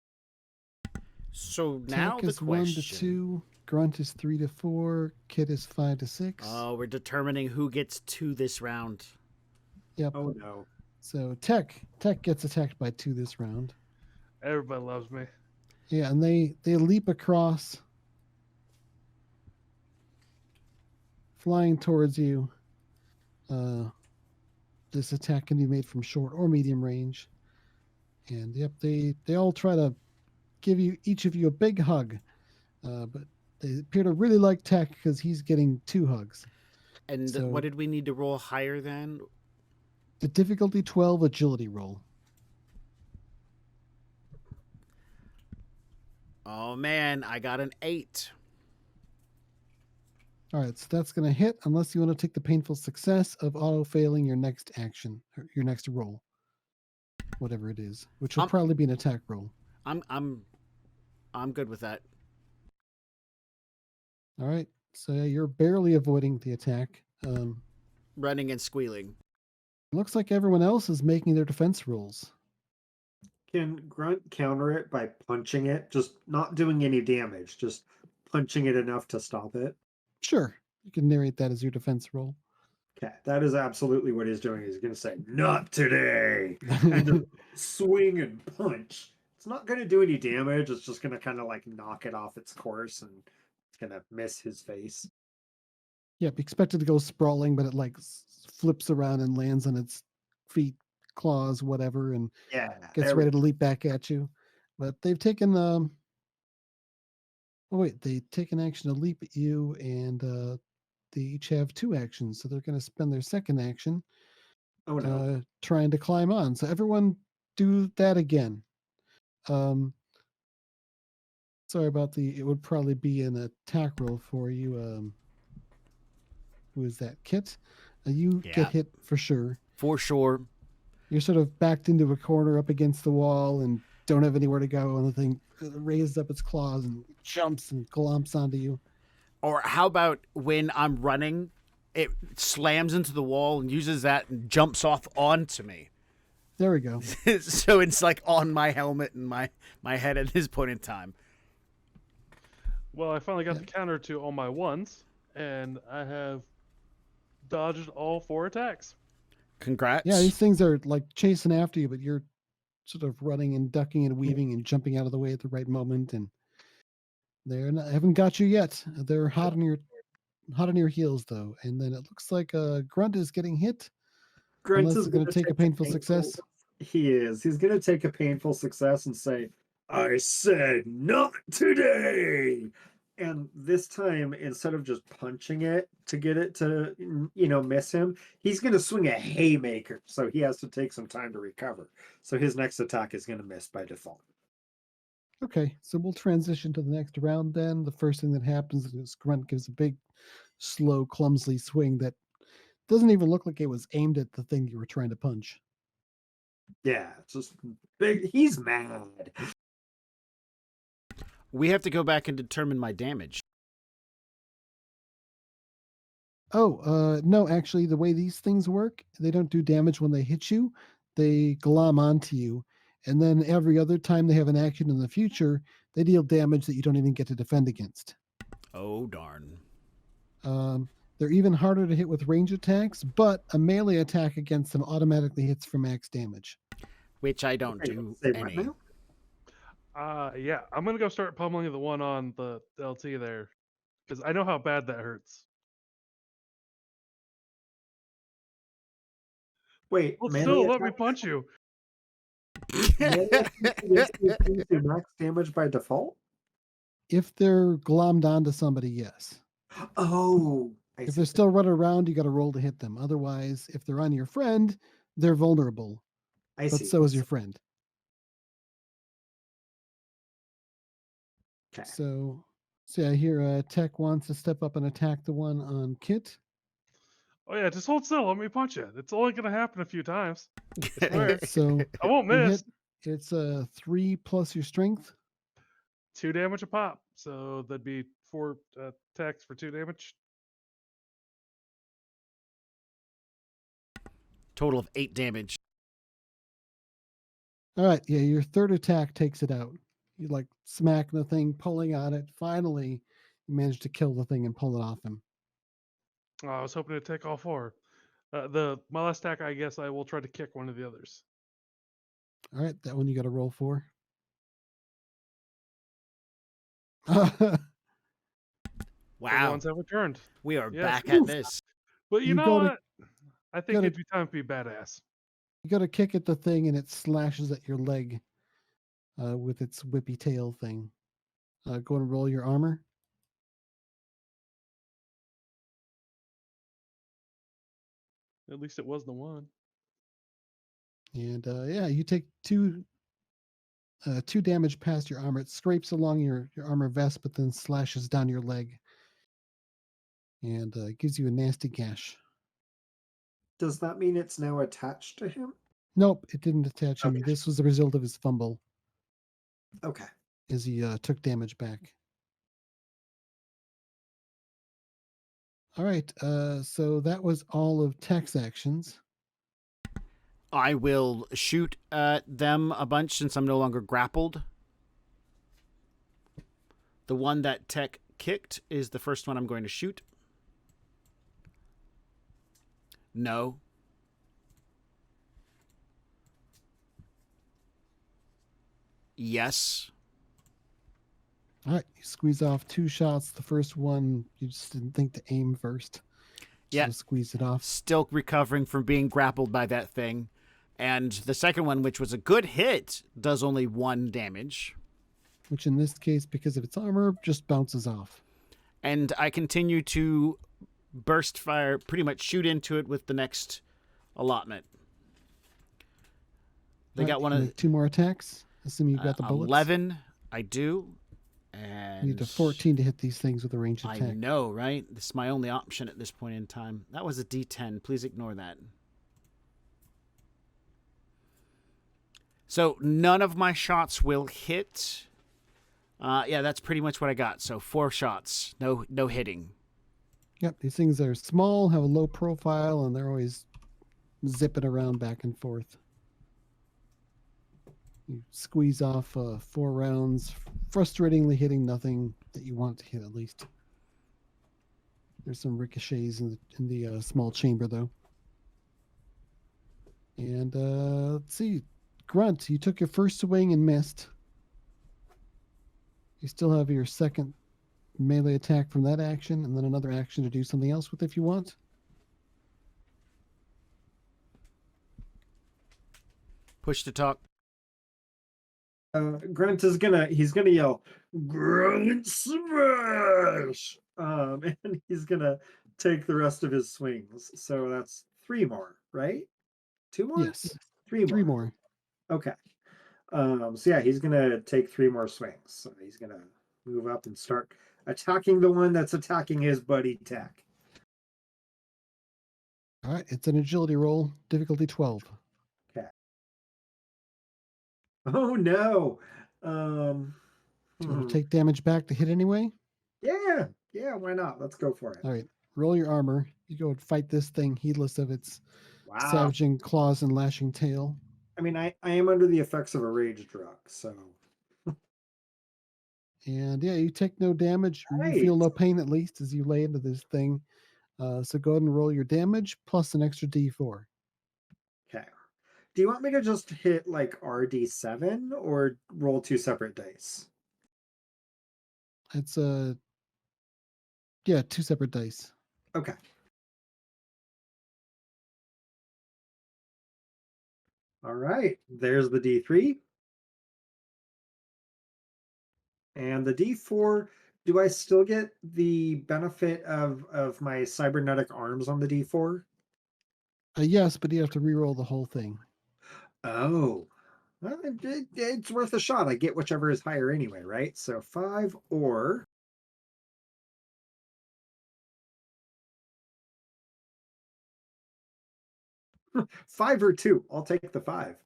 So now Tech the is question. 1 to 2, Grunt is 3 to 4, Kit is 5 to 6. Oh, we're determining who gets 2 this round. Yep. Oh no. So Tech gets attacked by 2 this round. Everybody loves me. Yeah, and they leap across, flying towards you. This attack can be made from short or medium range. And yep, they all try to give each of you a big hug. But they appear to really like Tech because he's getting 2 hugs. And So- what did we need to roll higher than? The difficulty 12 agility roll. Oh man, I got an 8. All right, so that's going to hit unless you want to take the painful success of auto failing your next action, or your next roll, whatever it is, which will probably be an attack roll. I'm good with that. All right, so yeah, you're barely avoiding the attack. Running and squealing. Looks like everyone else is making their defense rolls. Can Grunt counter it by punching it? Just not doing any damage, just punching it enough to stop it. Sure, you can narrate that as your defense roll. Okay, that is absolutely what he's doing. He's going to say, "Not today," and just swing and punch. It's not going to do any damage. It's just going to kind of like knock it off its course, and it's going to miss his face. Yep, expected to go sprawling, but it like flips around and lands on its feet, claws, whatever, and Yeah, gets there ready to leap back at you. But they've taken they take an action to leap at you, and they each have 2 actions, so they're going to spend their second action Oh no. trying to climb on. So everyone do that again. Um, sorry about it would probably be an attack roll for you. Who is that? Kit? You Yeah. get hit for sure. For sure. You're sort of backed into a corner up against the wall and don't have anywhere to go. And the thing raises up its claws and jumps and glomps onto you. Or how about when I'm running, it slams into the wall and uses that and jumps off onto me. There we go. So it's like on my helmet and my head at this point in time. Well, I finally got the counter to all my ones, and I have dodged all 4 attacks. Congrats. Yeah, these things are like chasing after you, but you're sort of running and ducking and weaving and jumping out of the way at the right moment, and haven't got you yet. They're hot on your heels though, and then it looks like Grunt is getting hit. Grunt Unless is it's going to take a painful success. He is. He's going to take a painful success and say, I said not today. And this time, instead of just punching it to get it to, miss him, he's going to swing a haymaker. So he has to take some time to recover. So his next attack is going to miss by default. Okay, so we'll transition to the next round then. The first thing that happens is Grunt gives a big, slow, clumsy swing that doesn't even look like it was aimed at the thing you were trying to punch. Yeah, it's just big. He's mad. We have to go back and determine my damage. Oh, no, actually, the way these things work, they don't do damage when they hit you. They glom onto you. And then every other time they have an action in the future, they deal damage that you don't even get to defend against. Oh, darn. They're even harder to hit with range attacks, but a melee attack against them automatically hits for max damage. Which I don't do Say what any. now? Yeah, I'm gonna go start pummeling the one on the LT there, because I know how bad that hurts. Wait, Well, melee still, let me attack? punch you. Melee attack against these things do max damage by default? If they're glommed onto somebody, yes. Oh, I If see. they're still running around, you got to roll to hit them. Otherwise, if they're on your friend, they're vulnerable. I But see. so is your friend. Okay. So yeah, here Tech wants to step up and attack the one on Kit. Oh yeah, just hold still. Let me punch you. It's only gonna happen a few times. I swear. So I won't you miss. hit. It's 3 plus your strength. 2 damage a pop, so that'd be 4 attacks for 2 damage. Total of 8 damage. All right, yeah, your third attack takes it out. You like smack the thing, pulling on it. Finally, you manage to kill the thing and pull it off him. Oh, I was hoping to take all 4. My last attack, I guess I will try to kick one of the others. All right, that one you got to roll for. Wow. The ones have returned. We are Yes. back at this. But you know gotta- what? I think gotta- it'd be time to be badass. You got to kick at the thing, and it slashes at your leg with its whippy tail thing. Go and roll your armor. At least it was the one. And yeah, you take 2 damage past your armor. It scrapes along your armor vest, but then slashes down your leg. And gives you a nasty gash. Does that mean it's now attached to him? Nope, it didn't attach him. Okay. This was the result of his fumble Okay. as he took damage back. All right, so that was all of Tech's actions. I will shoot at them a bunch since I'm no longer grappled. The one that Tech kicked is the first one I'm going to shoot. No. Yes. All right, you squeeze off 2 shots. The first one, you just didn't think to aim first. Yeah. So squeezed it off. Still recovering from being grappled by that thing. And the second one, which was a good hit, does only 1 damage. Which in this case, because of its armor, just bounces off. And I continue to burst fire, pretty much shoot into it with the next allotment. They All got right, one you of make 2 more attacks, assuming you've got the bullets. 11. I do. And You need a 14 to hit these things with a ranged I attack. know, right? This is my only option at this point in time. That was a D10. Please ignore that. So none of my shots will hit. Yeah, that's pretty much what I got. So 4 shots, no hitting. Yep, these things are small, have a low profile, and they're always zipping around back and forth. You squeeze off 4 rounds, frustratingly hitting nothing that you want to hit at least. There's some ricochets in the small chamber, though. And let's see. Grunt, you took your first swing and missed. You still have your second melee attack from that action, and then another action to do something else with if you want. Push to talk. Grunt is he's gonna yell, Grunt smash! And he's gonna take the rest of his swings. So that's 3 more, right? 2 more? Yes. 3 more. 3 more. Okay. So yeah, he's gonna take 3 more swings. So he's gonna move up and start attacking the one that's attacking his buddy Tech. All right, it's an agility roll, difficulty 12. Oh no. Do you want to take damage back to hit anyway? Yeah, why not? Let's go for it. All right, roll your armor. You go and fight this thing, heedless of its Wow. savaging claws and lashing tail. I mean, I am under the effects of a rage drug, so. And yeah, you take no damage. Or you feel no pain at least as you lay into this thing. So go ahead and roll your damage plus an extra D4. Okay. Do you want me to just hit like RD7 or roll 2 separate dice? It's 2 separate dice. Okay. All right. There's the D3. And the D4, do I still get the benefit of my cybernetic arms on the D4? Yes, but you have to re-roll the whole thing. Oh. Well, it's worth a shot. I get whichever is higher anyway, right? So 5 or... five or 2. I'll take the 5.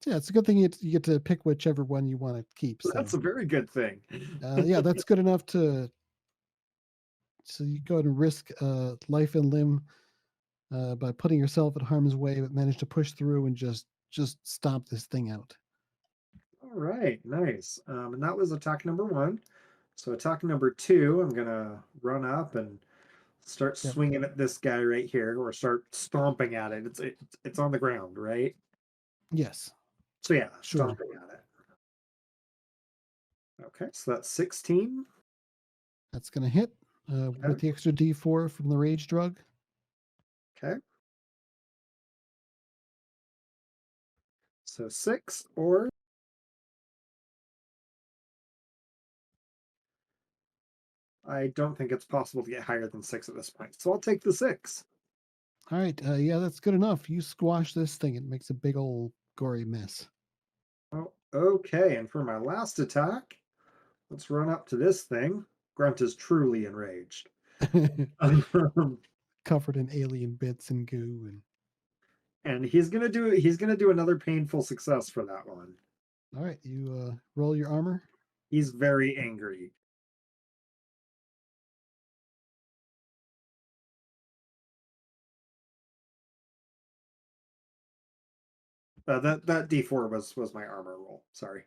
Yeah, it's a good thing you get to pick whichever one you want to keep. So. That's a very good thing. Yeah, that's good enough to. So you go ahead and risk life and limb by putting yourself in harm's way, but manage to push through and just stomp this thing out. All right, nice. And that was attack number 1. So attack number 2, I'm gonna run up and start swinging at this guy right here, or start stomping at it. It's on the ground, right? Yes. So yeah, sure. Stomping at it. Okay, so that's 16. That's gonna hit with the extra D4 from the rage drug. Okay. So 6 or... I don't think it's possible to get higher than 6 at this point. So I'll take the 6. All right. Yeah, that's good enough. You squash this thing. It makes a big old gory mess. Oh, okay. And for my last attack, let's run up to this thing. Grunt is truly enraged. Covered in alien bits and goo, and he's gonna do another painful success for that one. All right, you roll your armor. He's very angry. That D4 was my armor roll. Sorry.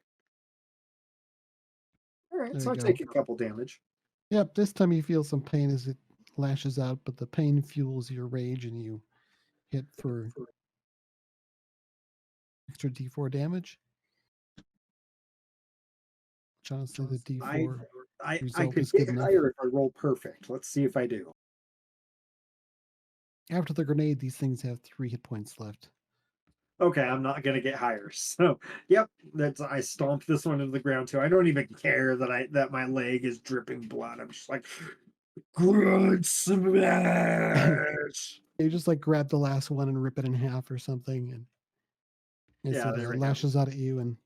All right, so I take a couple damage. Yep, this time you feel some pain as it lashes out, but the pain fuels your rage and you hit for extra D4 damage. Honestly, the D4 I result could is good get enough. higher if I roll perfect. Let's see if I do. After the grenade, these things have 3 hit points left. Okay, I'm not gonna get higher. So, yep, I stomped this one into the ground too. I don't even care that my leg is dripping blood. I'm just like, Grunt smash. You just like grab the last one and rip it in half or something, and Yeah, it there we go. lashes out at you, and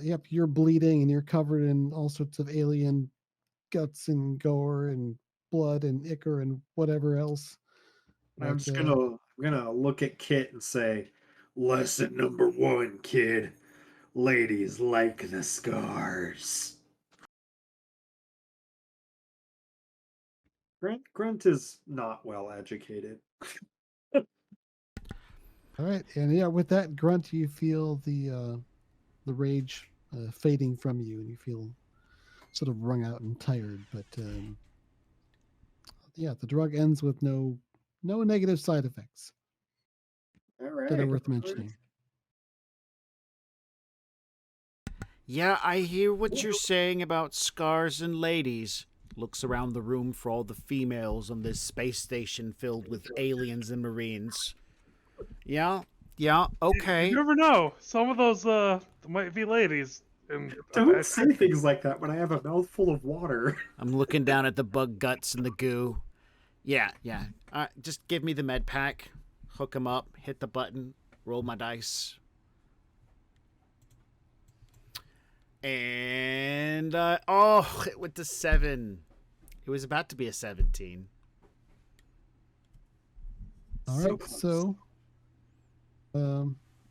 yep, you're bleeding and you're covered in all sorts of alien guts and gore and blood and ichor and whatever else. I'm But just gonna look at Kit and say, lesson number one, kid. Ladies like the scars. Grunt is not well educated. all right, and yeah, with that grunt, you feel the rage fading from you, and you feel sort of wrung out and tired. But yeah, the drug ends with no negative side effects All that are right. worth mentioning. Yeah, I hear what you're saying about scars and ladies. Looks around the room for all the females on this space station filled with aliens and marines. Yeah, okay. You never know. Some of those might be ladies. And Don't say things like that when I have a mouthful of water. I'm looking down at the bug guts and the goo. Yeah. Just give me the med pack. Hook 'em up, hit the button, roll my dice. And, it went to 7. It was about to be a 17. All So right, close. so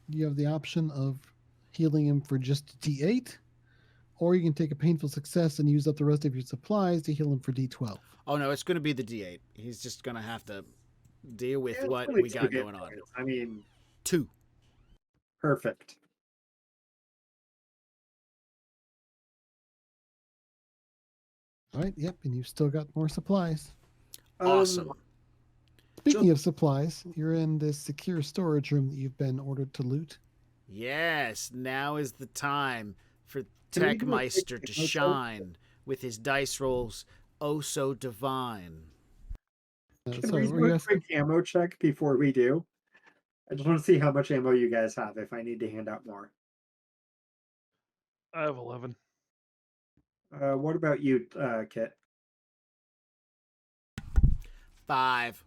you have the option of healing him for just a D8, or you can take a painful success and use up the rest of your supplies to heal him for D12. Oh, no, it's going to be the D8. He's just going to have to deal with Yeah, it's what only we 2 got hit going on. points. I mean, 2. perfect. All right, yep, and you've still got more supplies. Awesome. Speaking of supplies, you're in this secure storage room that you've been ordered to loot. Yes, now is the time for Can we do a quick Techmeister to ammo check? shine with his dice rolls oh so divine. Can Sorry, we were do you a asking? quick ammo check before we do? I just want to see how much ammo you guys have if I need to hand out more. I have 11. What about you, Kit? 5.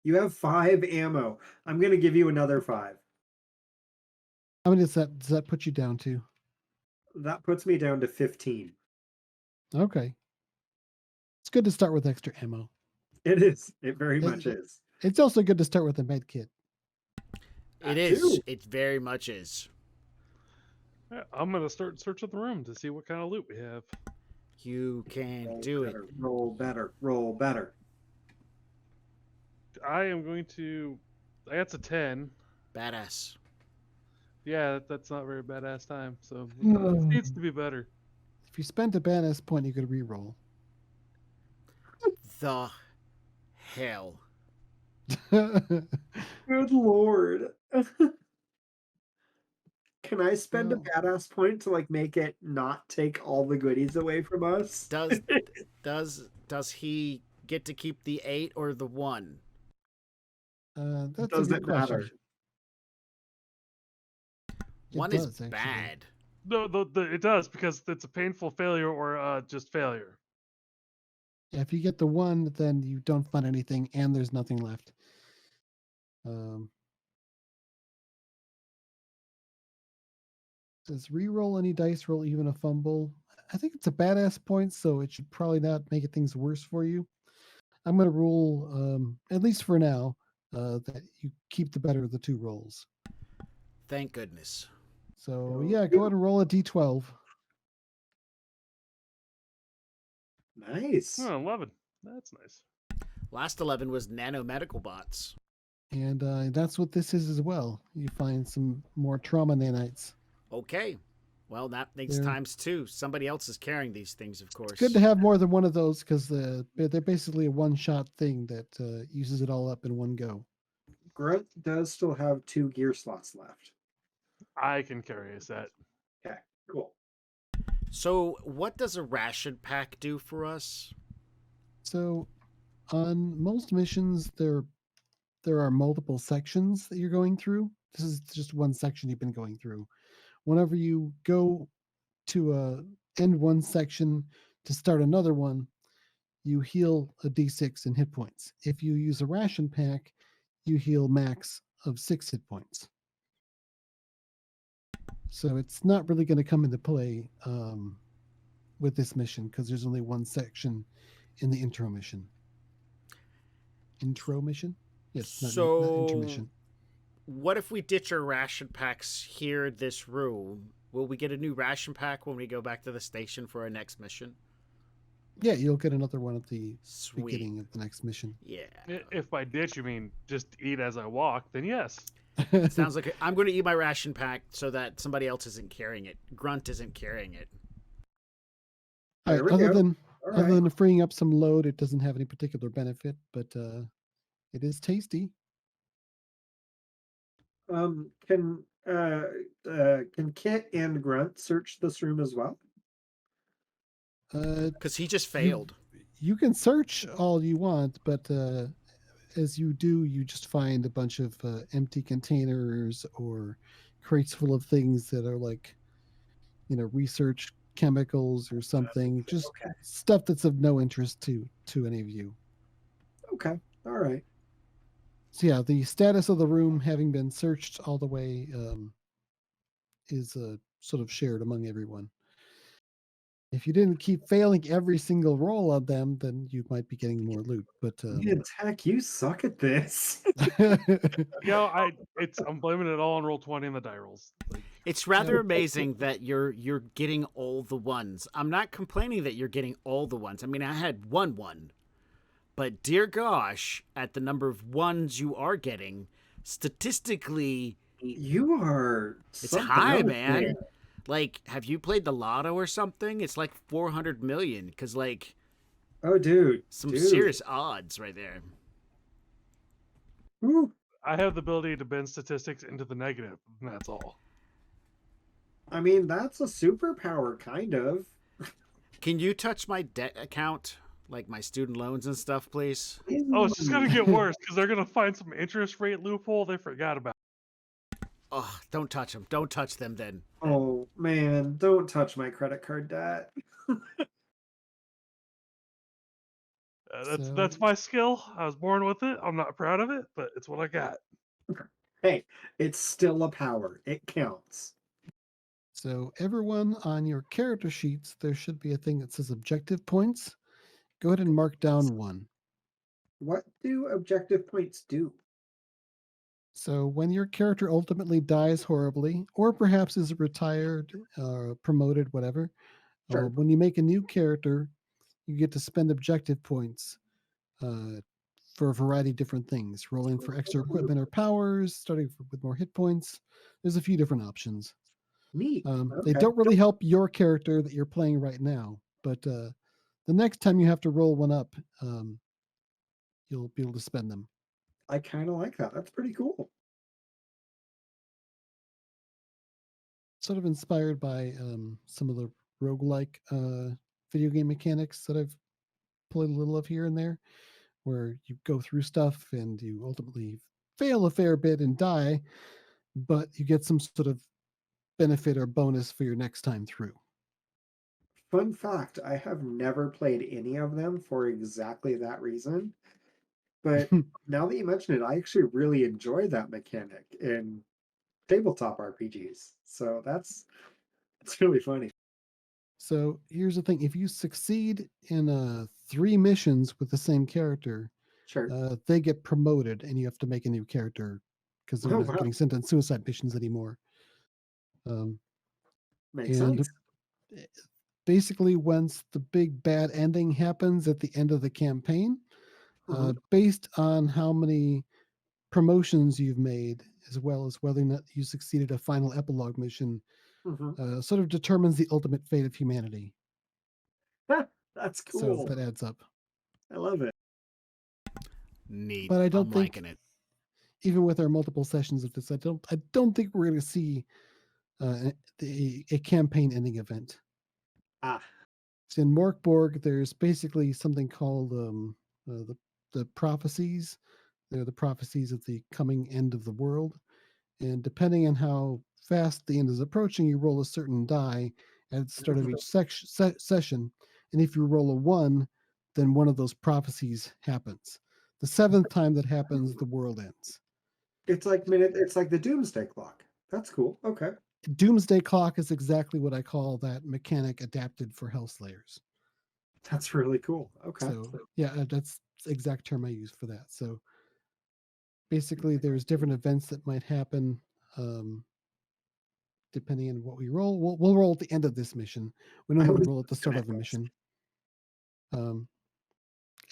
You have 5 ammo. I'm going to give you another 5. How many does that put you down to? That puts me down to 15. Okay. It's good to start with extra ammo. It is. It very It- much is. It's also good to start with a med kit. It That is. too. It very much is. Yeah, I'm gonna start searching the room to see what kind of loot we have. You can Roll do it. better, roll better. Roll better. I am going to. That's a 10. Badass. Yeah, that's not very badass time. So it Hmm. needs to be better. If you spent a badass point, you could re-roll. The hell. Good lord. Can I spend a Well- badass point to like make it not take all the goodies away from us? Does he get to keep the 8 or the 1? That's Does a good it question. matter? It 1 does, is actually. bad. No, it does because it's a painful failure or just failure. Yeah, if you get the 1, then you don't find anything, and there's nothing left. Says re-roll any dice, roll even a fumble. I think it's a badass point, so it should probably not make things worse for you. I'm going to rule, at least for now, that you keep the better of the 2 rolls. Thank goodness. So yeah, go ahead and roll a d12. Nice. Oh, 11. That's nice. Last 11 was nanomedical bots. And that's what this is as well. You find some more trauma nanites. Okay. Well, that makes They're- times 2. Somebody else is carrying these things, of course. It's good to have more than one of those because they're basically a one-shot thing that uses it all up in one go. Grunt does still have 2 gear slots left. I can carry a set. Okay, cool. So, what does a ration pack do for us? So, on most missions, there are multiple sections that you're going through. This is just one section you've been going through. Whenever you go to end one section to start another one, you heal a d6 in hit points. If you use a ration pack, you heal max of 6 hit points. So it's not really going to come into play with this mission because there's only one section in the intro mission. Intro mission? Yes, not intermission. What if we ditch our ration packs here in this room? Will we get a new ration pack when we go back to the station for our next mission? Yeah, you'll get another one at the Sweet. beginning of the next mission. Yeah. If by ditch you mean just eat as I walk, then yes. Sounds like I'm going to eat my ration pack so that somebody else isn't carrying it. Grunt isn't carrying it. All There right, we other go. than All other right. than freeing up some load, it doesn't have any particular benefit, but it is tasty. Can Kit and Grunt search this room as well? Because he just failed. You can search all you want, but as you do, you just find a bunch of empty containers or crates full of things that are like, research chemicals or something. Just Okay. stuff that's of no interest to any of you. Okay. All right. So yeah, the status of the room having been searched all the way is sort of shared among everyone. If you didn't keep failing every single roll on them, then you might be getting more loot. But Man, Tech, you suck at this. I'm blaming it all on Roll20 and the die rolls. Like, It's rather amazing that you're getting all the ones. I'm not complaining that you're getting all the ones. I mean, I had one. But dear gosh, at the number of ones you are getting, statistically, You are. it's something high, else, man. Like, have you played the lotto or something? It's like 400 million. Because, like, Oh, dude. some serious odds right there. Woo. I have the ability to bend statistics into the negative, and that's all. I mean, that's a superpower, kind of. Can you touch my debt account? Like my student loans and stuff, please? Oh, it's just gonna get worse because they're gonna find some interest rate loophole they forgot about. Oh, don't touch them. Don't touch them then. Oh, man. Don't touch my credit card debt. That's my skill. I was born with it. I'm not proud of it, but it's what I got. Hey, it's still a power. It counts. So everyone on your character sheets, there should be a thing that says objective points. Go ahead and mark down 1. What do objective points do? So when your character ultimately dies horribly, or perhaps is retired, promoted, whatever, Sure. when you make a new character, you get to spend objective points for a variety of different things. Rolling for extra equipment or powers, starting with more hit points. There's a few different options. Neat. They Okay. don't really help your character that you're playing right now, but the next time you have to roll one up, you'll be able to spend them. I kind of like that. That's pretty cool. Sort of inspired by some of the roguelike video game mechanics that I've played a little of here and there, where you go through stuff and you ultimately fail a fair bit and die, but you get some sort of benefit or bonus for your next time through. Fun fact, I have never played any of them for exactly that reason. But now that you mention it, I actually really enjoy that mechanic in tabletop RPGs. So it's really funny. So here's the thing: if you succeed in 3 missions with the same character, Sure. they get promoted, and you have to make a new character because they're Oh, not wow. getting sent on suicide missions anymore. Makes and sense. basically, once the big bad ending happens at the end of the campaign, Mhm. based on how many promotions you've made, as well as whether or not you succeeded a final epilogue mission, Mhm. sort of determines the ultimate fate of humanity. That's So cool. that adds up. I love it. Neat. But I don't I'm think, liking it. even with our multiple sessions of this, I don't think we're going to see a campaign ending event. Ah, So in Morkborg, there's basically something called the prophecies. They're the prophecies of the coming end of the world. And depending on how fast the end is approaching, you roll a certain die at the start of each session. And if you roll a 1, then one of those prophecies happens. The seventh time that happens, the world ends. It's like the doomsday clock. That's cool. Okay. Doomsday Clock is exactly what I call that mechanic adapted for Hellslayers. That's really cool. Okay. So yeah, that's the exact term I use for that. So basically, there's different events that might happen depending on what we roll. We'll roll at the end of this mission. We I normally was roll at the start gonna of a ask. mission.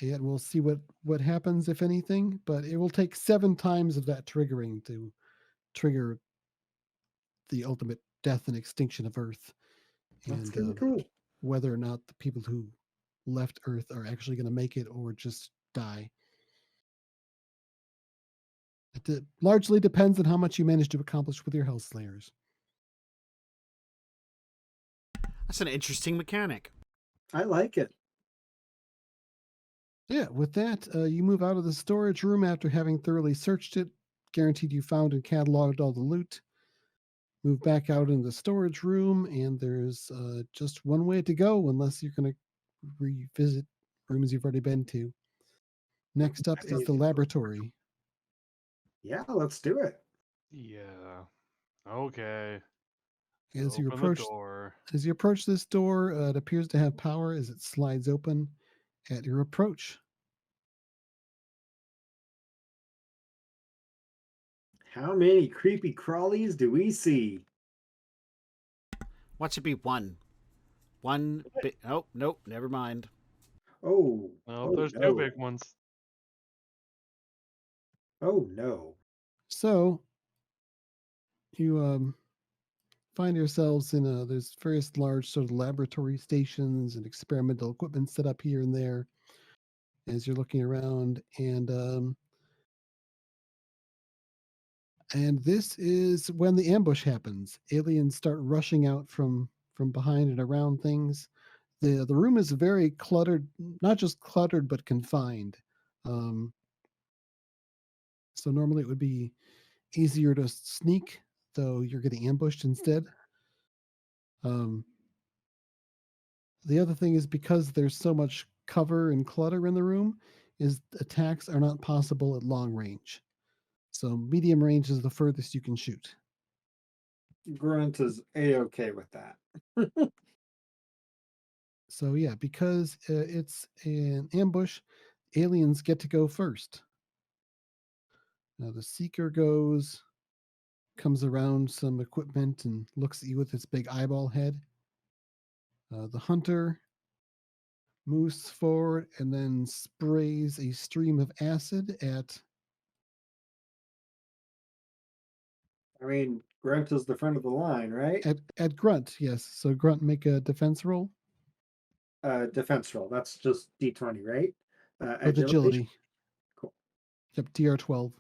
And we'll see what happens if anything. But it will take 7 times of that triggering to trigger the ultimate death and extinction of Earth. That's And really cool. whether or not the people who left Earth are actually going to make it or just die. It largely depends on how much you manage to accomplish with your Hellslayers. That's an interesting mechanic. I like it. Yeah, with that, you move out of the storage room after having thoroughly searched it, guaranteed you found and cataloged all the loot. Move back out in the storage room, and there's just one way to go unless you're going to revisit rooms you've already been to. Next up is the laboratory. Yeah, let's do it. Yeah. Okay. As you Open approach, the door. as you approach this door, it appears to have power as it slides open at your approach. How many creepy crawlies do we see? What should be one? One big. Oh, nope. Never mind. Oh, Oh, oh there's no. 2 big ones. Oh no. So you find yourselves in there's various large sort of laboratory stations and experimental equipment set up here and there as you're looking around, and this is when the ambush happens. Aliens start rushing out from behind and around things. The room is very cluttered, not just cluttered but confined. Um, so normally it would be easier to sneak, though you're getting ambushed instead. Um, the other thing is because there's so much cover and clutter in the room, is attacks are not possible at long range. So medium range is the furthest you can shoot. Grunt is A-okay with that. So yeah, because it's an ambush, aliens get to go first. Now the seeker comes around some equipment and looks at you with its big eyeball head. The hunter moves forward and then sprays a stream of acid at. I mean, Grunt is the front of the line, right? At Grunt, yes. So Grunt, make a defense roll Defense roll. That's just D20, right? with agility. Cool. Yep, DR12.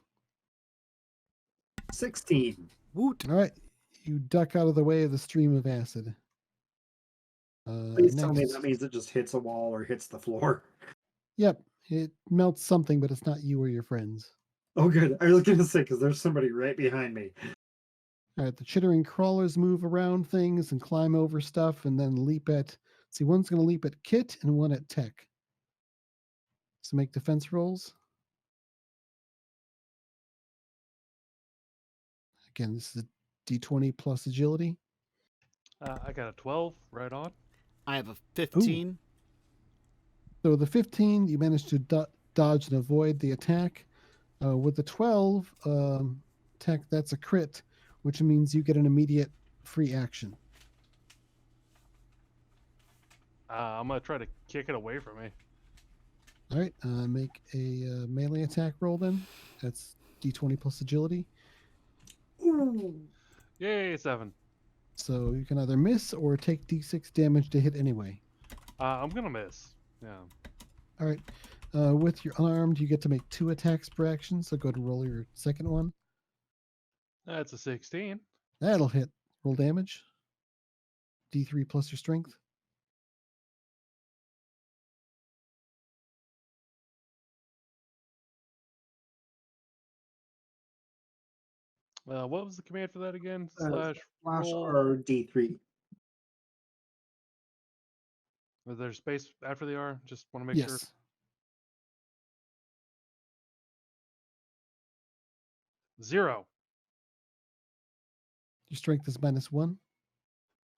16. Woot. All right, you duck out of the way of the stream of acid. Please tell me Next, that means it just hits a wall or hits the floor. yep, it melts something, but it's not you or your friends. Oh, good. I was going to say, because there's somebody right behind me. All right, the chittering crawlers move around things and climb over stuff and then leap at. See, one's going to leap at Kit and one at Tech. So make defense rolls. Again, this is a D20 plus agility. I got a 12 right on. I have a 15. So the 15, you manage to dodge and avoid the attack. With the 12, Tech, that's a crit, which means you get an immediate free action. I'm going to try to kick it away from me. All right, make a melee attack roll then. That's D20 plus agility. Ooh. Yay, 7. So you can either miss or take D6 damage to hit anyway. I'm going to miss. Yeah. All right. With your unarmed, you get to make 2 attacks per action. So go ahead and roll your second one. That's a 16. That'll hit. Roll damage. D3 plus your strength. What was the command for that again? Slash Roll. or D3. Is there space after the R? Just want to make sure. Yes. Zero. Your strength is -1.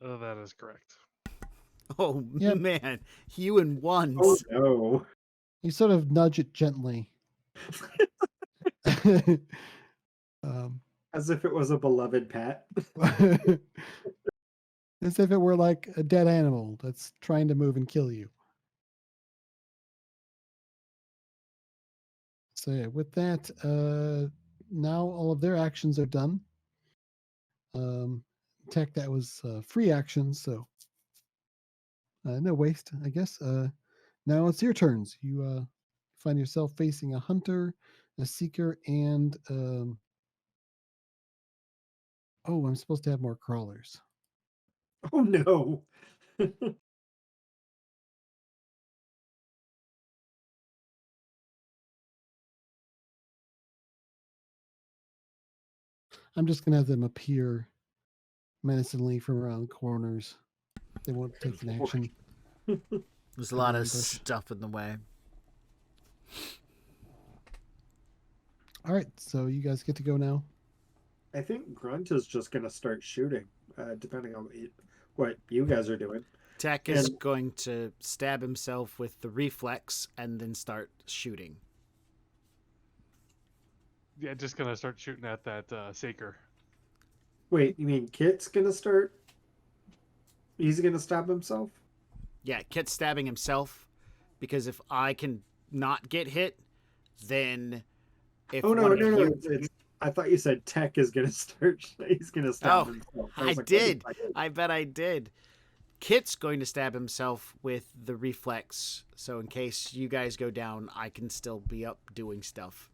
That is correct. Oh Yep. man, you and ones. Oh no. You sort of nudge it gently. um, As if it was a beloved pet. as if it were like a dead animal that's trying to move and kill you. So yeah, with that, now all of their actions are done. Tech, that was free action, so no waste, I guess. Now it's your turns. You find yourself facing a hunter, a seeker, and oh, I'm supposed to have more crawlers. Oh no. I'm just gonna have them appear menacingly from around corners. They won't take an action. There's a lot of ambush. stuff in the way. All right, so you guys get to go now. I think Grunt is just going to start shooting, depending on what you guys are doing. Tech is And- going to stab himself with the reflex and then start shooting. Yeah, just gonna start shooting at that Saker. Wait, you mean Kit's going to start? He's going to stab himself? Yeah, Kit's stabbing himself because if I can not get hit, then if Oh no, one no, of no! you- It's, I thought you said Tech is going to start. He's going to stab Oh, himself. I was like, did. what the fuck? I bet I did. Kit's going to stab himself with the reflex, so in case you guys go down, I can still be up doing stuff.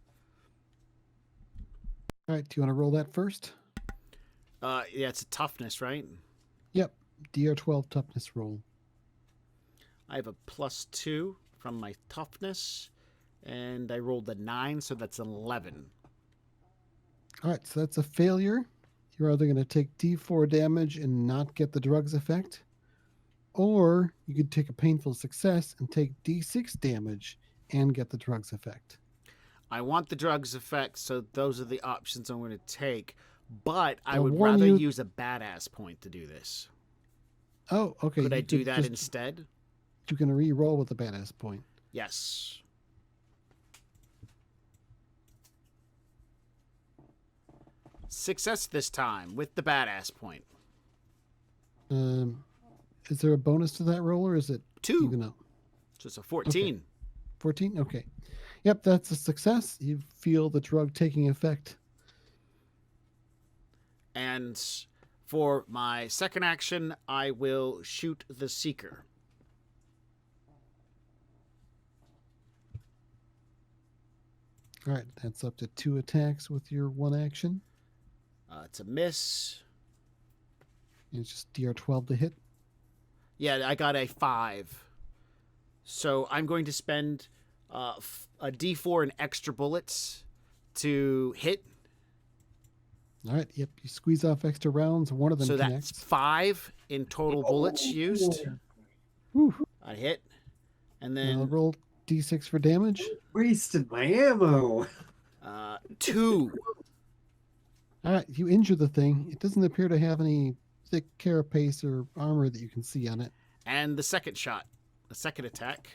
All right, do you want to roll that first? Yeah, it's a toughness, right? Yep, DR12 toughness roll. I have a +2 from my toughness, and I rolled a 9, so that's 11. All right, so that's a failure. You're either going to take D4 damage and not get the drugs effect, or you could take a painful success and take D6 damage and get the drugs effect. I want the drugs effect, so those are the options I'm going to take. But I I'll would warn rather you- use a badass point to do this. Oh, okay. Could I you do that just- instead? You can re-roll with the badass point. Yes. Success this time with the badass point. Is there a bonus to that roll, or is it 2. even up? So it's a 14. 14? Okay. Yep, that's a success. You feel the drug taking effect. And for my second action, I will shoot the Seeker. All right, that's up to 2 attacks with your one action. It's a miss. And it's just DR12 to hit. Yeah, I got a 5. So I'm going to spend a D4 and extra bullets to hit. All right, yep, you squeeze off extra rounds. One of them So that's connects. 5 in total bullets used. Whew. I hit. And I'll then roll D6 for damage. Wasted my ammo. 2. All right, you injure the thing. It doesn't appear to have any thick carapace or armor that you can see on it. And the second shot, the second attack,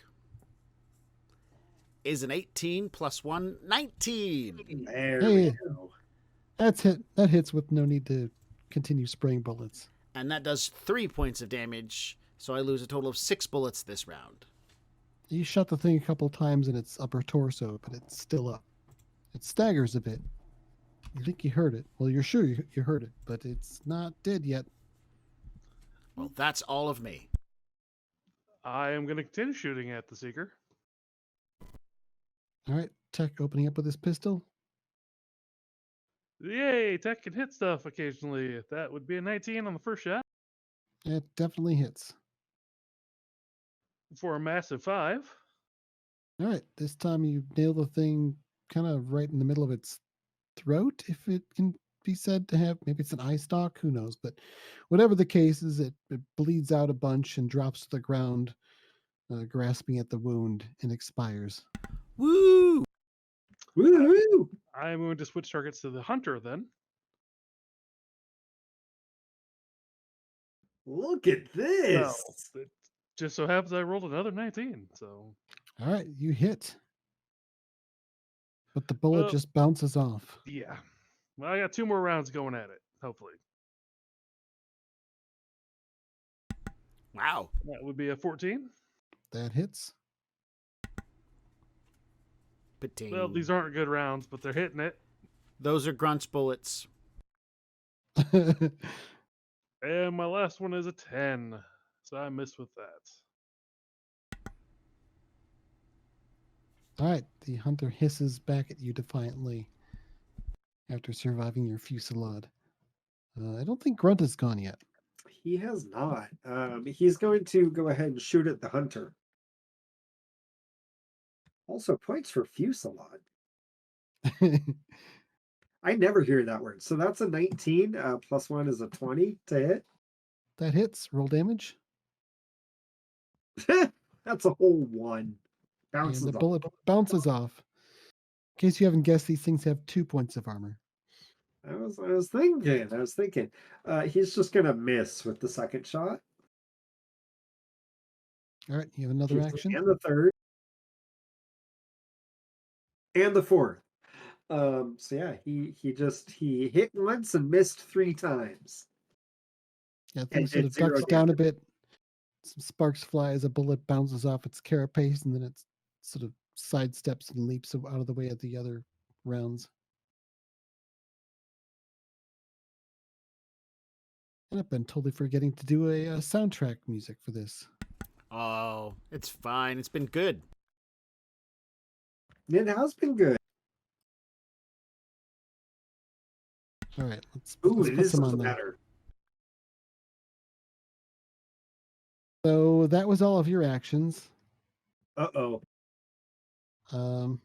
is an 18 plus 1, 19. There Hey. we go. That's hit. That hits with no need to continue spraying bullets. And that does 3 points of damage. So I lose a total of 6 bullets this round. You shot the thing a couple times in its upper torso, but it's still up. It staggers a bit. You think you heard it. Well, you're sure you heard it, but it's not dead yet. Well, that's all of me. I am gonna continue shooting at the Seeker. All right, Tech opening up with his pistol. Yay! Tech can hit stuff occasionally. That would be a 19 on the first shot It definitely hits. for a massive 5. All right, this time you nail the thing kind of right in the middle of its throat, if it can be said to have. Maybe it's an eye stalk, who knows? But whatever the case is, it bleeds out a bunch and drops to the ground. grasping at the wound, and expires. Woo! Woo! I'm going to switch targets to the hunter then. Look at this. Well, it just so happens I rolled another 19. So All right, you hit. But the bullet Well- just bounces off. yeah, well, I got 2 more rounds going at it. Hopefully, Wow. that would be a 14. That hits. Pating. Well, these aren't good rounds, but they're hitting it. Those are Grunt's bullets. And my last one is a 10. So I missed with that. All right, the hunter hisses back at you defiantly after surviving your fusillade. I don't think Grunt is gone yet. He has not. He's going to go ahead and shoot at the hunter. Also, points for fusillade. I never hear that word. So that's a 19. Plus 1 is a 20 to hit. That hits. Roll damage. That's a whole 1. Bounces And the off. bullet bounces off. In case you haven't guessed, these things have 2 points of armor. I was thinking. He's just gonna miss with the second shot. All right, you have another action. And the third. And the fourth. So yeah, he hit once and missed 3 times. Yeah, thing sort did of 0 ducks down a bit. Some sparks fly as a bullet bounces off its carapace, and then it sort of sidesteps and leaps out of the way of the other rounds. And I've been totally forgetting to do a soundtrack music for this. Oh, it's fine. It's been good. It has been good. All right, let's Ooh, put it is some something on there. better. So that was all of your actions. Uh-oh. Um,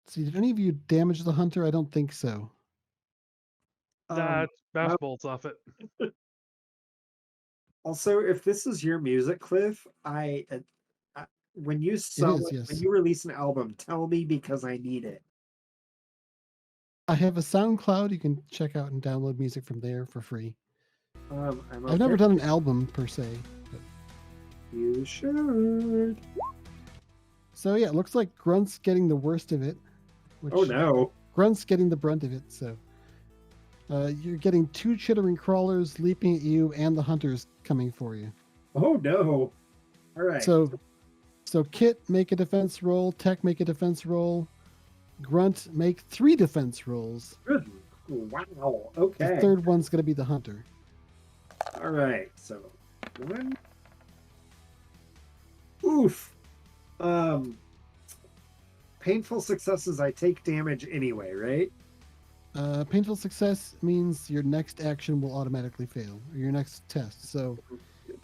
see, did any of you damage the hunter? I don't think so. That bounce well- bolts off it. Also, if this is your music, Cliff, when you sell is, it, yes. when you release an album, tell me because I need it. I have a SoundCloud. You can check out and download music from there for free. I've never okay. done an album per se. But... You should. So yeah, it looks like Grunt's getting the worst of it. Which, Oh no. Grunt's getting the brunt of it. So you're getting 2 chittering crawlers leaping at you, and the hunters coming for you. Oh no. All right. So Kit, make a defense roll. Tech, make a defense roll. Grunt, make 3 defense rolls. Good. Wow. The Okay. third one's going to be the hunter. All right. So 1. Oof. Painful successes. I take damage anyway, right? Painful success means your next action will automatically fail, or your next test. So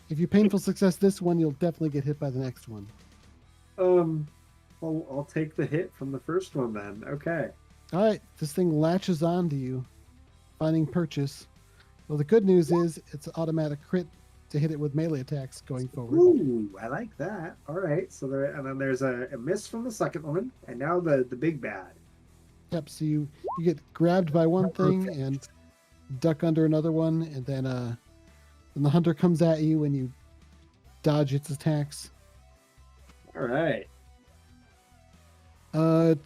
if you painful success this one, you'll definitely get hit by the next one. I'll take the hit from the first one then. Okay. All right, this thing latches onto you, finding purchase. Well, the good news is it's an automatic crit to hit it with melee attacks going forward. Ooh, I like that. All right. So then there's a miss from the second one, and now the big bad. Yep. So you get grabbed by one thing and duck under another one, and then the hunter comes at you and you dodge its attacks. All right.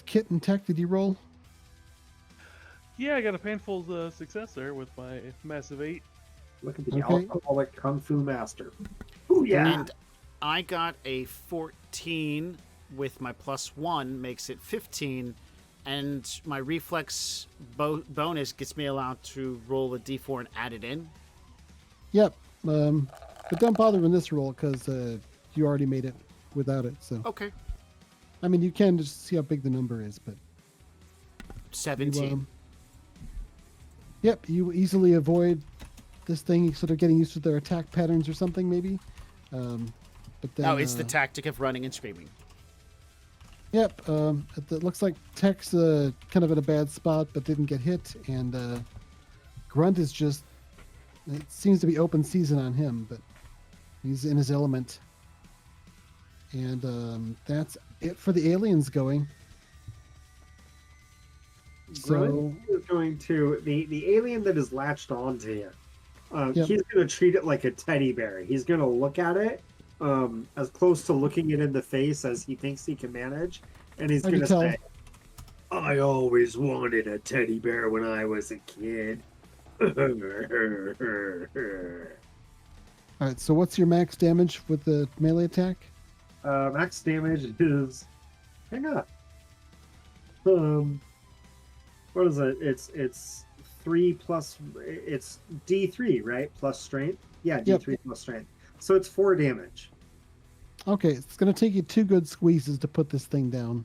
Kit and Tech, did you roll? Yeah, I got a painful success there with my massive 8. Look at the Okay. alcoholic kung fu master. Ooh yeah. And I got a 14 with my +1, makes it 15. And my reflex bonus gets me allowed to roll a d4 and add it in. Yep. But don't bother in this roll because you already made it without it. So Okay. I mean, you can just see how big the number is, but 17. Yep, you easily avoid this thing. Sort of getting used to their attack patterns or something, maybe. But then, No, it's the tactic of running and screaming. Yep. It looks like Tech's kind of in a bad spot, but didn't get hit, and Grunt is just, it seems to be open season on him, but he's in his element. And that's it for the aliens going. Grunt is going to the alien that is latched onto him. Yep. He's going to treat it like a teddy bear. He's going to look at it as close to looking it in the face as he thinks he can manage, and he's going to say, I always wanted a teddy bear when I was a kid. All right, so what's your max damage with the melee attack? Max damage is, hang on. What is it? It's 3 plus. It's D3, right? Plus strength. Yeah, D3 plus strength. So it's 4 damage. Okay, it's going to take you 2 good squeezes to put this thing down.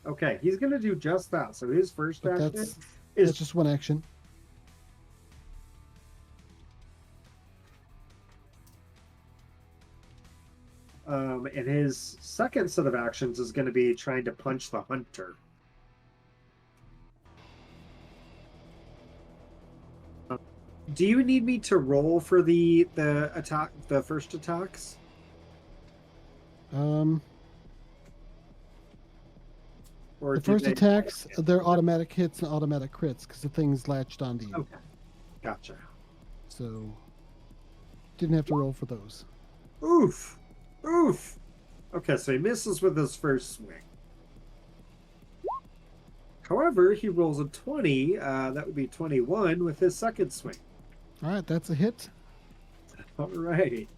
Okay, he's going to do just that. So his first But action that's is just one action. and his second set of actions is going to be trying to punch the hunter. Do you need me to roll for the attack, the first attacks? Or The do first they- attacks, they're automatic hits and automatic crits because the thing's latched onto you. Okay, gotcha. So, didn't have to roll for those. Oof, oof. Okay, so he misses with his first swing. However, he rolls a 20. That would be 21 with his second swing. All right, that's a hit. All right.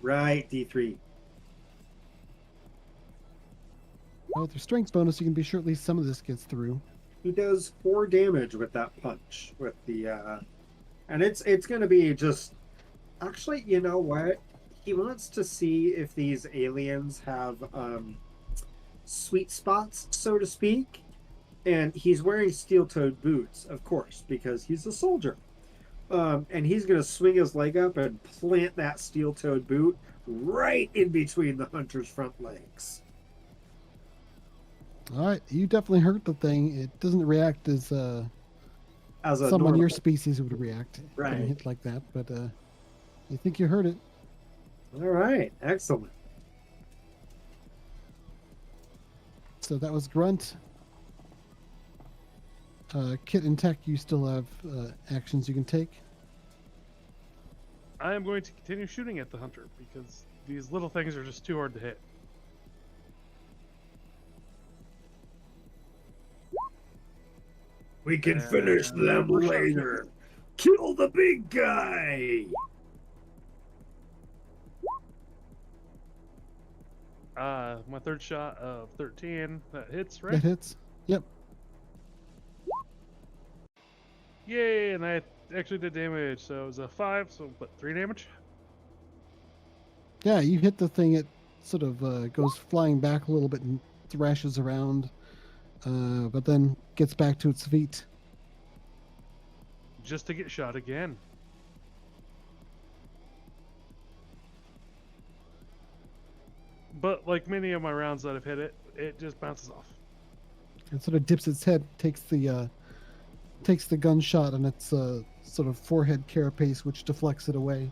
Right, D3. Well, with your strength bonus, you can be sure at least some of this gets through. He does 4 damage with that punch. With the, and it's going to be just. Actually, you know what? He wants to see if these aliens have sweet spots, so to speak. And he's wearing steel-toed boots, of course, because he's a soldier. And he's going to swing his leg up and plant that steel-toed boot right in between the hunter's front legs. All right, you definitely hurt the thing. It doesn't react as As a someone normal, your species would react. Right. Getting hit like that, but you think you hurt it. All right, excellent. So that was Grunt. Kit and Tech, you still have actions you can take. I am going to continue shooting at the hunter because these little things are just too hard to hit. We can finish them later. Kill the big guy. My third shot of 13, that hits, right? That hits. Yep. Yay, and I actually did damage, so it was a 5, so but 3 damage? Yeah, you hit the thing. It sort of goes flying back a little bit and thrashes around, but then gets back to its feet. Just to get shot again. But like many of my rounds that I've hit it, it just bounces off. It sort of dips its head, takes the gunshot on its sort of forehead carapace, which deflects it away.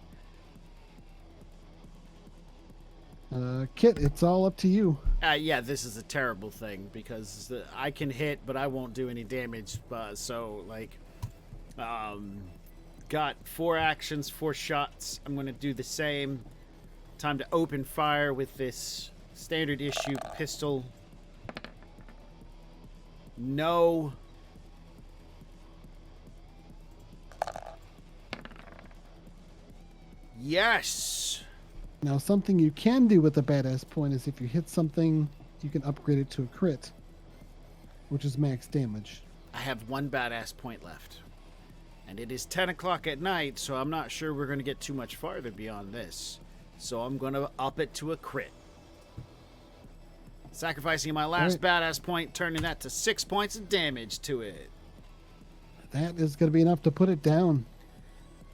Kit, it's all up to you. Yeah, this is a terrible thing because I can hit, but I won't do any damage. So, like, got 4 actions, 4 shots. I'm going to do the same. Time to open fire with this standard issue pistol. No. Yes. Now, something you can do with a badass point is if you hit something, you can upgrade it to a crit, which is max damage. I have 1 badass point left. And it is 10 o'clock at night, so I'm not sure we're going to get too much farther beyond this. So I'm going to up it to a crit. Sacrificing my last badass point, turning that to 6 points of damage to it. That is going to be enough to put it down.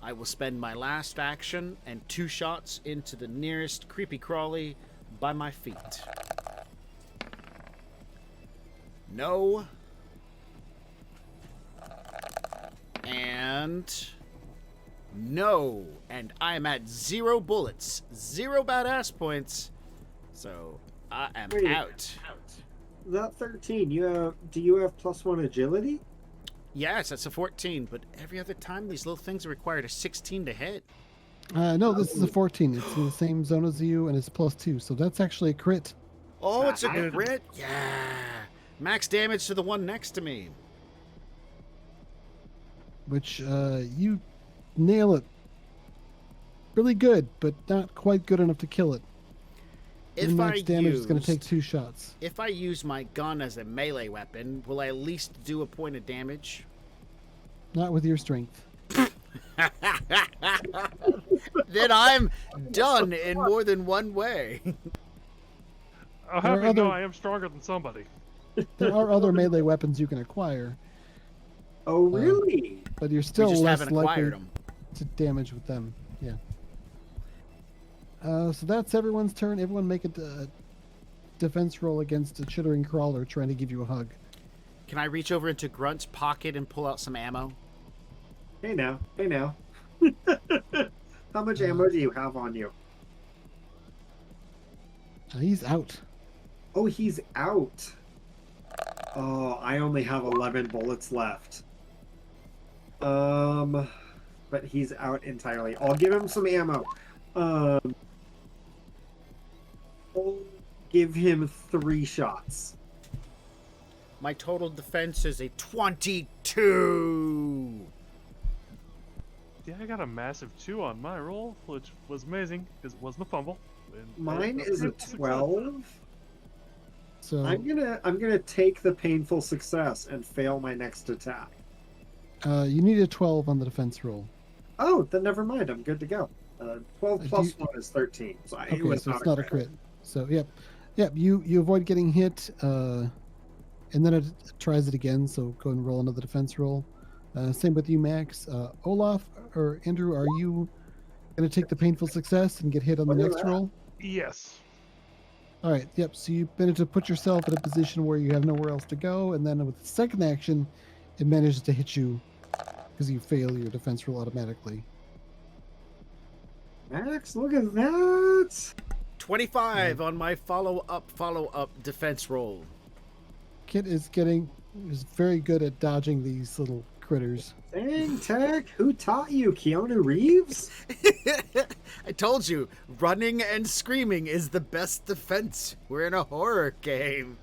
I will spend my last action and 2 shots into the nearest creepy crawly by my feet. No. And no. And I am at 0 bullets, 0 badass points. So I am Wait. out. That 13, do you have +1 agility? Yes, that's a 14, but every other time these little things are required a 16 to hit. No, this is a 14. It's in the same zone as you, and it's +2, so that's actually a crit. Oh, it's a Good. crit? Yeah. Max damage to the one next to me. Which you nail it really good, but not quite good enough to kill it. Your If max damage is going to take used- 2 shots. If I use my gun as a melee weapon, will I at least do a point of damage? Not with your strength. Then I'm done in more than one way. Oh, There are happy to know other- I am stronger than somebody. There are other melee weapons you can acquire, Oh, really? but you're We still just less haven't likely acquired them. to damage with them. Yeah. So that's everyone's turn. Everyone make a defense roll against a chittering crawler trying to give you a hug. Can I reach over into Grunt's pocket and pull out some ammo? Hey now. How much ammo do you have on you? He's out. Oh, he's out. Oh, I only have 11 bullets left. But he's out entirely. I'll give him some ammo. I'll give him 3 shots. My total defense is a 22. Yeah, I got a massive 2 on my roll, which was amazing because it wasn't a fumble. And Mine is a success. 12. So I'm gonna take the painful success and fail my next attack. you need a 12 on the defense roll. Oh, then never mind. I'm good to go. 12 Do plus you- 1 is 13. So Okay, it was so it's not a crit. So yep. You avoid getting hit, and then it tries it again. So go and roll another defense roll. Same with you, Max. Olaf or Andrew, are you going to take the painful success and get hit on the Look at next that. roll? Yes. All right. Yep. So you managed to put yourself in a position where you have nowhere else to go, and then with the second action, it manages to hit you because you fail your defense roll automatically. Max, look at that. 25 on my follow-up defense roll. Kit is very good at dodging these little critters. Dang, Tech. Who taught you? Keanu Reeves? I told you, running and screaming is the best defense. We're in a horror game.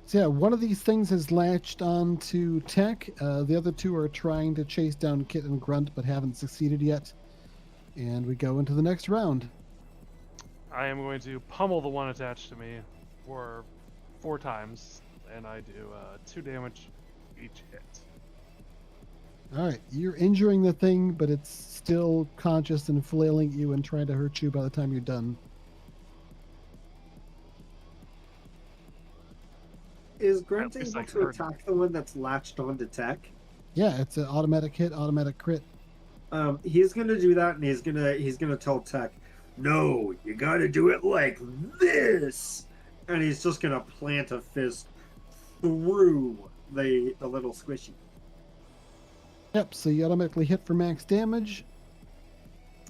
So yeah, one of these things has latched on to Tech. The other two are trying to chase down Kit and Grunt, but haven't succeeded yet. And we go into the next round. I am going to pummel the one attached to me for 4 times, and I do 2 damage each hit. All right, you're injuring the thing, but it's still conscious and flailing at you and trying to hurt you by the time you're done. Is Grunt At least able I to heard. attack the one that's latched onto Tech? Yeah, it's an automatic hit, automatic crit. He's gonna do that, and he's gonna tell Tech, "No, you gotta do it like this," and he's just gonna plant a fist through the little squishy. Yep, so you automatically hit for max damage.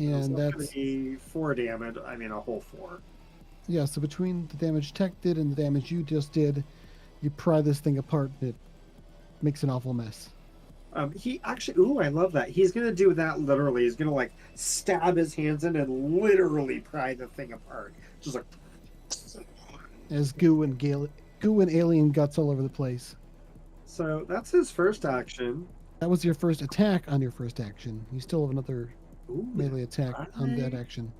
And So that's, gonna be 4 damage. I mean, a whole 4. yeah, so between the damage Tech did and the damage you just did, you pry this thing apart and it makes an awful mess. He actually, ooh, I love that. He's gonna do that literally. He's gonna like stab his hands in and literally pry the thing apart. Just like. As goo and alien guts all over the place. So that's his first action. That was your first attack on your first action. You still have another Ooh, melee attack on that right. action.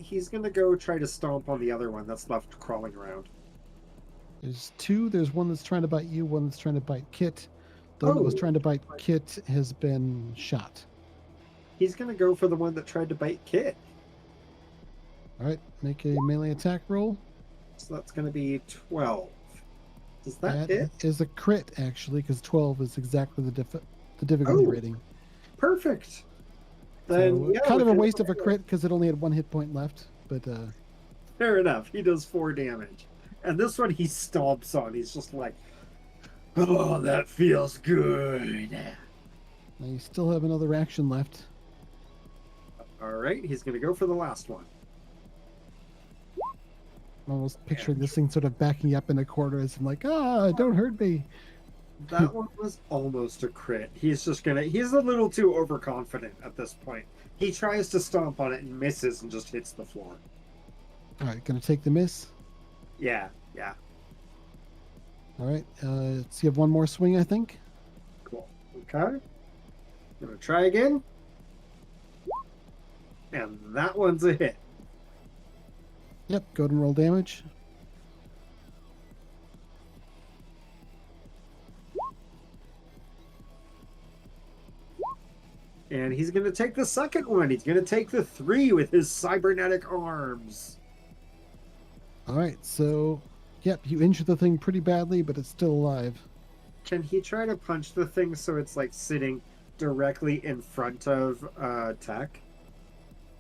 He's gonna go try to stomp on the other one that's left crawling around. There's 2. There's one that's trying to bite you, one that's trying to bite Kit. The one that was Oh. trying to bite Kit has been shot. He's gonna go for the one that tried to bite Kit. All right, make a melee attack roll. So that's gonna be 12. Does that That hit? is a crit, actually, because 12 is exactly the difficulty Oh. rating. Perfect. Then So, yeah, kind of we a can- waste of a crit because it only had 1 hit point left. But Fair enough. He does 4 damage, and this one he stomps on. He's just like, "Oh, that feels good." Now you still have another action left. All right, he's going to go for the last one. I'm almost picturing this thing sort of backing up in a corner as I'm like, don't hurt me. That one was almost a crit. He's a little too overconfident at this point. He tries to stomp on it and misses and just hits the floor. All right, gonna take the miss. Yeah. All right, so you have one more swing, I think. Cool. Okay. Gonna try again. And that one's a hit. Yep, go ahead and roll damage. And he's going to take the second one. He's going to take the 3 with his cybernetic arms. All right, so, yep, you injured the thing pretty badly, but it's still alive. Can he try to punch the thing so it's like sitting directly in front of Tech?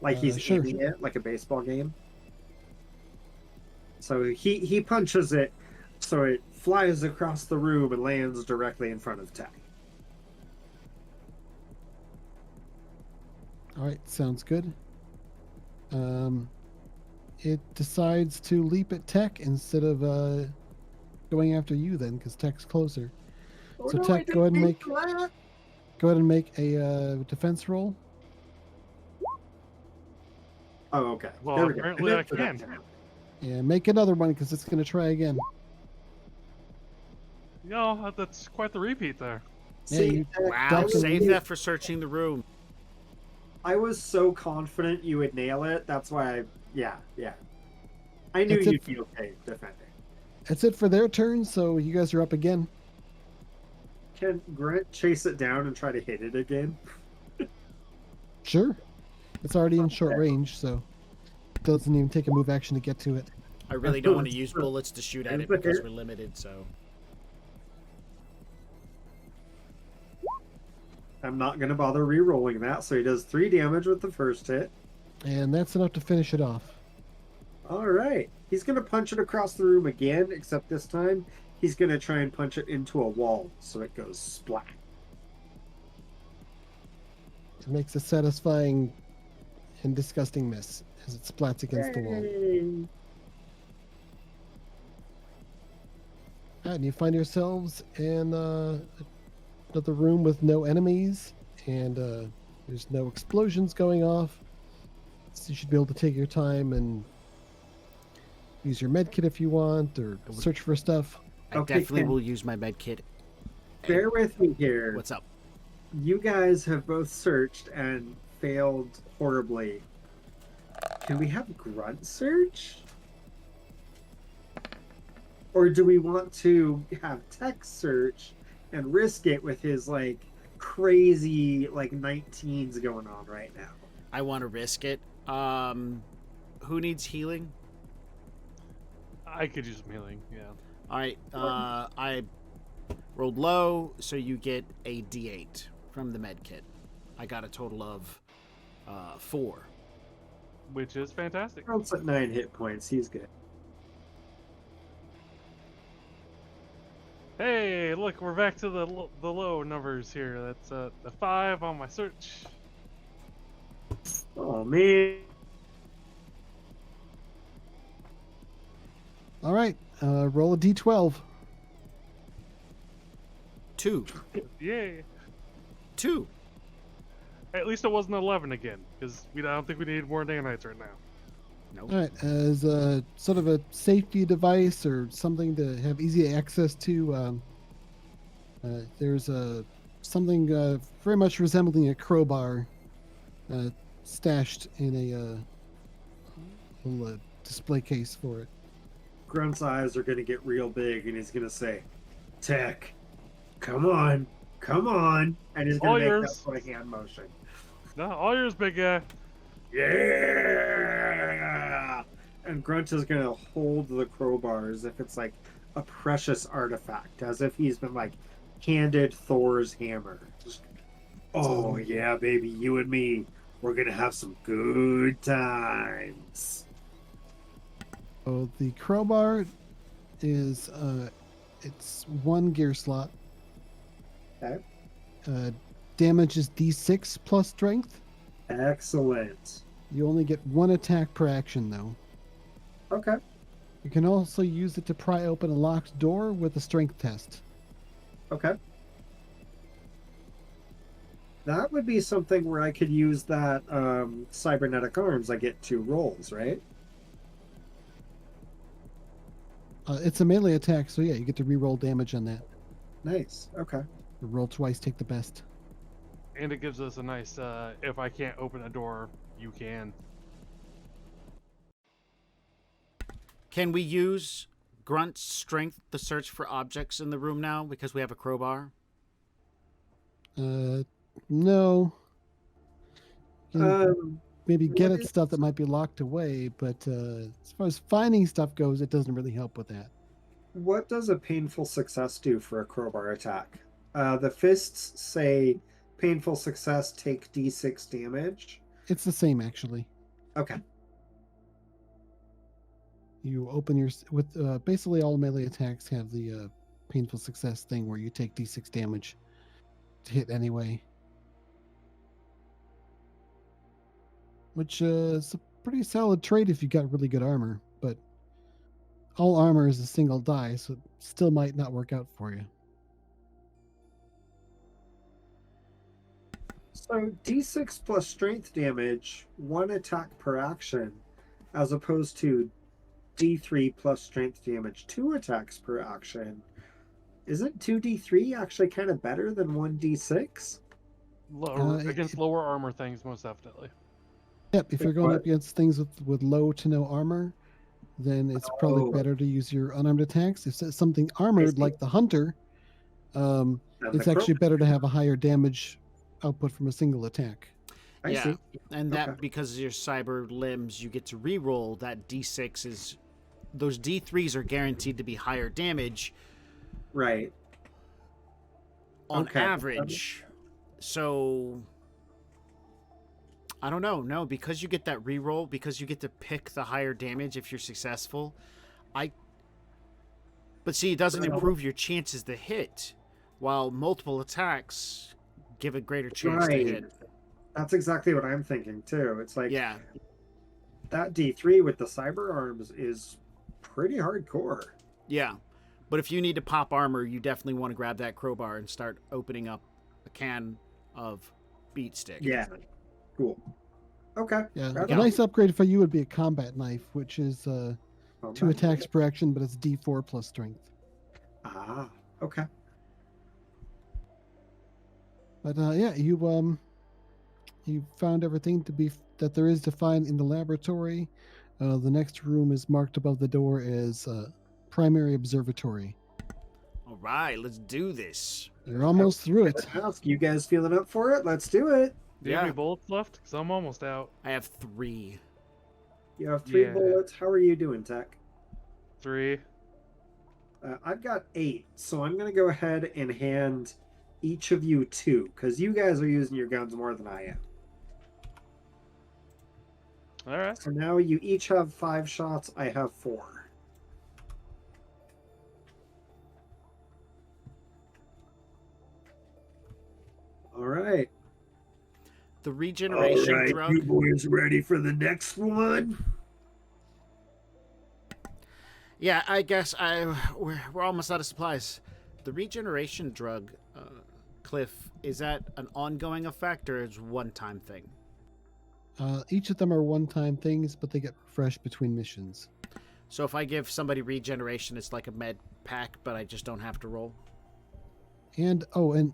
Like he's sure. aiming it like a baseball game? So he punches it so it flies across the room and lands directly in front of Tech. All right, sounds good. It decides to leap at Tech instead of going after you then, because Tech's closer. Oh, So no, Tech, go ahead and make a defense roll. Oh, okay. Well, There we go. apparently I forgot can. to have it. And make another one because it's going to try again. No, that's quite the repeat there. Yeah, See, you- Wow, Definitely. save that for searching the room. I was so confident you would nail it. That's why yeah. I knew That's it. you'd be okay defending. That's it for their turn, so you guys are up again. Can Grant chase it down and try to hit it again? Sure. It's already in short range, so it doesn't even take a move action to get to it. I really don't want to use bullets to shoot at it because we're limited, so. I'm not going to bother re-rolling that, so he does 3 damage with the first hit. And that's enough to finish it off. All right. He's going to punch it across the room again, except this time he's going to try and punch it into a wall, so it goes splat. It makes a satisfying and disgusting miss as it splats against the wall. Yay. And you find yourselves in another room with no enemies, and there's no explosions going off. So you should be able to take your time and use your med kit if you want, or search for stuff. I Okay, definitely Ken. will use my med kit. Bear with me here. What's up? You guys have both searched and failed horribly. Can we have Grunt search? Or do we want to have Tech search and risk it with his like crazy like 19s going on right now? I want to risk it. Who needs healing? I could use some healing, yeah. All right. I rolled low, so you get a D8 from the med kit. I got a total of 4. Which is fantastic. Grunt's at 9 hit points. He's good. Hey, look, we're back to the low numbers here. That's a 5 on my search. Oh man. All right, roll a d12. 2. Yay. 2. At least it wasn't 11 again, because I don't think we need more nanites right now. Nope. All right, as a sort of a safety device or something to have easy access to, there's something very much resembling a crowbar stashed in a little display case for it. Grunt's eyes are gonna get real big and he's gonna say, Tech, come on, and he's All gonna make that yours. sort of hand motion. No, all yours, big guy. Yeah! And Grunt is gonna hold the crowbar as if it's like a precious artifact, as if he's been like handed Thor's hammer. Just, oh yeah, baby, you and me, we're gonna have some good times. So the crowbar is it's 1 gear slot. Okay. damage is D6 plus strength. Excellent. You only get one attack per action, though. Okay. You can also use it to pry open a locked door with a strength test. Okay. That would be something where I could use that cybernetic arms. I get 2 rolls, right? It's a melee attack, so yeah, you get to reroll damage on that. Nice. Okay. Roll twice, take the best. And it gives us a nice, if I can't open a door, you can. Can we use Grunt's strength to search for objects in the room now because we have a crowbar? No. You can maybe get what at is- stuff that might be locked away, but as far as finding stuff goes, it doesn't really help with that. What does a painful success do for a crowbar attack? The fists say painful success, take d6 damage. It's the same, actually. Okay. You open your with basically all melee attacks have the painful success thing where you take d6 damage to hit anyway, which is a pretty solid trait if you got really good armor. But all armor is a single die, so it still might not work out for you. So d6 plus strength damage, 1 attack per action, as opposed to d3 plus strength damage, 2 attacks per action. Isn't 2d3 actually kind of better than 1d6? Against lower armor things, most definitely. Yep, if you're going What? up against things with low to no armor, then it's probably Oh. better to use your unarmed attacks. If it's something armored see. like the hunter, And it's the actually crow- better to have a higher damage output from a single attack. I Yeah. see. And that Okay. because of your cyber limbs, you get to re-roll that D6 is those D3s are guaranteed to be higher damage Right. on Okay. average. So I don't know. No, because you get that re-roll, because you get to pick the higher damage if you're successful. But see, it doesn't improve your chances to hit, while multiple attacks give a greater chance to Right. hit. That's exactly what I'm thinking too. It's like Yeah. that D3 with the cyber arms is pretty hardcore. Yeah. But if you need to pop armor, you definitely want to grab that crowbar and start opening up a can of beat stick. Yeah. Cool. Okay. Yeah, Right a on. nice upgrade for you would be a combat knife, which is 2 Okay. attacks per action, but it's D4 plus strength. Ah. Okay. But yeah, you found everything that there is to find in the laboratory. The next room is marked above the door as primary observatory. All right, let's do this. You're almost through it. Ask, you guys feeling up for it? Let's do it. Do you have Yeah. any bullets left? Because I'm almost out. I have 3. You have 3 Yeah. bullets. How are you doing, Tech? 3. I've got 8, so I'm going to go ahead and hand each of you 2, because you guys are using your guns more than I am. All right. So now you each have 5 shots. I have 4. All right. The All regeneration right, drug. you boys ready for the next one? Yeah, I guess we're almost out of supplies. The regeneration drug, Cliff, is that an ongoing effect or is one-time thing? Each of them are one-time things, but they get refreshed between missions. So if I give somebody regeneration, it's like a med pack, but I just don't have to roll? And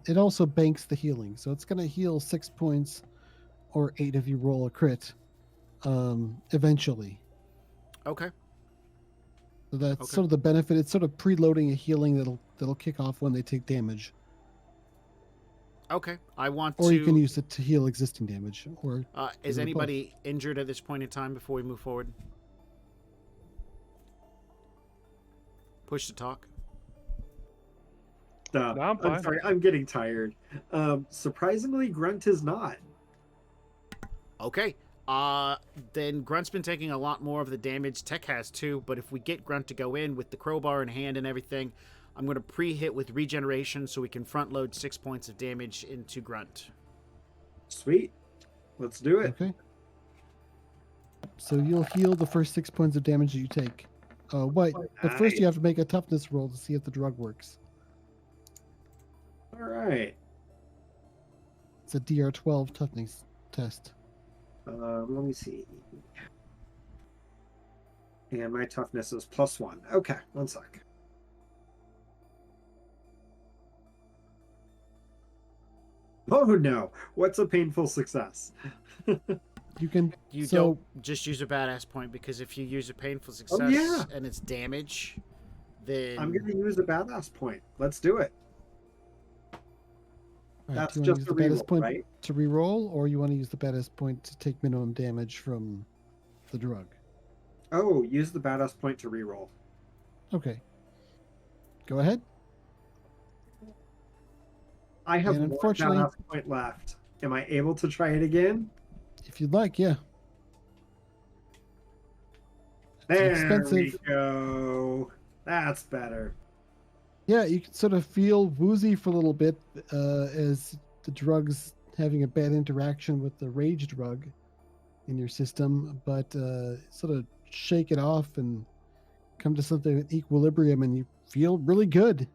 it also banks the healing, so it's going to heal 6 points or 8 if you roll a crit eventually. Okay. So that's Okay. sort of the benefit. It's sort of preloading a healing that'll kick off when they take damage, Okay. I want or to... you can use it to heal existing damage. Or Is do both. anybody injured at this point in time before we move forward? Push to talk. Stop. No, I'm fine. sorry. I'm getting tired. Surprisingly, Grunt is not. Okay. Then Grunt's been taking a lot more of the damage. Tech has too, but if we get Grunt to go in with the crowbar in hand and everything, I'm going to pre-hit with regeneration so we can front load 6 points of damage into Grunt. Sweet. Let's do it. Okay. So you'll heal the first 6 points of damage that you take. Wait, but first you have to make a toughness roll to see if the drug works. All right. It's a DR12 toughness test. Let me see. And my toughness is +1. Okay, 1 sec. Oh no! What's a painful success? You can. You so, don't just use a badass point, because if you use a painful success yeah. and it's damage, then I'm going to use a badass point. Let's do it. all right, That's do you want just to a use the badass reroll, point right? to reroll, or you want to use the badass point to take minimum damage from the drug? Oh, use the badass point to reroll. Okay. Go ahead. I have And one unfortunately- badass point left. Am I able to try it again? If you'd like, yeah. There expensive. we go. That's better. Yeah, you can sort of feel woozy for a little bit as the drug's having a bad interaction with the rage drug in your system, but sort of shake it off and come to something with equilibrium, and you feel really good.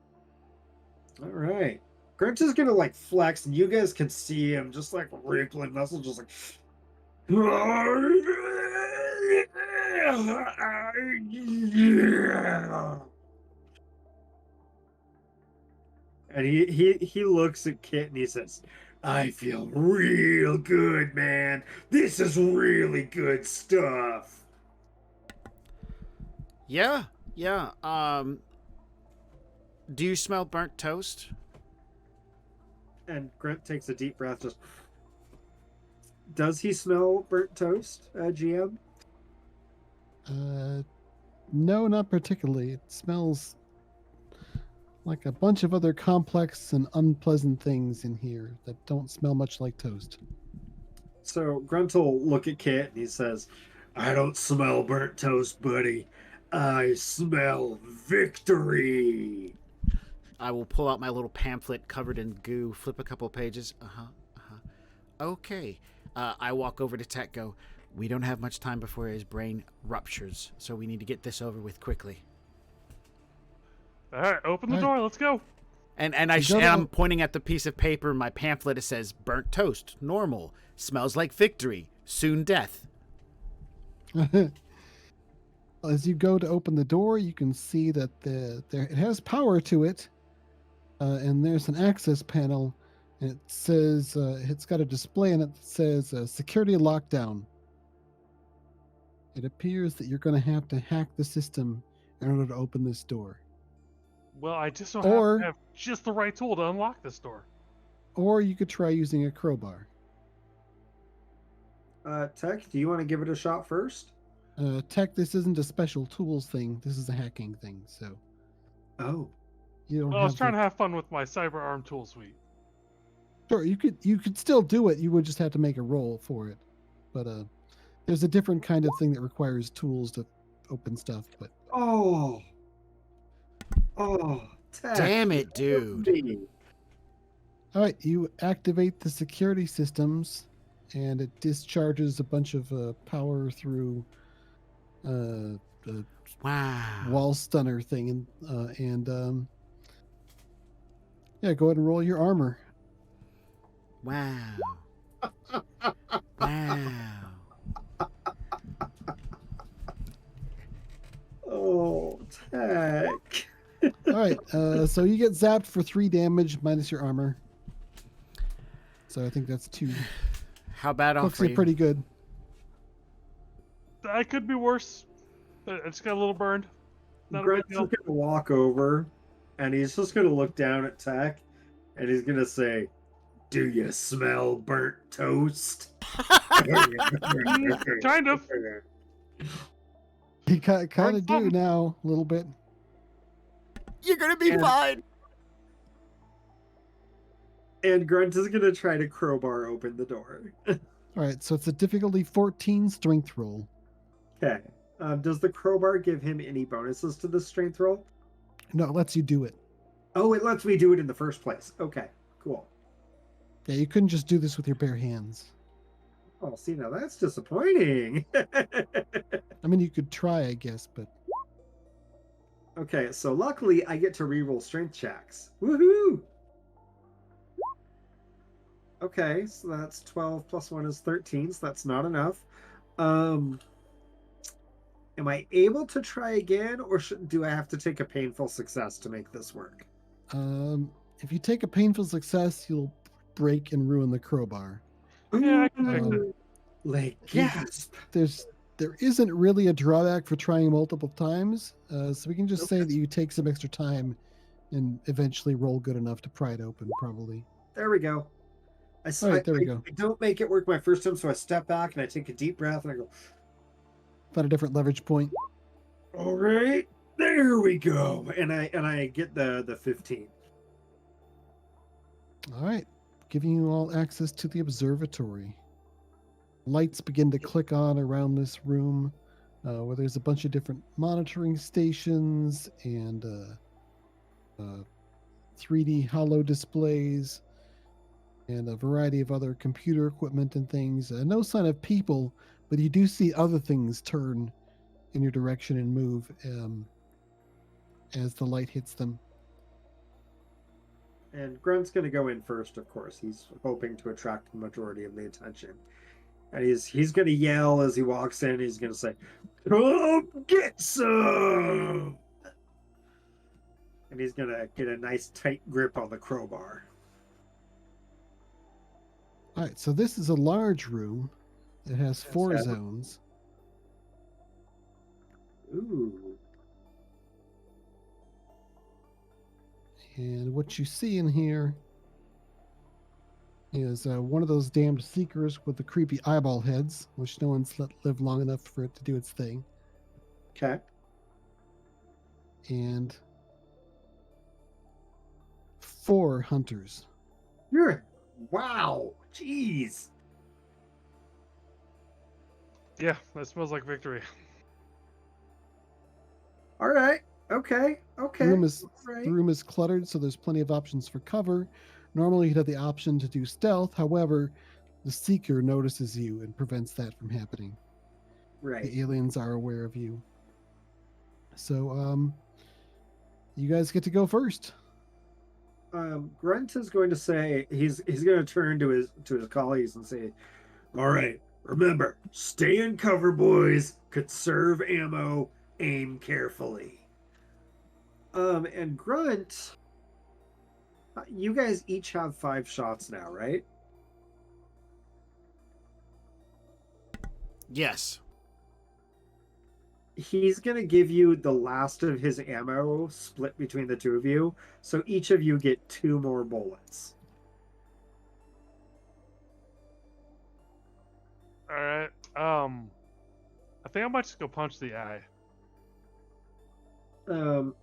All right. Grunt is gonna like flex, and you guys can see him just like wrinkling muscles, just like. And he looks at Kit and he says, "I feel real good, man. This is really good stuff." yeah. Do you smell burnt toast? And Grunt takes a deep breath. Just does he smell burnt toast, GM? No, not particularly. It smells like a bunch of other complex and unpleasant things in here that don't smell much like toast. So Grunt will look at Kit and he says, "I don't smell burnt toast, buddy. I smell victory." I will pull out my little pamphlet covered in goo, flip a couple pages. Okay. I walk over to Tech, go, "We don't have much time before his brain ruptures, so we need to get this over with quickly." All right, open the All door. Let's go. And You gotta- I'm pointing at the piece of paper in my pamphlet. It says, "Burnt toast, normal, smells like victory, soon death." As you go to open the door, you can see that it has power to it, and there's an access panel, and it says it's got a display in it that says security lockdown. It appears that you're going to have to hack the system in order to open this door. Well, I just so Or- happen to have just the right tool to unlock this door. Or you could try using a crowbar. Tech, do you want to give it a shot first? Tech, this isn't a special tools thing. This is a hacking thing, so Oh, you don't Well, I was have trying the- to have fun with my cyber arm tool suite. Sure, you could still do it. You would just have to make a roll for it. But there's a different kind of thing that requires tools to open stuff. But oh, Tech. Damn it, dude. all right, you activate the security systems, and it discharges a bunch of power through the Wow. wall stunner thing, and yeah, go ahead and roll your armor. Wow. Wow. Oh, Tech. All right, so you get zapped for 3 damage minus your armor. So I think that's 2. How bad off Looks are you? pretty good. That could be worse. I just got a little burned. Not a Grunt's big deal. just gonna walk over, and he's just gonna look down at Tech, and he's gonna say, "Do you smell burnt toast?" Kind of. You kind of Alright, do fine. now, a little bit. You're gonna be And- fine. And Grunt is gonna try to crowbar open the door. All right, so it's a difficulty 14 strength roll. Okay. Does the crowbar give him any bonuses to the strength roll? No, it lets you do it. Oh, it lets me do it in the first place. Okay, cool. Yeah, you couldn't just do this with your bare hands. Oh, see, now that's disappointing. I mean, you could try, I guess, but Okay, so luckily I get to reroll strength checks. Woohoo! Okay, so that's 12 plus 1 is 13, so that's not enough. Um, am I able to try again, or do I have to take a painful success to make this work? if you take a painful success, you'll break and ruin the crowbar. Yeah, I can fix it. Ooh, like, You- gasp! There isn't really a drawback for trying multiple times, so we can just say Okay. that you take some extra time and eventually roll good enough to pry it open, probably. There we go. All right, there we go. I don't make it work my first time, so I step back and I take a deep breath and I go, Find a different leverage point. all right, there we go. And I get the 15. All right, giving you all access to the observatory. Lights begin to click on around this room, where there's a bunch of different monitoring stations and 3D hollow displays and a variety of other computer equipment and things. No sign of people, but you do see other things turn in your direction and move as the light hits them. And Grunt's going to go in first, of course. He's hoping to attract the majority of the attention. And he's going to yell as he walks in. He's going to say, "Come get some!" And he's going to get a nice tight grip on the crowbar. All right, so this is a large room. It has 4 Yes, zones. Ooh. And what you see in here is one of those damned seekers with the creepy eyeball heads, which no one's let live long enough for it to do its thing. Okay. And 4 hunters. Wow. Jeez. Yeah, that smells like victory. All right. Okay. Okay. The room is All right. The room is cluttered, so there's plenty of options for cover. Normally, you'd have the option to do stealth. However, the seeker notices you and prevents that from happening. Right. The aliens are aware of you. So, you guys get to go first. Grunt is going to say he's going to turn to his colleagues and say, "All right, remember, stay in cover, boys. Conserve ammo. Aim carefully." And Grunt, you guys each have 5 shots now, right? Yes. He's going to give you the last of his ammo split between the 2 of you. So each of you get 2 more bullets. All right. I think I might just go punch the eye.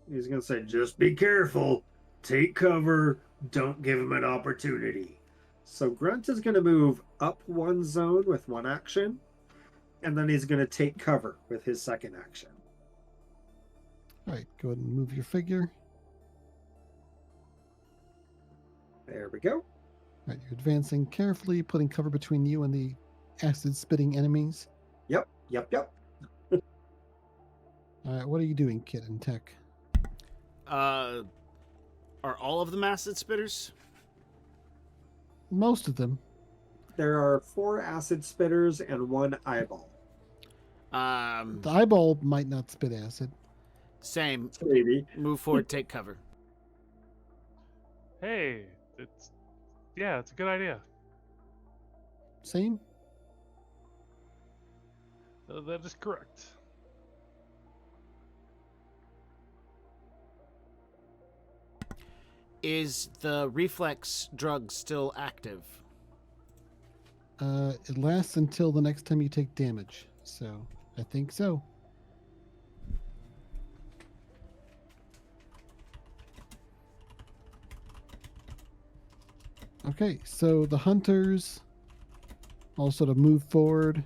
He's going to say, "Just be careful. Take cover. Don't give him an opportunity." So Grunt is going to move up 1 zone with 1 action. And then he's going to take cover with his second action. All right, go ahead and move your figure. There we go. All right, you're advancing carefully, putting cover between you and the acid-spitting enemies. Yep. All right, what are you doing, Kit and Tech? Are all of them acid spitters? Most of them. There are 4 acid spitters and 1 eyeball. The eyeball might not spit acid. Same. Maybe. Move forward, take cover. Hey, it's a good idea. Same? That is correct. Is the reflex drug still active? It lasts until the next time you take damage. So, I think so. Okay, so the hunters all sort of move forward,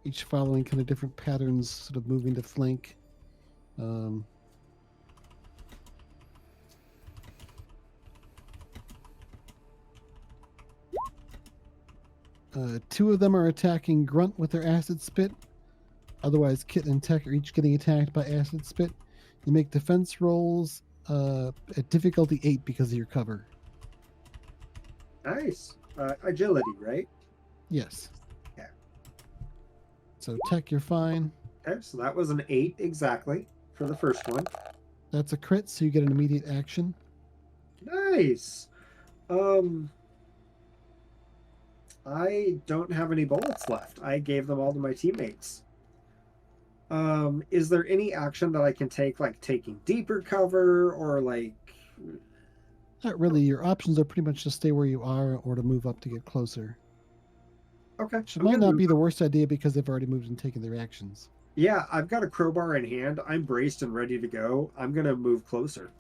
each following kind of different patterns, sort of moving to flank. Two of them are attacking Grunt with their acid spit. Otherwise, Kit and Tech are each getting attacked by acid spit. You make defense rolls at difficulty 8 because of your cover. Nice. Agility, right? Yes. Yeah. So Tech, you're fine. Okay, so that was an 8 exactly for the first one. That's a crit, so you get an immediate action. Nice. I don't have any bullets left. I gave them all to my teammates. Is there any action that I can take, like taking deeper cover or like... Not really. Your options are pretty much to stay where you are or to move up to get closer. Okay. Which I'm might gonna not move be the up. worst idea because they've already moved and taken their actions. Yeah, I've got a crowbar in hand. I'm braced and ready to go. I'm going to move closer.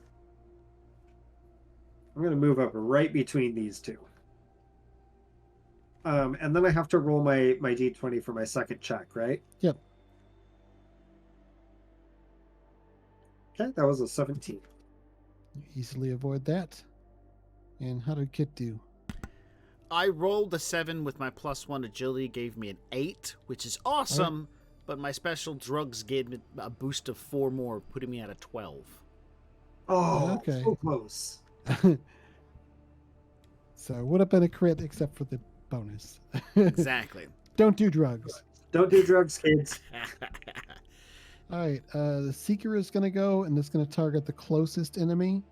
I'm going to move up right between these two. And then I have to roll my d20 for my second check, right? Yep. Okay, that was a 17. You easily avoid that. And how did Kit do? I rolled a 7 with my +1 agility, gave me an 8, which is awesome, but my special drugs gave me a boost of 4 more, putting me at a 12. Oh, Okay. so close. So it would have been a crit except for the bonus. Exactly. Don't do drugs. Don't do drugs, kids. All right. The Seeker is going to go, and it's going to target the closest enemy.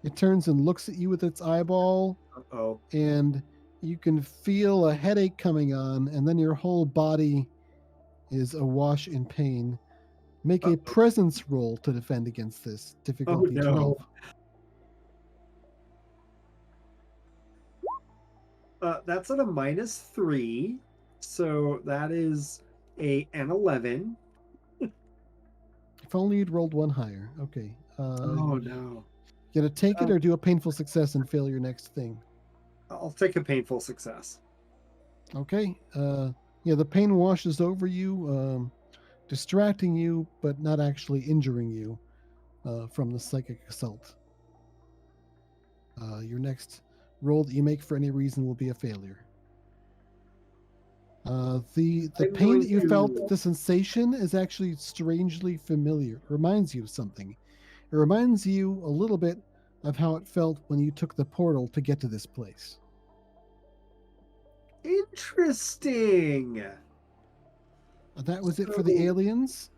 It turns and looks at you with its eyeball, Uh-oh. and you can feel a headache coming on, and then your whole body is awash in pain. Make a presence roll to defend against this. Difficulty Oh, no. 12. That's at a -3, so that is an 11. If only you'd rolled one higher. Okay. Oh no! You gonna take it or do a painful success and fail your next thing? I'll take a painful success. Okay. Yeah, the pain washes over you, distracting you, but not actually injuring you from the psychic assault. Your next roll that you make for any reason will be a failure. The I'm pain going that you to- felt, the sensation is actually strangely familiar. It reminds you of something. It reminds you a little bit of how it felt when you took the portal to get to this place. Interesting. That was it for the So- aliens.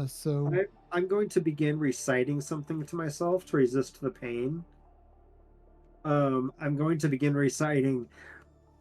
So I'm going to begin reciting something to myself to resist the pain. I'm going to begin reciting,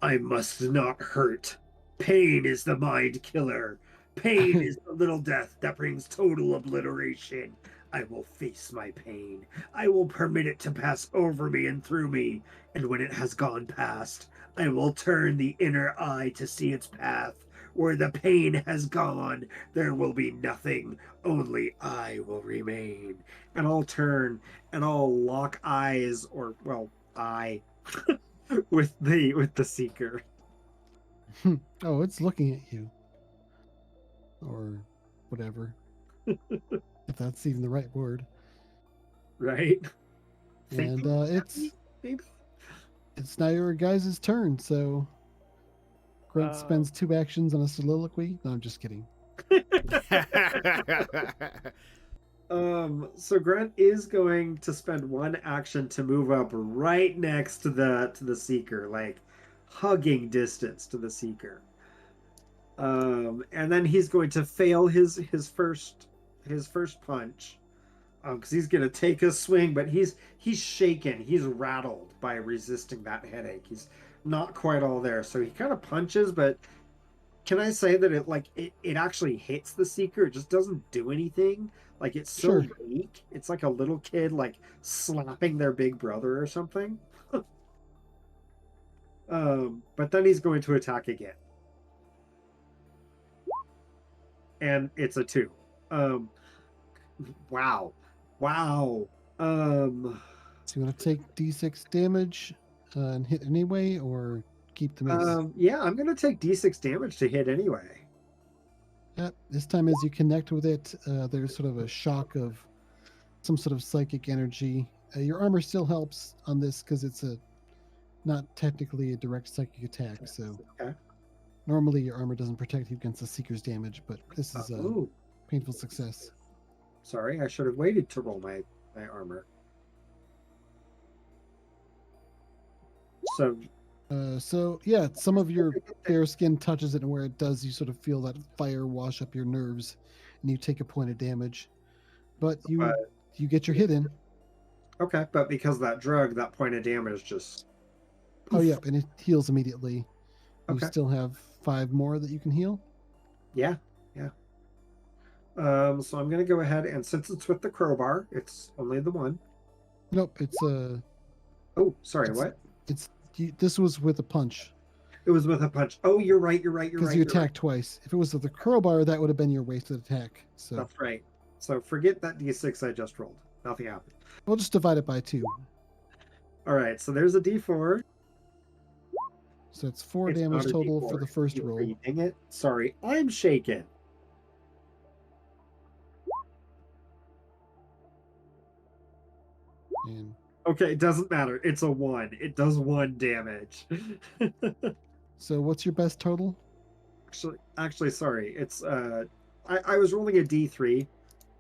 I must not hurt. Pain is the mind killer. Pain is the little death that brings total obliteration. I will face my pain. I will permit it to pass over me and through me. And when it has gone past, I will turn the inner eye to see its path. Where the pain has gone, there will be nothing. Only I will remain. And I'll turn and I'll lock eyes, or well, eye, with the seeker. oh, it's looking at you. Or whatever. If that's even the right word. Right? And Thinking it's maybe? now your guys' turn, so Grunt spends 2 actions on a soliloquy. No, I'm just kidding. So Grant is going to spend 1 action to move up right next to the seeker, like hugging distance to the seeker. And then he's going to fail his first punch. Because he's gonna take a swing, but he's shaken, he's rattled by resisting that headache. He's not quite all there, so he kind of punches, but can I say that it actually hits the seeker? It just doesn't do anything. Like, it's so Sure. weak. It's like a little kid like slapping their big brother or something. But then he's going to attack again, and it's a 2. Wow. So you want to take D6 damage and hit anyway, or keep the miss? Yeah, I'm gonna take D6 damage to hit anyway. This time, as you connect with it, there's sort of a shock of some sort of psychic energy. Your armor still helps on this because it's a not technically a direct psychic attack, so Okay. normally your armor doesn't protect you against the Seeker's damage, but this is a Ooh, painful success. sorry. I should have waited to roll my armor. So So yeah, some of your bare skin touches it, and where it does, you sort of feel that fire wash up your nerves, and you take a point of damage. But you But- you get your hit in. okay, but because of that drug, that point of damage just. Oh yeah, and it heals immediately. You Okay. still have 5 more that you can heal. Yeah. So I'm gonna go ahead, and since it's with the crowbar, it's only the one. Nope, it's Oh, sorry. It's- What? this was with a punch It was with a punch. Oh, you're right. You're right. You're because right. you you're attacked twice. If it was with the crowbar, that would have been your wasted attack. So Right. That's right. So forget that d6 I just rolled. Nothing happened. we'll just divide it by 2. All right. So there's a d4. So it's 4 It's damage not a total D4. for the first You're roll. reading it. Sorry, I'm shaken. And Okay, it doesn't matter. It's a 1. It does 1 damage. so what's your best total? actually, sorry. It's I was rolling a d3.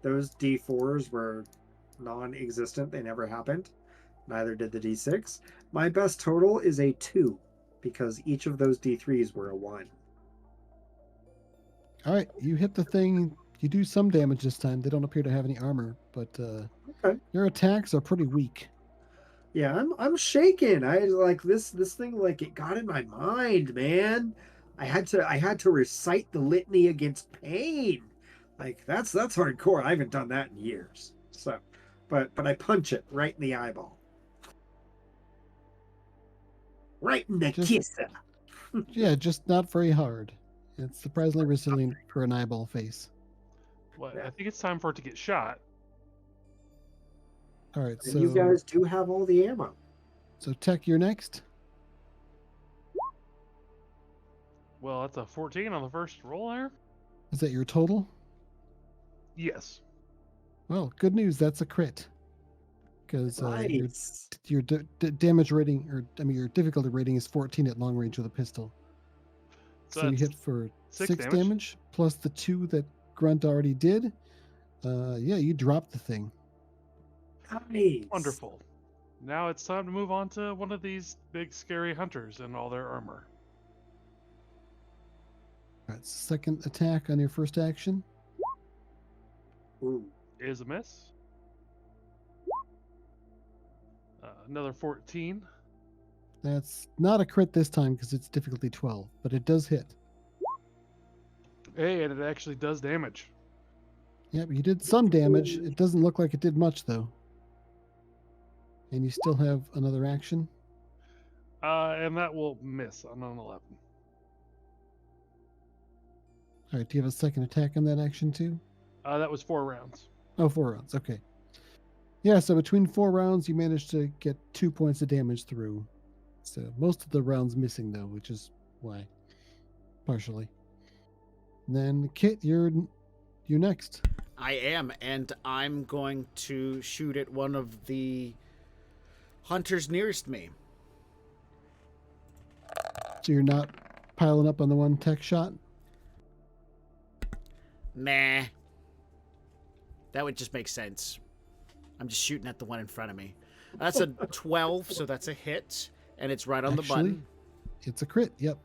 Those d4s were non-existent. They never happened. Neither did the d6. My best total is a 2 because each of those d3s were a 1. All right, you hit the thing. You do some damage this time. They don't appear to have any armor, but Okay. your attacks are pretty weak. Yeah, I'm shaken. I like this thing, like, it got in my mind, man. I had to recite the litany against pain. Like that's hardcore. I haven't done that in years. So, but I punch it right in the eyeball. Right in the Just- kisser. Yeah, just not very hard. It's surprisingly resilient for an eyeball face. Well, Yeah. I think it's time for it to get shot. All right, And so you guys do have all the ammo. so Tech, you're next. Well, that's a 14 on the first roll there. Is that your total? Yes. Well, good news. That's a crit. Because Nice. your damage rating, or I mean, your difficulty rating is 14 at long range with a pistol. So So you that's hit for 6 6 damage plus the 2 that Grunt already did. Yeah, you dropped the thing. Nice. Wonderful. Now it's time to move on to one of these big scary hunters and all their armor. All right, second attack on your first action. Ooh. Is a miss. Another 14. That's not a crit this time because it's difficulty 12, but it does hit. Hey, and it actually does damage. Yep, you did some damage. It doesn't look like it did much though. And you still have another action. And that will miss on an 11. All right, do you have a second attack on that action too? That was 4 rounds. Oh, 4 rounds. Okay. Yeah, so between 4 rounds, you managed to get 2 points of damage through. So most of the rounds missing though, which is why, partially. And then Kit, you're next. I am, and I'm going to shoot at one of the hunters nearest me. So you're not piling up on the one tech shot. Nah. That would just make sense. I'm just shooting at the one in front of me. That's a 12, so that's a hit, and it's right on the Actually, button. It's a crit. Yep.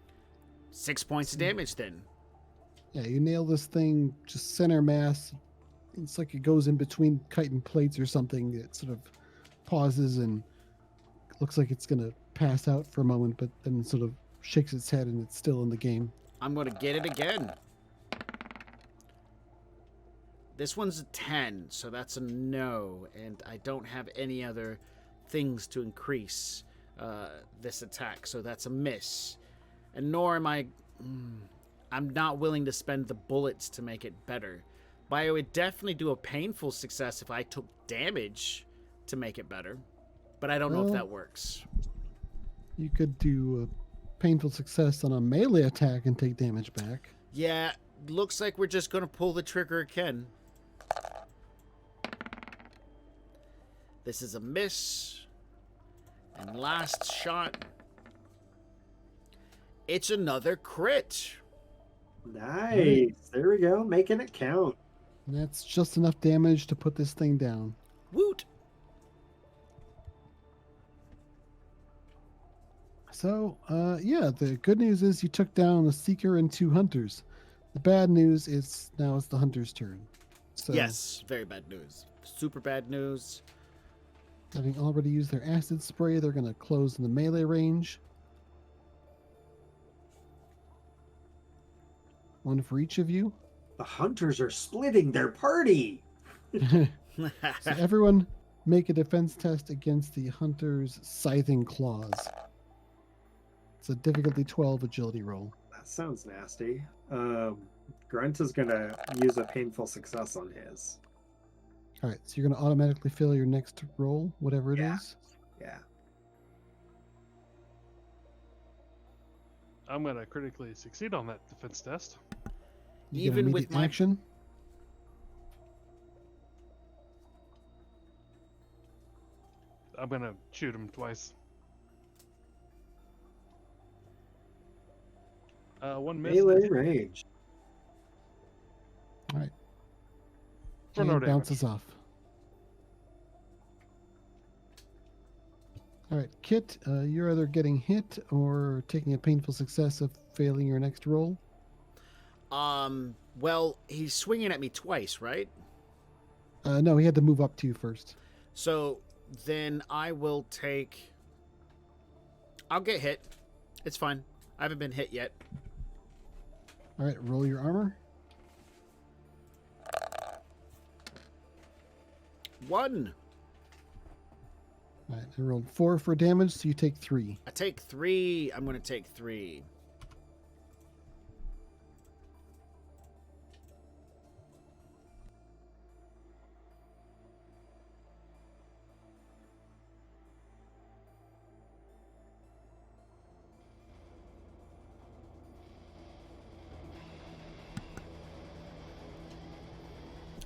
6 points of damage then. Yeah, you nail this thing just center mass. It's like it goes in between chitin plates or something. It sort of pauses and looks like it's gonna pass out for a moment, but then sort of shakes its head and it's still in the game. I'm going to get it again. This one's a 10, so that's a no, and I don't have any other things to increase this attack, so that's a miss. And nor am I... I'm not willing to spend the bullets to make it better. But I would definitely do a painful success if I took damage to make it better. But I don't know if Well, that works. You could do a painful success on a melee attack and take damage back. Yeah, looks like we're just going to pull the trigger again. This is a miss. And last shot. It's another crit. Nice. There we go. Making it count. And that's just enough damage to put this thing down. Woot. So, yeah, the good news is you took down the Seeker and 2 Hunters. The bad news is now it's the Hunter's turn. So, Yes, very bad news. Super bad news. having already used their acid spray, they're going to close in the melee range. One for each of you. The hunters are splitting their party. So everyone make a defense test against the Hunter's Scything Claws. It's a difficulty 12 agility roll. That sounds nasty. Grunt is gonna use a painful success on his. All right, so you're going to automatically fail your next roll, whatever it is. Yeah. I'm gonna critically succeed on that defense test. You get Even with immediate my- action. I'm gonna shoot him twice. One miss Melee range. All right. for no And damage. bounces off. All right, Kit, you're either getting hit or taking a painful success of failing your next roll. Well, he's swinging at me twice, right? No, he had to move up to you first. So then I will take. I'll get hit. It's fine. I haven't been hit yet. All right, roll your armor. 1. All right, I rolled 4 for damage, so you take 3. I take 3. I'm going to take 3.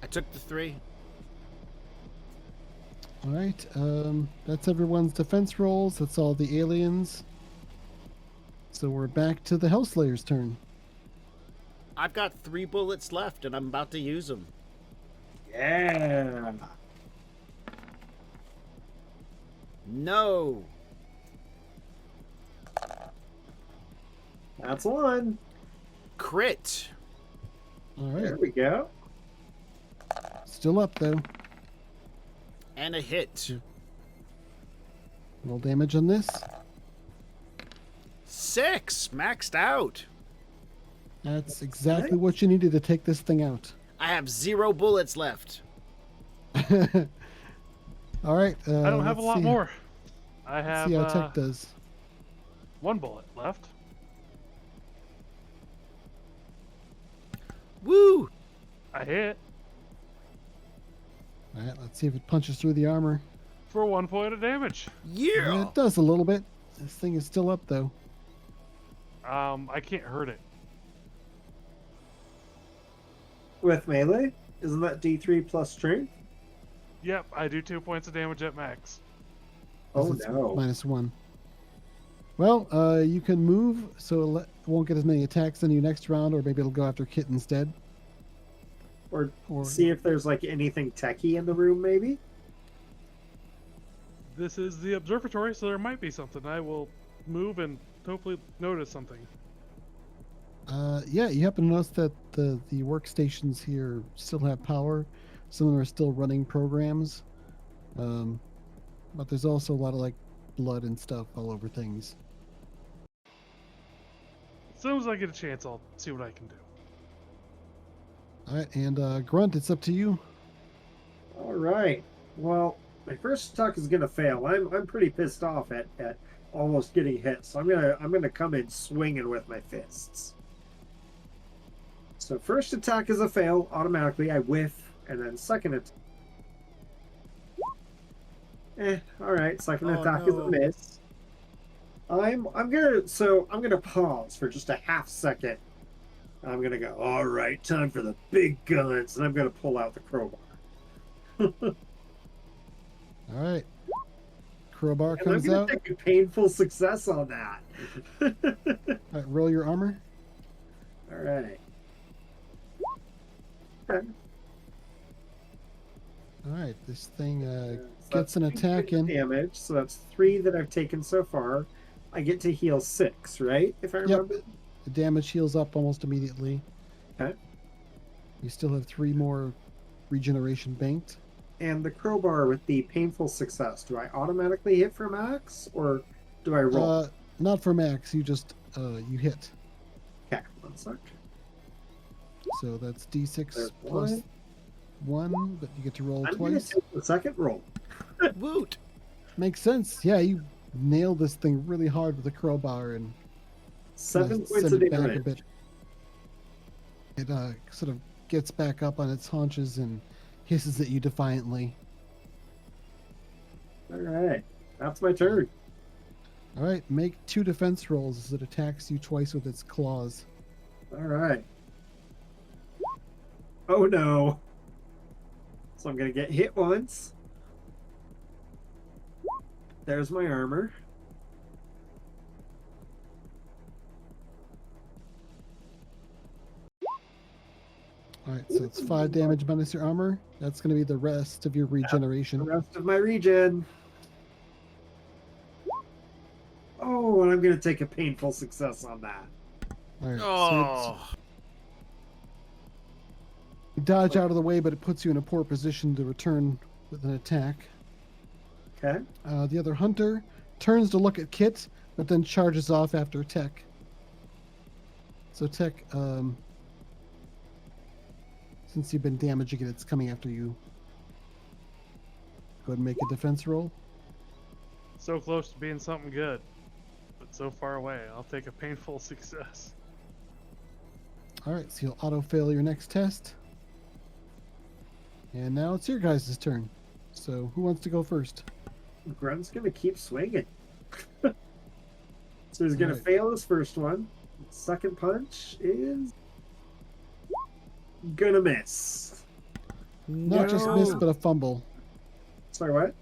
I took the 3. All right, that's everyone's defense rolls. That's all the aliens. So we're back to the Hellslayers' turn. I've got 3 bullets left, and I'm about to use them. Yeah. No. That's one. Crit. All right, There we go. still up though. And a hit. Roll damage on this. 6. Maxed out. That's exactly what you needed to take this thing out. I have 0 bullets left. All right. I don't have a lot more. I have See how Tech does. 1 bullet left. Woo! I hit All right, let's see if it punches through the armor. for 1 point of damage. Yeah. It does a little bit. This thing is still up though. I can't hurt it. With melee? Isn't that D3 plus strength? Yep, I do 2 points of damage at max. Oh It's no. -1. Well, you can move, so it won't get as many attacks on you next round, or maybe it'll go after Kit instead. Or Or see if there's like anything techie in the room, maybe? This is the observatory, so there might be something. I will move and hopefully notice something. yeah, you happen to notice that the workstations here still have power. Some of them are still running programs, but there's also a lot of like blood and stuff all over things. As soon as I get a chance, I'll see what I can do. All right, and Grunt, it's up to you. All right. Well, my first attack is gonna fail. I'm pretty pissed off at almost getting hit, so I'm gonna come in swinging with my fists. So first attack is a fail automatically. I whiff, and then second attack. All right. Second Oh, attack is no. a miss. I'm gonna pause for just a half second. I'm gonna go. All right, time for the big guns, and I'm gonna pull out the crowbar. All right, crowbar And I'm comes gonna out. take a painful success on that. All right, roll your armor. All right. Okay. All right, this thing So gets that's an 3 attack points of in. damage. So that's 3 that I've taken so far. I get to heal 6, right? If I Yep. remember. The damage heals up almost immediately. Okay. You still have 3 more regeneration banked. And the crowbar with the painful success, do I automatically hit for max or do I roll? Not for max. You just you hit. Okay, 1 sec. So that's d6 There's plus 1, but you get to roll I'm going to twice. take the second roll. Woot! Makes sense. Yeah, you nailed this thing really hard with the crowbar and 7 points send of it back a damage. bit. It sort of gets back up on its haunches and hisses at you defiantly. All right, that's my turn. All right, make 2 defense rolls as it attacks you twice with its claws. All right. Oh no. So I'm going to get hit once. There's my armor. All right, so it's 5 damage minus your armor. That's going to be the rest of your The regeneration. rest of my regen. Oh, and I'm going to take a painful success on that. All right, so Oh, you dodge out of the way, but it puts you in a poor position to return with an attack. Okay. The other hunter turns to look at Kit, but then charges off after Tech. So Tech, since you've been damaging it, it's coming after you. Go ahead and make a defense roll. So close to being something good, but so far away. I'll take a painful success. All right, so you'll auto-fail your next test. And now it's your guys' turn. So who wants to go first? Grunt's going to keep swinging. So he's going Right. to fail his first one. Second punch is gonna miss. Not just miss, but a fumble. Sorry, what?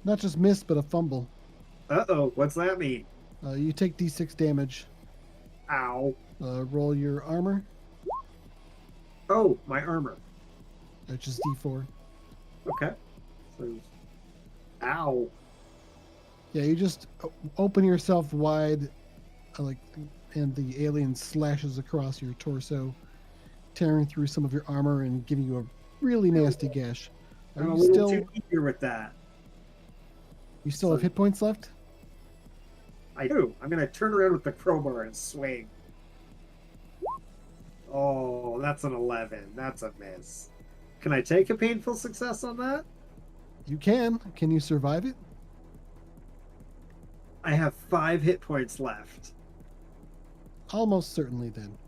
Not just miss, but a fumble. Uh-oh, what's that mean? You take d6 damage. Ow. Roll your armor, Oh, my armor. which is d4. Okay. So, ow. Yeah, you just open yourself wide, and the alien slashes across your torso, tearing through some of your armor and giving you a really nasty gash. Are I'm a you little still? too eager with that. You still have hit points left? I do. I'm gonna turn around with the crowbar and swing. Oh, that's an 11. That's a miss. Can I take a painful success on that? You can. Can you survive it? I have 5 hit points left. Almost certainly. Then.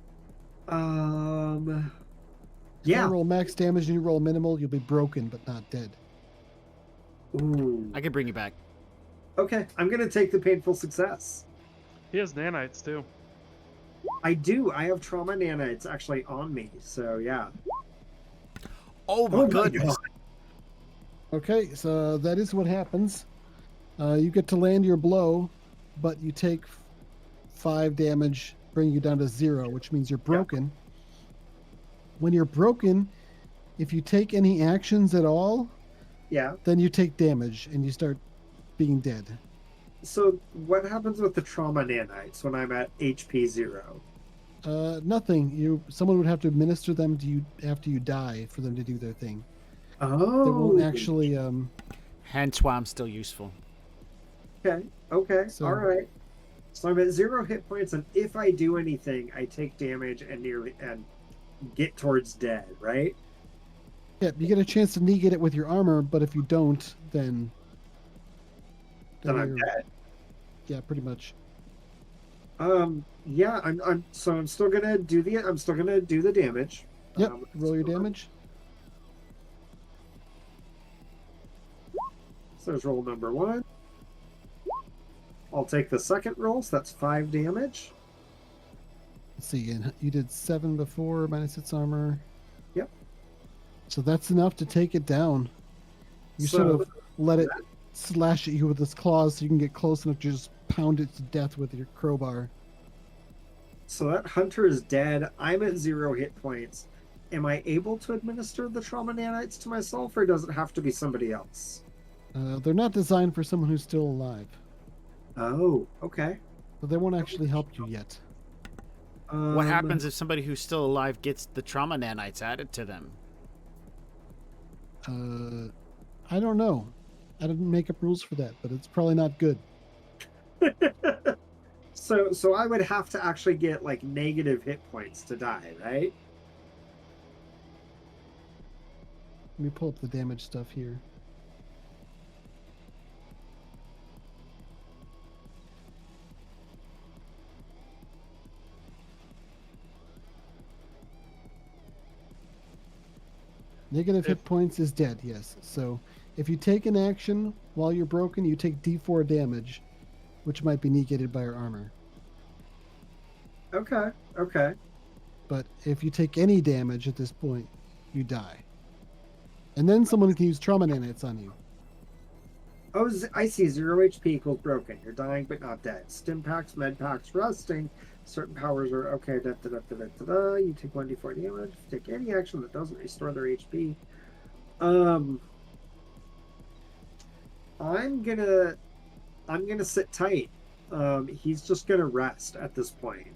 If I Yeah. roll max damage and you roll minimal, you'll be broken but not dead. Ooh. I can bring you back. Okay, I'm gonna take the painful success. He has nanites too. I do. I have trauma nanites actually on me. So yeah. Oh my goodness! Okay, so that is what happens. You get to land your blow, but you take 5 damage, bring you down to 0, which means you're broken. When you're broken, if you take any actions at all, Yeah. then you take damage and you start being dead. So what happens with the trauma nanites when I'm at HP 0? Nothing. Someone would have to administer them to you after you die for them to do their thing. Oh. They won't actually. Hence why I'm still useful. Okay. Okay. So- All right. So I'm at 0 hit points, and if I do anything, I take damage and get towards dead. Right? Yeah, you get a chance to negate it with your armor, but if you don't, then. Then I'm you're- dead. Yeah, pretty much. Yeah. I'm still gonna do the damage. Yep. Roll your damage. So there's roll number 1. I'll take the second roll, so that's 5 damage. Let's see again. You did 7 before minus its armor. Yep. So that's enough to take it down. You So- sort of let it slash at you with its claws so you can get close enough to just pound it to death with your crowbar. So that hunter is dead. I'm at 0 hit points. Am I able to administer the trauma nanites to myself, or does it have to be somebody else? They're not designed for someone who's still alive, Oh, okay. so they won't actually help you yet. What happens if somebody who's still alive gets the trauma nanites added to them? I don't know. I didn't make up rules for that, but it's probably not good. So I would have to actually get like negative hit points to die, right? Let me pull up the damage stuff here. Negative hit points is dead, yes. So if you take an action while you're broken, you take D4 damage, which might be negated by your armor. Okay, okay. But if you take any damage at this point, you die. And then someone can use trauma nanites on you. Oh, I see. 0 HP equals broken. You're dying but not dead. Stim packs, med packs, rusting. Certain powers are okay. Da, da, da, da, da, da, da. You take 1d4 damage. Take any action that doesn't restore their HP. I'm gonna sit tight. He's just gonna rest at this point.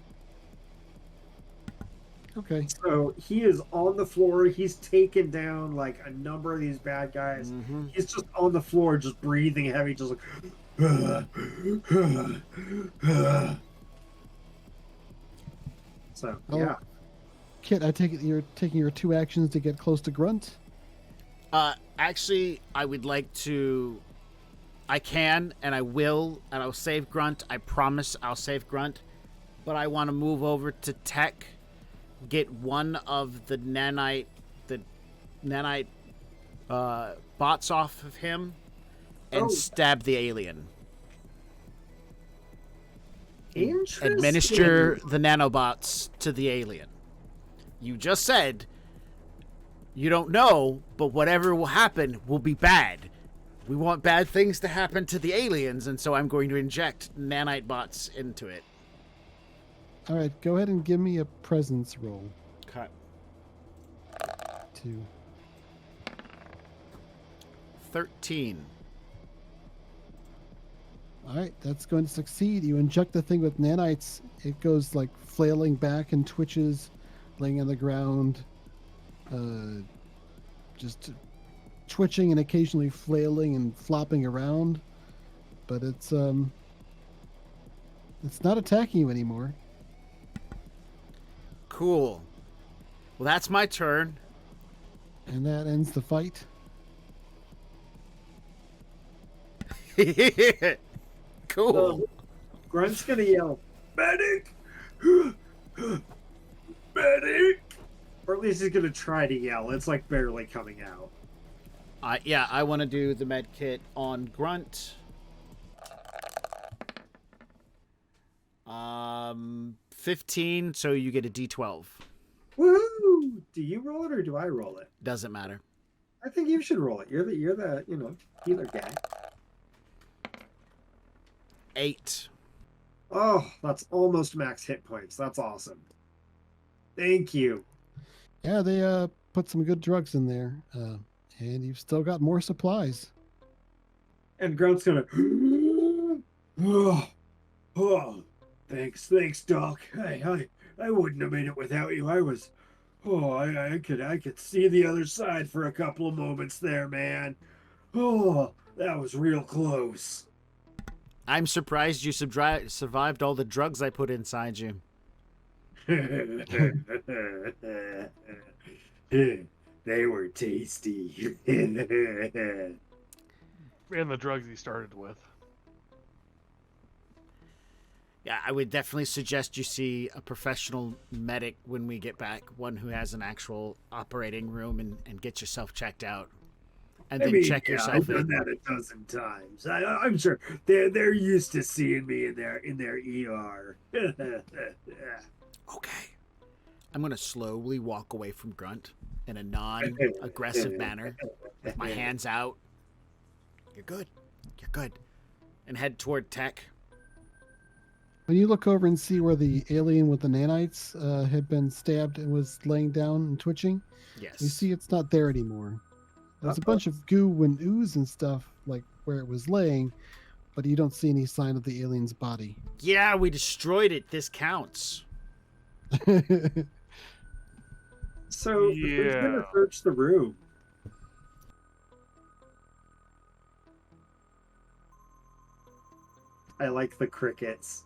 Okay. So he is on the floor. He's taken down like a number of these bad guys. Mm-hmm. He's just on the floor, just breathing heavy, just like. So Oh. yeah. Kit, I take it you're taking your 2 actions to get close to Grunt? Actually, I would like to. I can, and I will, and I'll save Grunt. I promise I'll save Grunt. But I want to move over to Tech, get one of the nanite bots off of him, and stab the alien. Interesting. Administer the nanobots to the alien. You just said you don't know, but whatever will happen will be bad. We want bad things to happen to the aliens, and so I'm going to inject nanite bots into it. All right, go ahead and give me a presence roll. Cut. 2. 13. All right, that's going to succeed. You inject the thing with nanites. It goes like flailing back and twitches, laying on the ground, just twitching and occasionally flailing and flopping around. But it's not attacking you anymore. Cool. Well, that's my turn. And that ends the fight. Cool. Grunt's gonna yell, "Medic! Medic!" Or at least he's gonna try to yell. It's like barely coming out. Yeah, I want to do the med kit on Grunt. 15, so you get a D12. Woohoo! Do you roll it or do I roll it? Doesn't matter. I think you should roll it. You're the healer guy. 8. Oh, that's almost max hit points. That's awesome. Thank you. Yeah, they put some good drugs in there. And you've still got more supplies. And Grunt's gonna. Thanks, Doc. I wouldn't have made it without you. I could see the other side for a couple of moments there, man. Oh, that was real close. I'm surprised you survived all the drugs I put inside you. They were tasty. And the drugs he started with. Yeah, I would definitely suggest you see a professional medic when we get back, one who has an actual operating room, and get yourself checked out. And then check yourself I've done in. that a dozen times. I'm sure they're used to seeing me in their ER. Okay. I'm going to slowly walk away from Grunt in a non-aggressive manner with my hands out. You're good. You're good. And head toward Tech. When you look over and see where the alien with the nanites had been stabbed and was laying down and twitching, Yes. you see it's not there anymore. There's a bunch of goo and ooze and stuff like where it was laying, but you don't see any sign of the alien's body. Yeah, we destroyed it. This counts. So who's gonna Yeah. search the room? I like the crickets.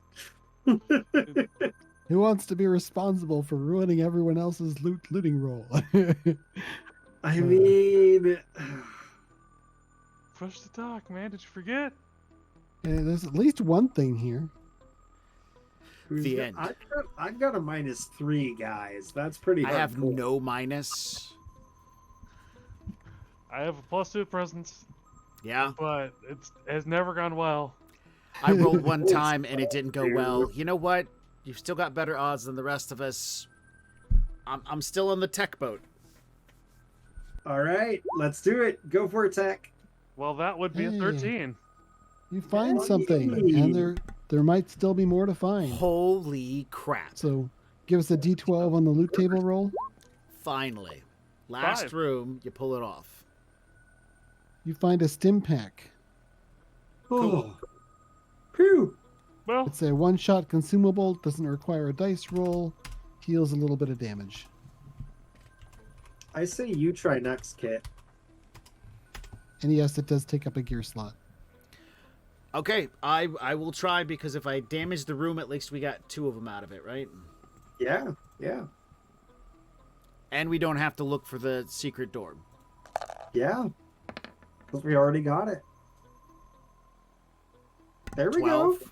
Who wants to be responsible for ruining everyone else's looting roll? I mean, Push the talk, man. Did you forget? There's at least one thing here. The end. I've got a -3, guys. That's pretty. I have hardcore. no minus. I have a +2 presence, Yeah. but it has never gone well. I rolled one time and it didn't go well. You know what? You've still got better odds than the rest of us. I'm still on the tech boat. All right, let's do it. Go for it, Tech. Well, that would be a Hey. 13. You find Hey. something, and there might still be more to find. Holy crap. So give us a D12 on the loot table roll. Finally. Last 5. room, you pull it off. You find a stim pack. Oh, phew. Well, It's a one-shot consumable, doesn't require a dice roll, heals a little bit of damage. I say you try next, Kit. And yes, it does take up a gear slot. Okay, I will try because if I damage the room, at least we got 2 of them out of it, right? Yeah, yeah, And we don't have to look for the secret door. yeah. Because we already got it. There we 12. go.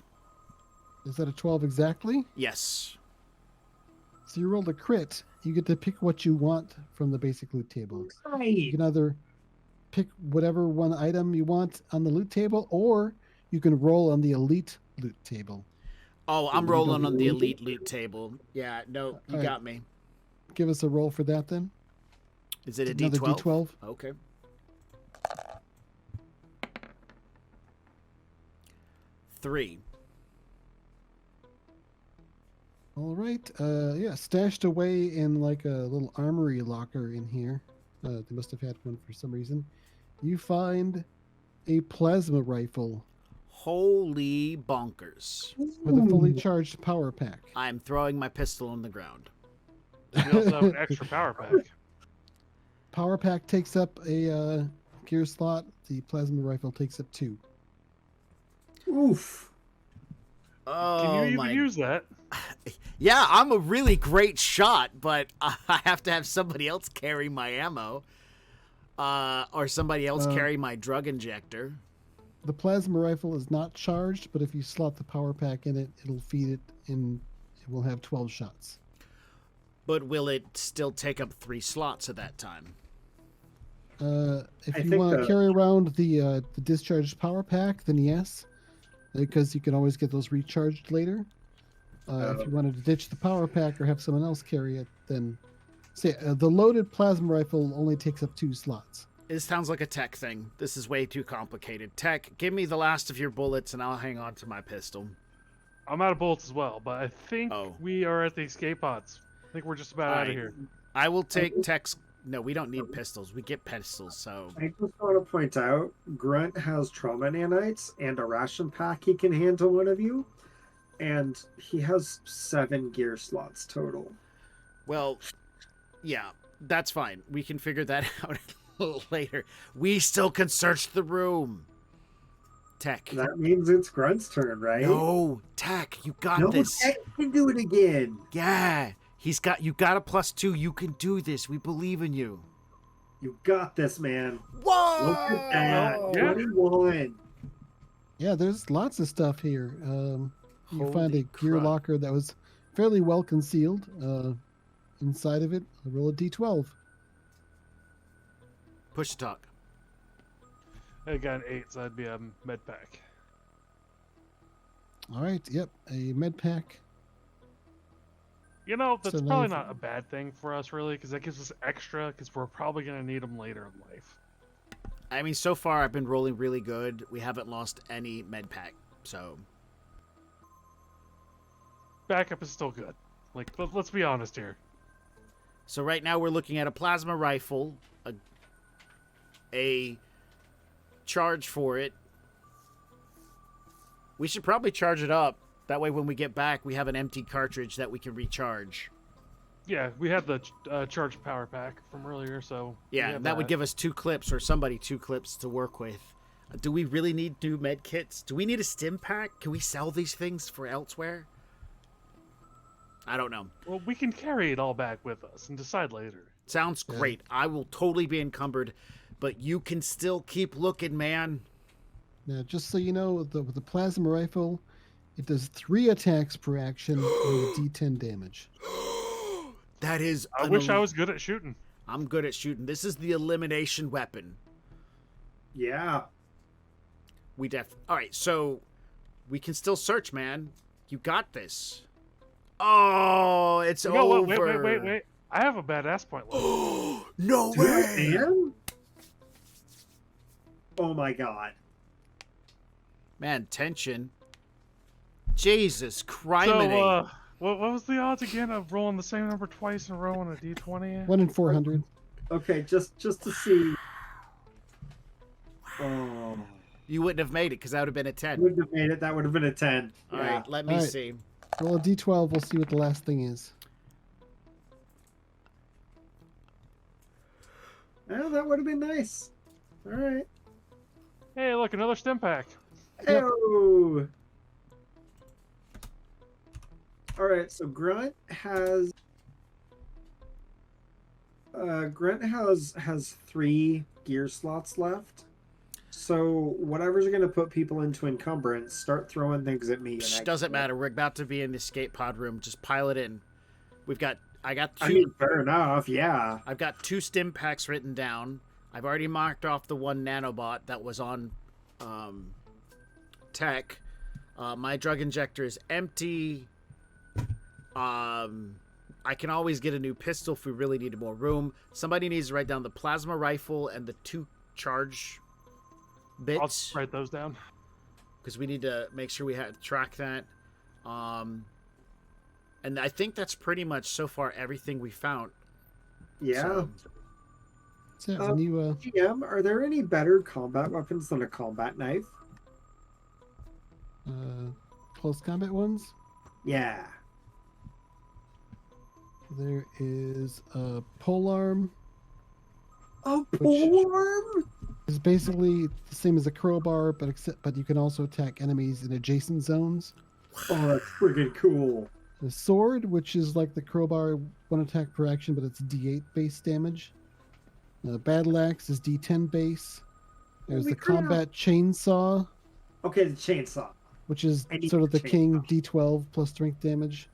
Is that a 12 exactly? Yes. So you rolled a crit. You get to pick what you want from the basic loot table. You Right. can either pick whatever one item you want on the loot table, or you can roll on the elite loot table. Oh, I'm You rolling don't on the need elite loot table. Yeah, no, you All right. got me. Give us a roll for that then. Is it a Another D12? D12. Okay. Three. All right. Yeah, stashed away in like a little armory locker in here. They must have had one for some reason. You find a plasma rifle Holy bonkers. with a fully charged power pack. I'm throwing my pistol on the ground. we also have an extra power pack. Power pack takes up a gear slot. The plasma rifle takes up 2. Oof. Oh, Can you even my. use that? Yeah, I'm a really great shot, but I have to have somebody else carry my ammo. Or somebody else carry my drug injector. The plasma rifle is not charged, but if you slot the power pack in it, it'll feed it and it will have 12 shots. But will it still take up 3 slots at that time? If I you think want to carry around the discharged power pack, then yes, because you can always get those recharged later. If you wanted to ditch the power pack or have someone else carry it, then say the loaded plasma rifle only takes up 2 slots. This sounds like a tech thing. This is way too complicated. Tech, give me the last of your bullets and I'll hang on to my pistol. I'm out of bullets as well, but I think Oh. we are at the escape pods. I think we're just about out of Alright. here. I will take Tech's... No, we don't need pistols. We get pistols, so... I just want to point out, Grunt has trauma nanites and a ration pack he can hand to one of you, and he has 7 gear slots total. Well, yeah, that's fine. We can figure that out later. We still can search the room. Tech. That means it's Grunt's turn, right? No, Tech, you got No, this. Tech can do it again. Yeah, you got a +2. You can do this. We believe in you. You got this, man. Whoa! Look at that. Yeah. 21. Yeah, there's lots of stuff here. You find Holy a gear crap. locker that was fairly well concealed. Inside of it, I roll a d12. Push to talk. I got an 8, so that'd be a med pack. All right, yep, a med pack. You know, that's So now probably you've- not a bad thing for us, really, because that gives us extra, because we're probably going to need them later in life. I mean, so far I've been rolling really good. We haven't lost any med pack, so... backup is still good. Like, let's be honest here. So right now we're looking at a plasma rifle, a charge for it. We should probably charge it up. That way when we get back, we have an empty cartridge that we can recharge. Yeah, we had the charged power pack from earlier, so... Yeah, that would give us 2 clips, or somebody 2 clips to work with. Do we really need new med kits? Do we need a stim pack? Can we sell these things for elsewhere? I don't know. Well, we can carry it all back with us and decide later. Sounds great. I will totally be encumbered, but you can still keep looking, man. Now, just so you know, with the plasma rifle, it does 3 attacks per action and a D10 damage. That is... I wish I was good at shooting. I'm good at shooting. This is the elimination weapon. Yeah. All right, so we can still search, man. You got this. Oh, it's You know over. what? Wait. I have a badass point left. No Do it, way. man. Oh my god. Man, tension. Jesus Christ. So, what was the odds again of rolling the same number twice in a row on a d20? 1 in 400. Okay, just to see. Oh. You wouldn't have made it because that would have been a 10. Wouldn't have made it. That would have been a 10. All Yeah. right, let me All right. see. Roll a D12. We'll see what the last thing is. Oh, that would have been nice. All right. Hey, look, another stim pack. Yep. Oh. All right. So Grunt has 3 gear slots left. So whatever's going to put people into encumbrance, start throwing things at me. And I Doesn't can- matter. We're about to be in the escape pod room. Just pile it in. I got 2. I mean, fair enough. Yeah. I've got 2 stim packs written down. I've already marked off the 1 nanobot that was on tech. My drug injector is empty. I can always get a new pistol if we really need more room. Somebody needs to write down the plasma rifle and the 2 charge I'll bits, write those down. because we need to make sure we track that. And I think that's pretty much so far everything we found. Yeah. So, So, yeah, when you, GM, are there any better combat weapons than a combat knife? close combat ones, Yeah. there is a polearm. A Which- polearm? It's basically the same as a crowbar, but you can also attack enemies in adjacent zones. Oh, that's friggin' cool. The sword, which is like the crowbar, 1 attack per action, but it's D8 base damage. The battle axe is D10 base. There's Holy the crap. combat chainsaw, Okay, the chainsaw. which is I need sort of the the king chainsaw. D12 plus strength damage.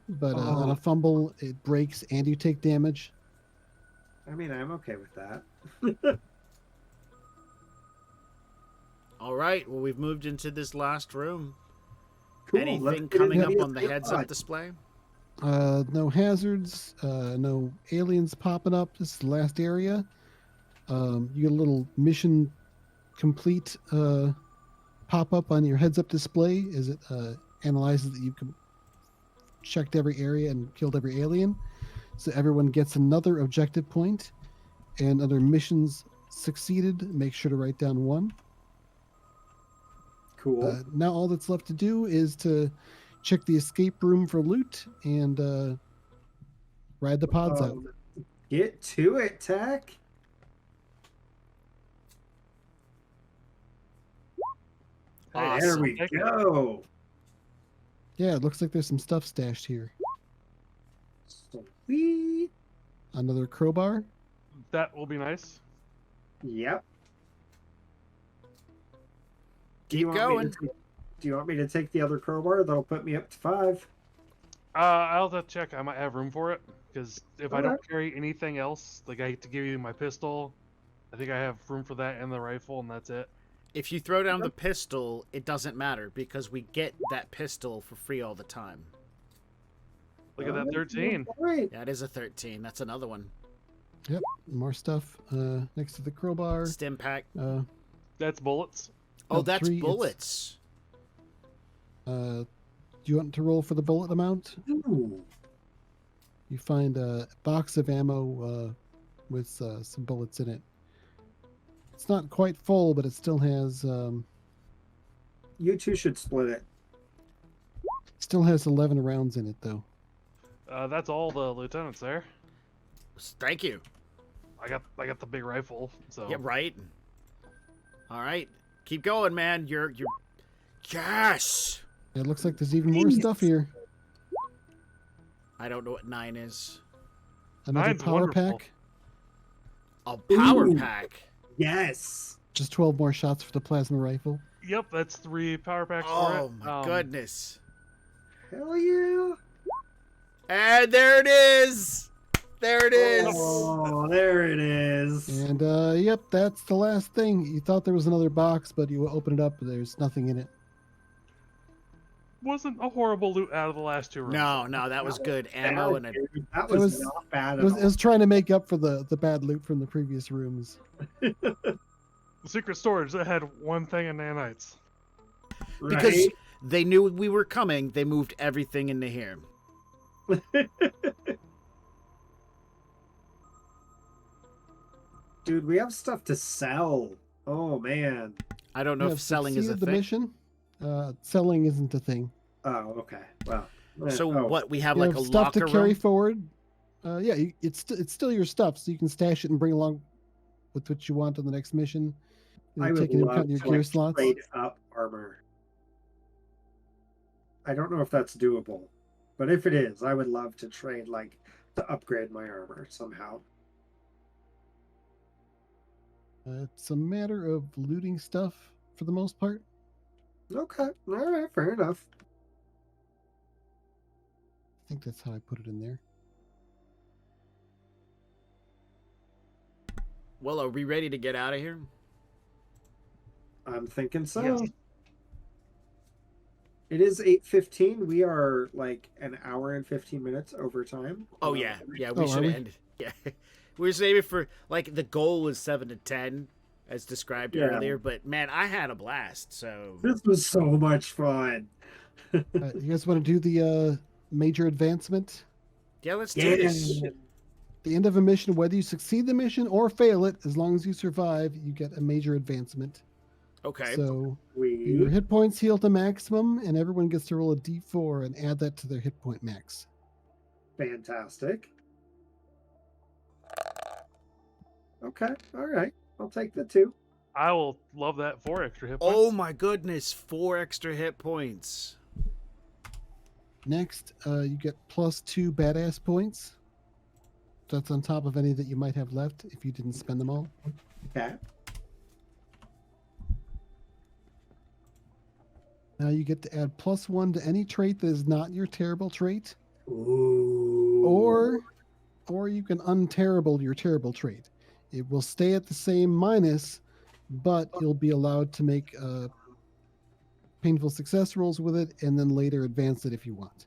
But on Oh. a fumble, it breaks and you take damage. I mean, I'm okay with that. all right, well, we've moved into this last room. Cool. Anything let's get coming into up the on the escape heads pod. up display? No hazards, no aliens popping up. This is the last area. You get a little mission complete pop up on your heads up display as it analyzes that you've checked every area and killed every alien. So everyone gets another objective point, and under missions succeeded, make sure to write down 1. Cool. Now all that's left to do is to check the escape room for loot and ride the pods out. Get to it, Tech. Hey, There Awesome. we Take it. go. Yeah, it looks like there's some stuff stashed here. Sweet. Another crowbar. That will be nice. Yep. Keep going. Do you want me to take the other crowbar? That'll put me up to 5. I'll have to check. I might have room for it because if I don't Okay. carry anything else, like I hate to give you my pistol, I think I have room for that and the rifle, and that's it. If you throw down the pistol, it doesn't matter because we get that pistol for free all the time. Look at that 13. Right. That is a 13. That's another one. Yep, more stuff next to the crowbar. Stim pack. That's bullets. Oh, No, that's 3, it's- bullets. you want to roll for the bullet amount? Ooh. You find a box of ammo with some bullets in it. It's not quite full, but it still has You two should split it. 11 rounds in it, though. That's all the lieutenants there. Thank you. I got the big rifle. So Yeah, right. All right, keep going, man. You're. Yes. It looks like there's even more stuff here. I don't know what 9 is. Another Nine's power wonderful. pack. A power Ooh. pack. Yes. Just 12 more shots for the plasma rifle. Yep, that's 3 power packs for Oh it. my goodness. Hell yeah. And there it is. There it is. Oh, there it is. And yep, that's the last thing. You thought there was another box, but you open it up, there's nothing in it. Wasn't a horrible loot out of the last 2 rounds. No, that was good. Ammo and a. That It was, was- not bad It at was, all. it was trying to make up for the bad loot from the previous rooms. The secret storage that had 1 thing in nanites. Because Right? they knew we were coming, they moved everything into here. Dude, we have stuff to sell. Oh man. I don't know You if have selling is a succeeded the thing. mission. Selling isn't a thing. Oh, okay. Well. So oh. what? We have You like have a stuff locker to carry room. forward. Yeah, it's still your stuff, so you can stash it and bring along with what you want on the next mission. You I know, would taking into love account your to gear like, slots. trade up armor. I don't know if that's doable, but if it is, I would love to trade like to upgrade my armor somehow. It's a matter of looting stuff for the most part. Okay, all right, fair enough. I think that's how I put it in there. Well, are we ready to get out of here? I'm thinking so. Yes. It is 8:15. We are like an hour and 15 minutes over time. Oh yeah, yeah. We Oh, should are we? end. Yeah, we were saving for like the goal was 7 to 10, as described Yeah. earlier. But man, I had a blast. So This was so much fun. You guys want to do the major advancement? yeah, let's do Yeah. this. The end of a mission, whether you succeed the mission or fail it, as long as you survive, you get a major advancement. Okay. So We your hit points heal to maximum, and everyone gets to roll a d4 and add that to their hit point max. fantastic. Okay, all right. I'll take the 2. I will love that 4 extra hit points. Oh my goodness, 4 extra hit points. Next, you get +2 badass points. That's on top of any that you might have left if you didn't spend them all. Okay. Now you get to add +1 to any trait that is not your terrible trait, Ooh. or you can unterrible your terrible trait. It will stay at the same minus, but you'll be allowed to make painful success rolls with it, and then later advance it if you want.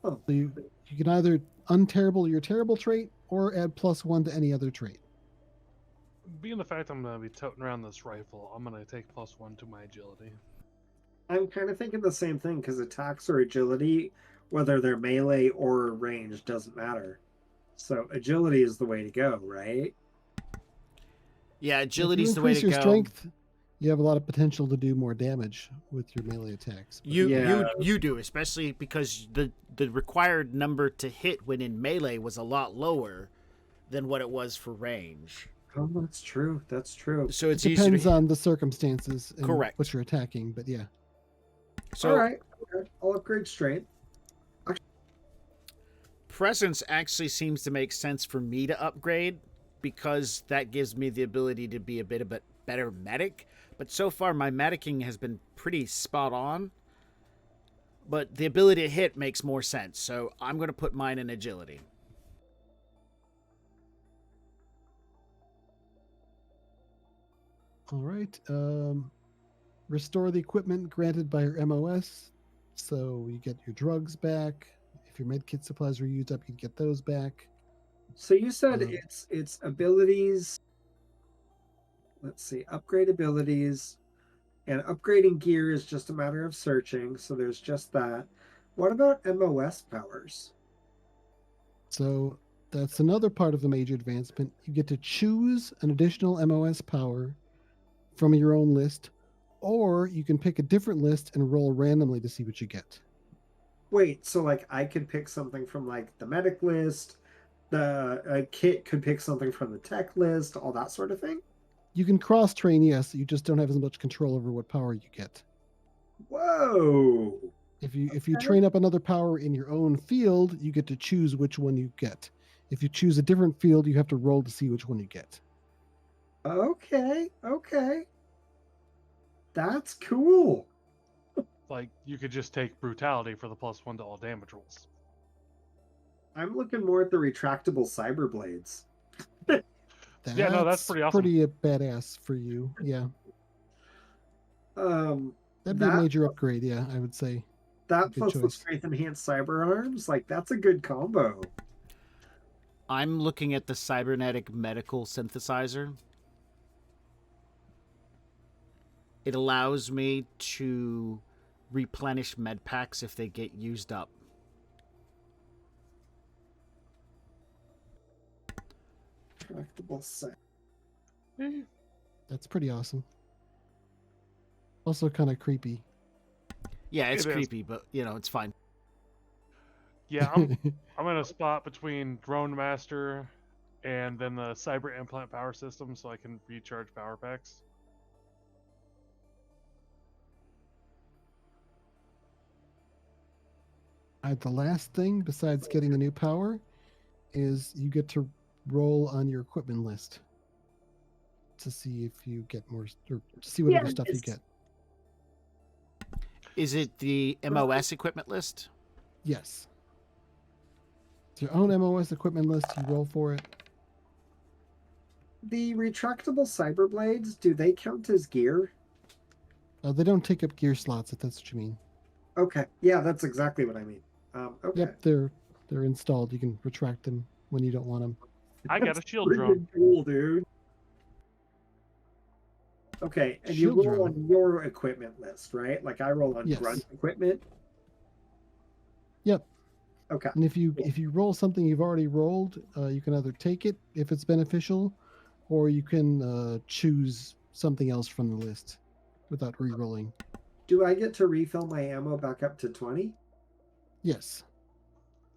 Oh, So you can either unterrible your terrible trait or add +1 to any other trait. Being the fact I'm gonna be toting around this rifle, I'm gonna take +1 to my agility. I'm kind of thinking the same thing because attacks or agility, whether they're melee or range, doesn't matter. So agility is the way to go, right? Yeah, If you agility's the way to increase go. your strength, you have a lot of potential to do more damage with your melee attacks. But You do, especially because the required number to hit when in melee was a lot lower than what it was for range. Oh, that's true. That's true. So it it's easier depends to hit. on the circumstances and Correct. what you're attacking, but yeah. So All right. Okay. I'll upgrade strength. presence actually seems to make sense for me to upgrade because that gives me the ability to be a bit of a better medic. But so far my medicing has been pretty spot on. But the ability to hit makes more sense. So I'm going to put mine in agility. All right. Restore the equipment granted by your MOS. So you get your drugs back. If your medkit supplies were used up, you get those back. So you said Um, it's abilities. Let's see. Upgrade abilities. And upgrading gear is just a matter of searching, so there's just that. What about MOS powers? So that's another part of the major advancement. You get to choose an additional MOS power from your own list, or you can pick a different list and roll randomly to see what you get. Wait, so like I could pick something from like the medic list, the kit could pick something from the tech list, all that sort of thing? You can cross train, yes, you just don't have as much control over what power you get. Whoa. If you Okay. train up another power in your own field, you get to choose which one you get. If you choose a different field, you have to roll to see which one you get. Okay, okay. That's cool. Like you could just take brutality for the +1 to all damage rolls. I'm looking more at the retractable cyber blades. Yeah, no, that's pretty awesome. Pretty badass for you. Yeah. That'd be a That major upgrade, yeah, I would say. that Good plus the choice. strength enhanced cyber arms, like that's a good combo. I'm looking at the cybernetic medical synthesizer. It allows me to replenish med packs if they get used up. Retractable cyber. Eh, That's pretty awesome. Also kind of creepy. Yeah, it's It is. creepy, but it's fine. Yeah, I'm in a spot between Drone Master and then the Cyber Implant Power System, so I can recharge power packs. The last thing, besides getting a new power, is you get to roll on your equipment list to see if you get more, or to see what other stuff you Yes. get. Is it the MOS equipment list? Yes. It's your own MOS equipment list. You roll for it. The retractable cyber blades, do they count as gear? They don't take up gear slots, if that's what you mean. Okay. Yeah, that's exactly what I mean. Okay. Yep, they're installed. You can retract them when you don't want them. I got a That's shield pretty drone. cool, dude. Okay, and you Shield roll drone. on your equipment list, right? Like I roll on Yes. grunt equipment. Yep. Okay. And if you roll something you've already rolled, you can either take it if it's beneficial, or you can choose something else from the list without re-rolling. Do I get to refill my ammo back up to 20? Yes.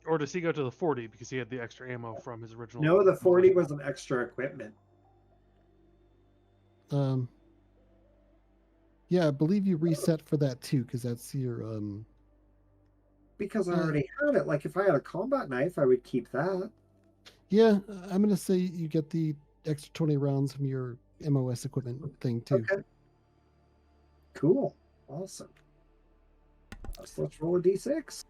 Or does he go to the 40 because he had the extra ammo from his original? No, the 40 was an extra equipment. Yeah, I believe you reset for that too, because that's your Because I already had it. Like if I had a combat knife, I would keep that. Yeah, I'm gonna say you get the extra 20 rounds from your MOS equipment thing too. Okay. Cool. Awesome. Let's roll a d6.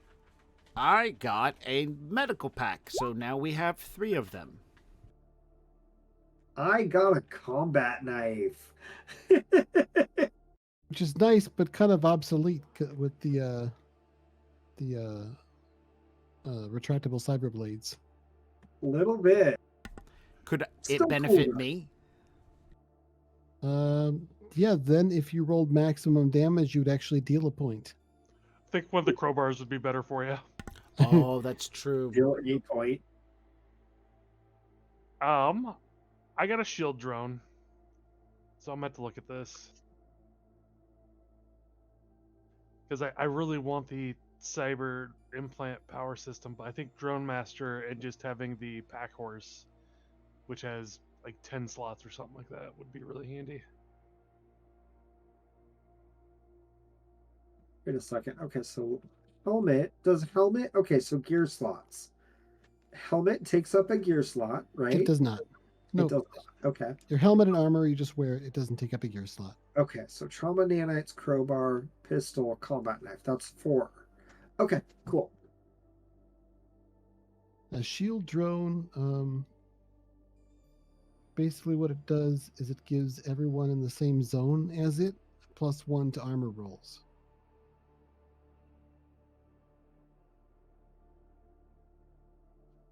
I got a medical pack, so now we have 3 of them. I got a combat knife. Which is nice, but kind of obsolete with the retractable cyber blades. Little bit. Could Still it benefit cool. me? Yeah, then if you rolled maximum damage, you would actually deal a point. I think one of the crowbars would be better for you. Oh, that's true. Deal at 8 point. I got a shield drone, so I'm meant to look at this because I really want the cyber implant power system, but I think Drone Master and just having the pack horse, which has like 10 slots or something like that, would be really handy. Wait a second. Okay, so helmet. Does helmet... Okay, so gear slots. Helmet takes up a gear slot, right? It does not. No, It does not. Okay. your helmet and armor, you just wear it. It doesn't take up a gear slot. Okay, so trauma nanites, crowbar, pistol, combat knife. That's 4. Okay, cool. A shield drone, basically what it does is it gives everyone in the same zone as it +1 to armor rolls.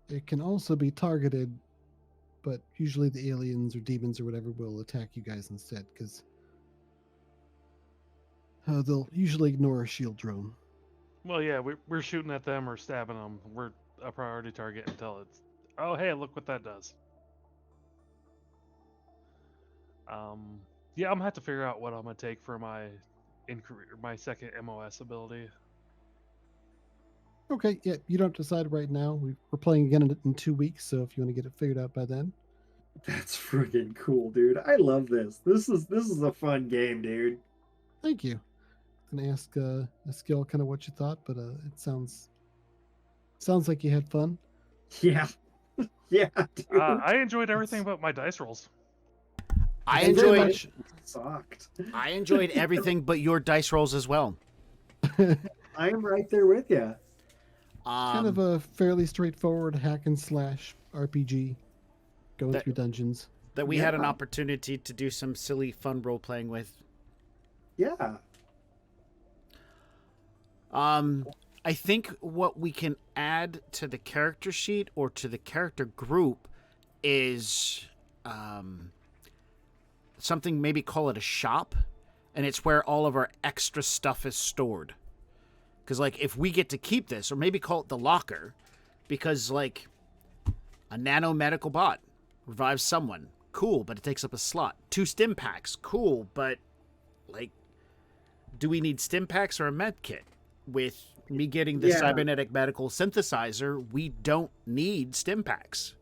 It can also be targeted, but usually the aliens or demons or whatever will attack you guys instead, because They'll usually ignore a shield drone. Well, yeah, we're shooting at them or stabbing them. We're a priority target until it's. Oh, hey, look what that does. Yeah, I'm gonna have to figure out what I'm gonna take for my second MOS ability. Okay, yeah, you don't have to decide right now. We're playing again in 2 weeks, so if you want to get it figured out by then. That's freaking cool, dude. I love this. This is a fun game, dude. Thank you. I'm gonna ask Skill kind of what you thought, but it sounds like you had fun. Yeah. Yeah, dude. I enjoyed everything but my dice rolls. I Thank you very enjoyed much. Sucked. I enjoyed everything but your dice rolls as well. I am right there with you. Kind of a fairly straightforward hack and slash RPG, going That- through dungeons. that we had an Yeah. opportunity to do some silly fun role playing with. Yeah. I think what we can add to the character sheet or to the character group is something, maybe call it a shop, and it's where all of our extra stuff is stored. Because, like, if we get to keep this, or maybe call it the locker, because, like, a nanomedical bot revives someone. Cool, but it takes up a slot. 2 stim packs. Cool, but, like, do we need stim packs or a med kit? With me getting the Yeah. cybernetic medical synthesizer, we don't need stim packs.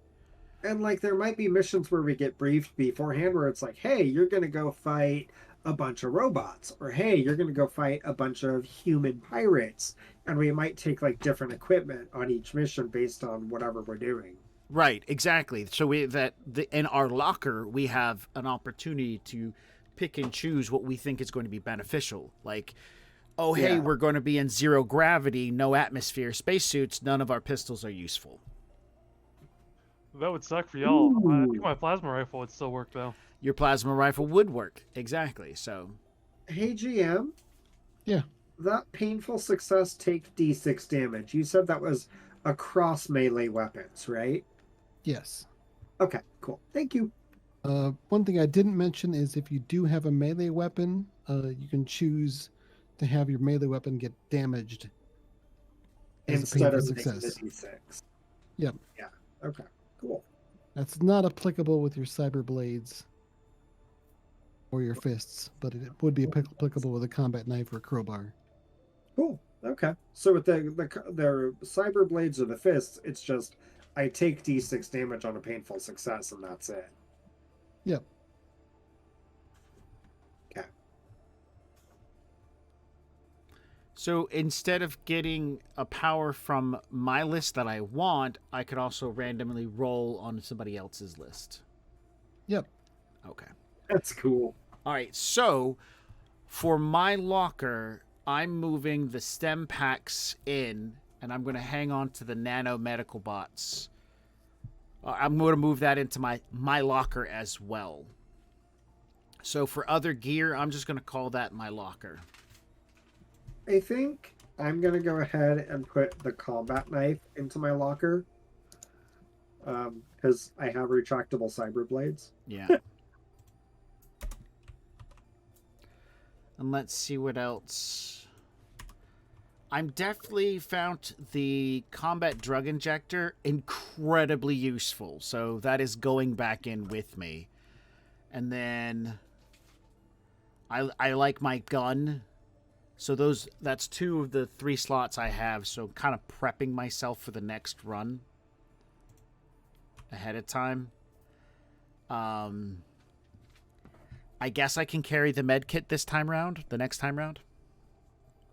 And like there might be missions where we get briefed beforehand where it's like, hey, you're gonna go fight a bunch of robots, or hey, you're gonna go fight a bunch of human pirates. And we might take like different equipment on each mission based on whatever we're doing. Right, exactly. So in our locker, we have an opportunity to pick and choose what we think is going to be beneficial. Like, oh, hey, Yeah. we're going to be in zero gravity, no atmosphere, spacesuits. None of our pistols are useful. That would suck for y'all. I Ooh. think my plasma rifle would still work though. Your plasma rifle would work. Exactly. So, Hey GM. Yeah. That painful success take D6 damage. You said that was across melee weapons, right? Yes. Okay, cool. Thank you. One thing I didn't mention is if you do have a melee weapon, you can choose to have your melee weapon get damaged as a Instead painful of making the success. D6. Yep. Yeah. Okay. Cool. That's not applicable with your cyber blades or your fists, but it would be applicable with a combat knife or a crowbar. Cool. Okay. So with the cyber blades or the fists, it's just I take D6 damage on a painful success, and that's it. Yep. Okay. so instead of getting a power from my list that I want, I could also randomly roll on somebody else's list. Yep. Okay. That's cool. All right, so for my locker, I'm moving the stem packs in, and I'm going to hang on to the nano medical bots. I'm going to move that into my locker as well. So for other gear, I'm just going to call that my locker. I think I'm gonna go ahead and put the combat knife into my locker. Because I have retractable cyber blades. Yeah. And let's see what else. I'm definitely found the combat drug injector incredibly useful. So that is going back in with me. And then I like my gun. So that's 2 of the 3 slots I have. So kind of prepping myself for the next run ahead of time. I guess I can carry the med kit this time round, the next time round.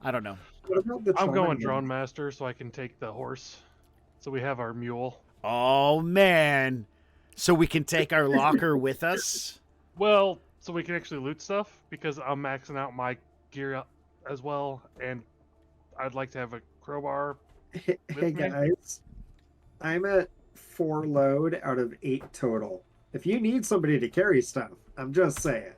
I don't know. What about the I'm trauma going unit? drone master so I can take the horse. So we have our mule. Oh man. So we can take our locker with us? Well, so we can actually loot stuff because I'm maxing out my gear as well, and I'd like to have a crowbar. Hey with me? guys, I'm at 4 load out of 8 total. If you need somebody to carry stuff, I'm just saying.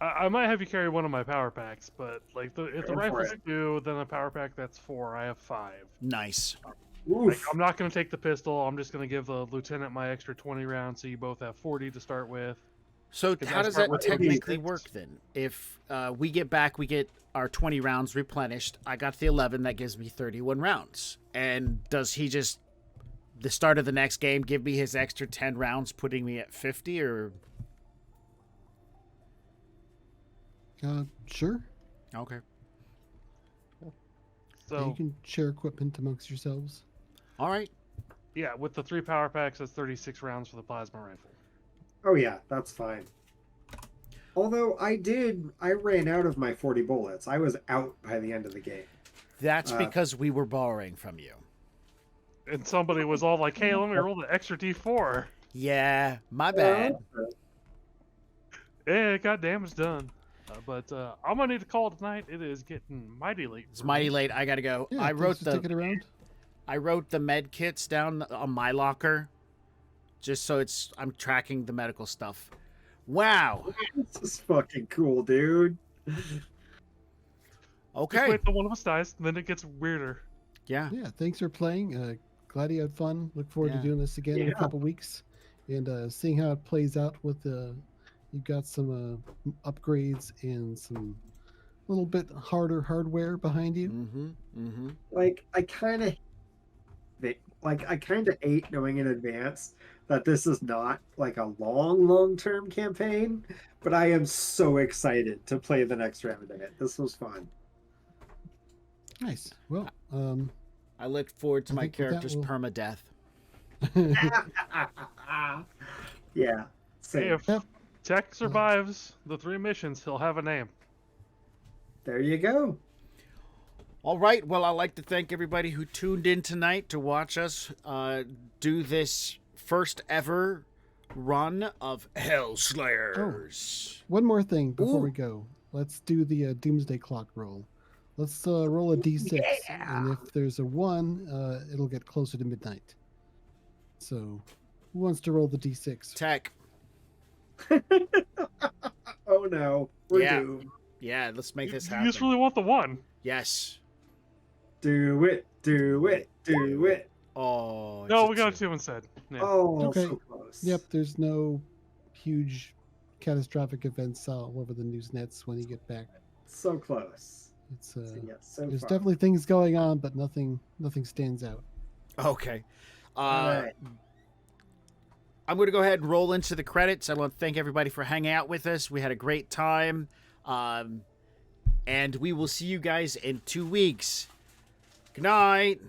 I might have you carry one of my power packs, but like if the Go for rifle's it. 2, then a power pack that's 4. I have 5. Nice. Like, Oof. I'm not going to take the pistol. I'm just going to give the lieutenant my extra 20 rounds, so you both have 40 to start with. So 'Cause how that's does part that with technically 26. work then? If we get back, we get our 20 rounds replenished. I got the 11. That gives me 31 rounds. And does he just, the start of the next game, give me his extra 10 rounds, putting me at 50? Or Sure. okay, Yeah, So you can share equipment amongst yourselves. all right. yeah, with the 3 power packs, that's 36 rounds for the plasma rifle. Oh yeah, that's fine. Although I ran out of my 40 bullets. I was out by the end of the game. That's because we were borrowing from you. And somebody was all like, "Hey, let me roll the extra D4." Yeah, my bad. Yeah, it got damage done. But I'm gonna need to call it tonight. It is getting mighty late. It's for mighty me. late. I gotta go. Yeah, I wrote thanks for sticking around. I wrote the med kits down on my locker, just so I'm tracking the medical stuff. Wow. This is fucking cool, dude. Just Okay. wait till one of us dies, and then it gets weirder. Yeah. Yeah, thanks for playing. Glad you had fun. Look forward Yeah. to doing this again in a Yeah. couple weeks and seeing how it plays out with you've got some upgrades and some little bit harder hardware behind you. Mm-hmm. Mm-hmm. Like I kind of hate knowing in advance that this is not like a long-term campaign, but I am so excited to play the next round of it. This was fun. Nice. Well, I look forward to I my think with that, character's we'll- permadeath. Yeah. Hey, Same. if Tech survives the 3 missions, he'll have a name. There you go. All right. Well, I'd like to thank everybody who tuned in tonight to watch us do this first ever run of Hellslayers. one more thing before Ooh. we go. Let's do the Doomsday Clock roll. Let's roll a d6, and if there's a 1, it'll get closer to midnight. So, who wants to roll the d6? Tech. Oh no. We're Yeah. doomed. Yeah, let's make this You happen. just really want the 1. Yes. Do it. Do it. Do it. Oh. No, it's we a got a two. 2 instead. Yeah. Oh, Okay. so close. Yep, there's no huge catastrophic events all over the news nets when you get back. So close. It's So, yeah, so there's far. definitely things going on, but nothing stands out. Okay. Alright. I'm going to go ahead and roll into the credits. I want to thank everybody for hanging out with us. We had a great time. And we will see you guys in 2 weeks. Good night.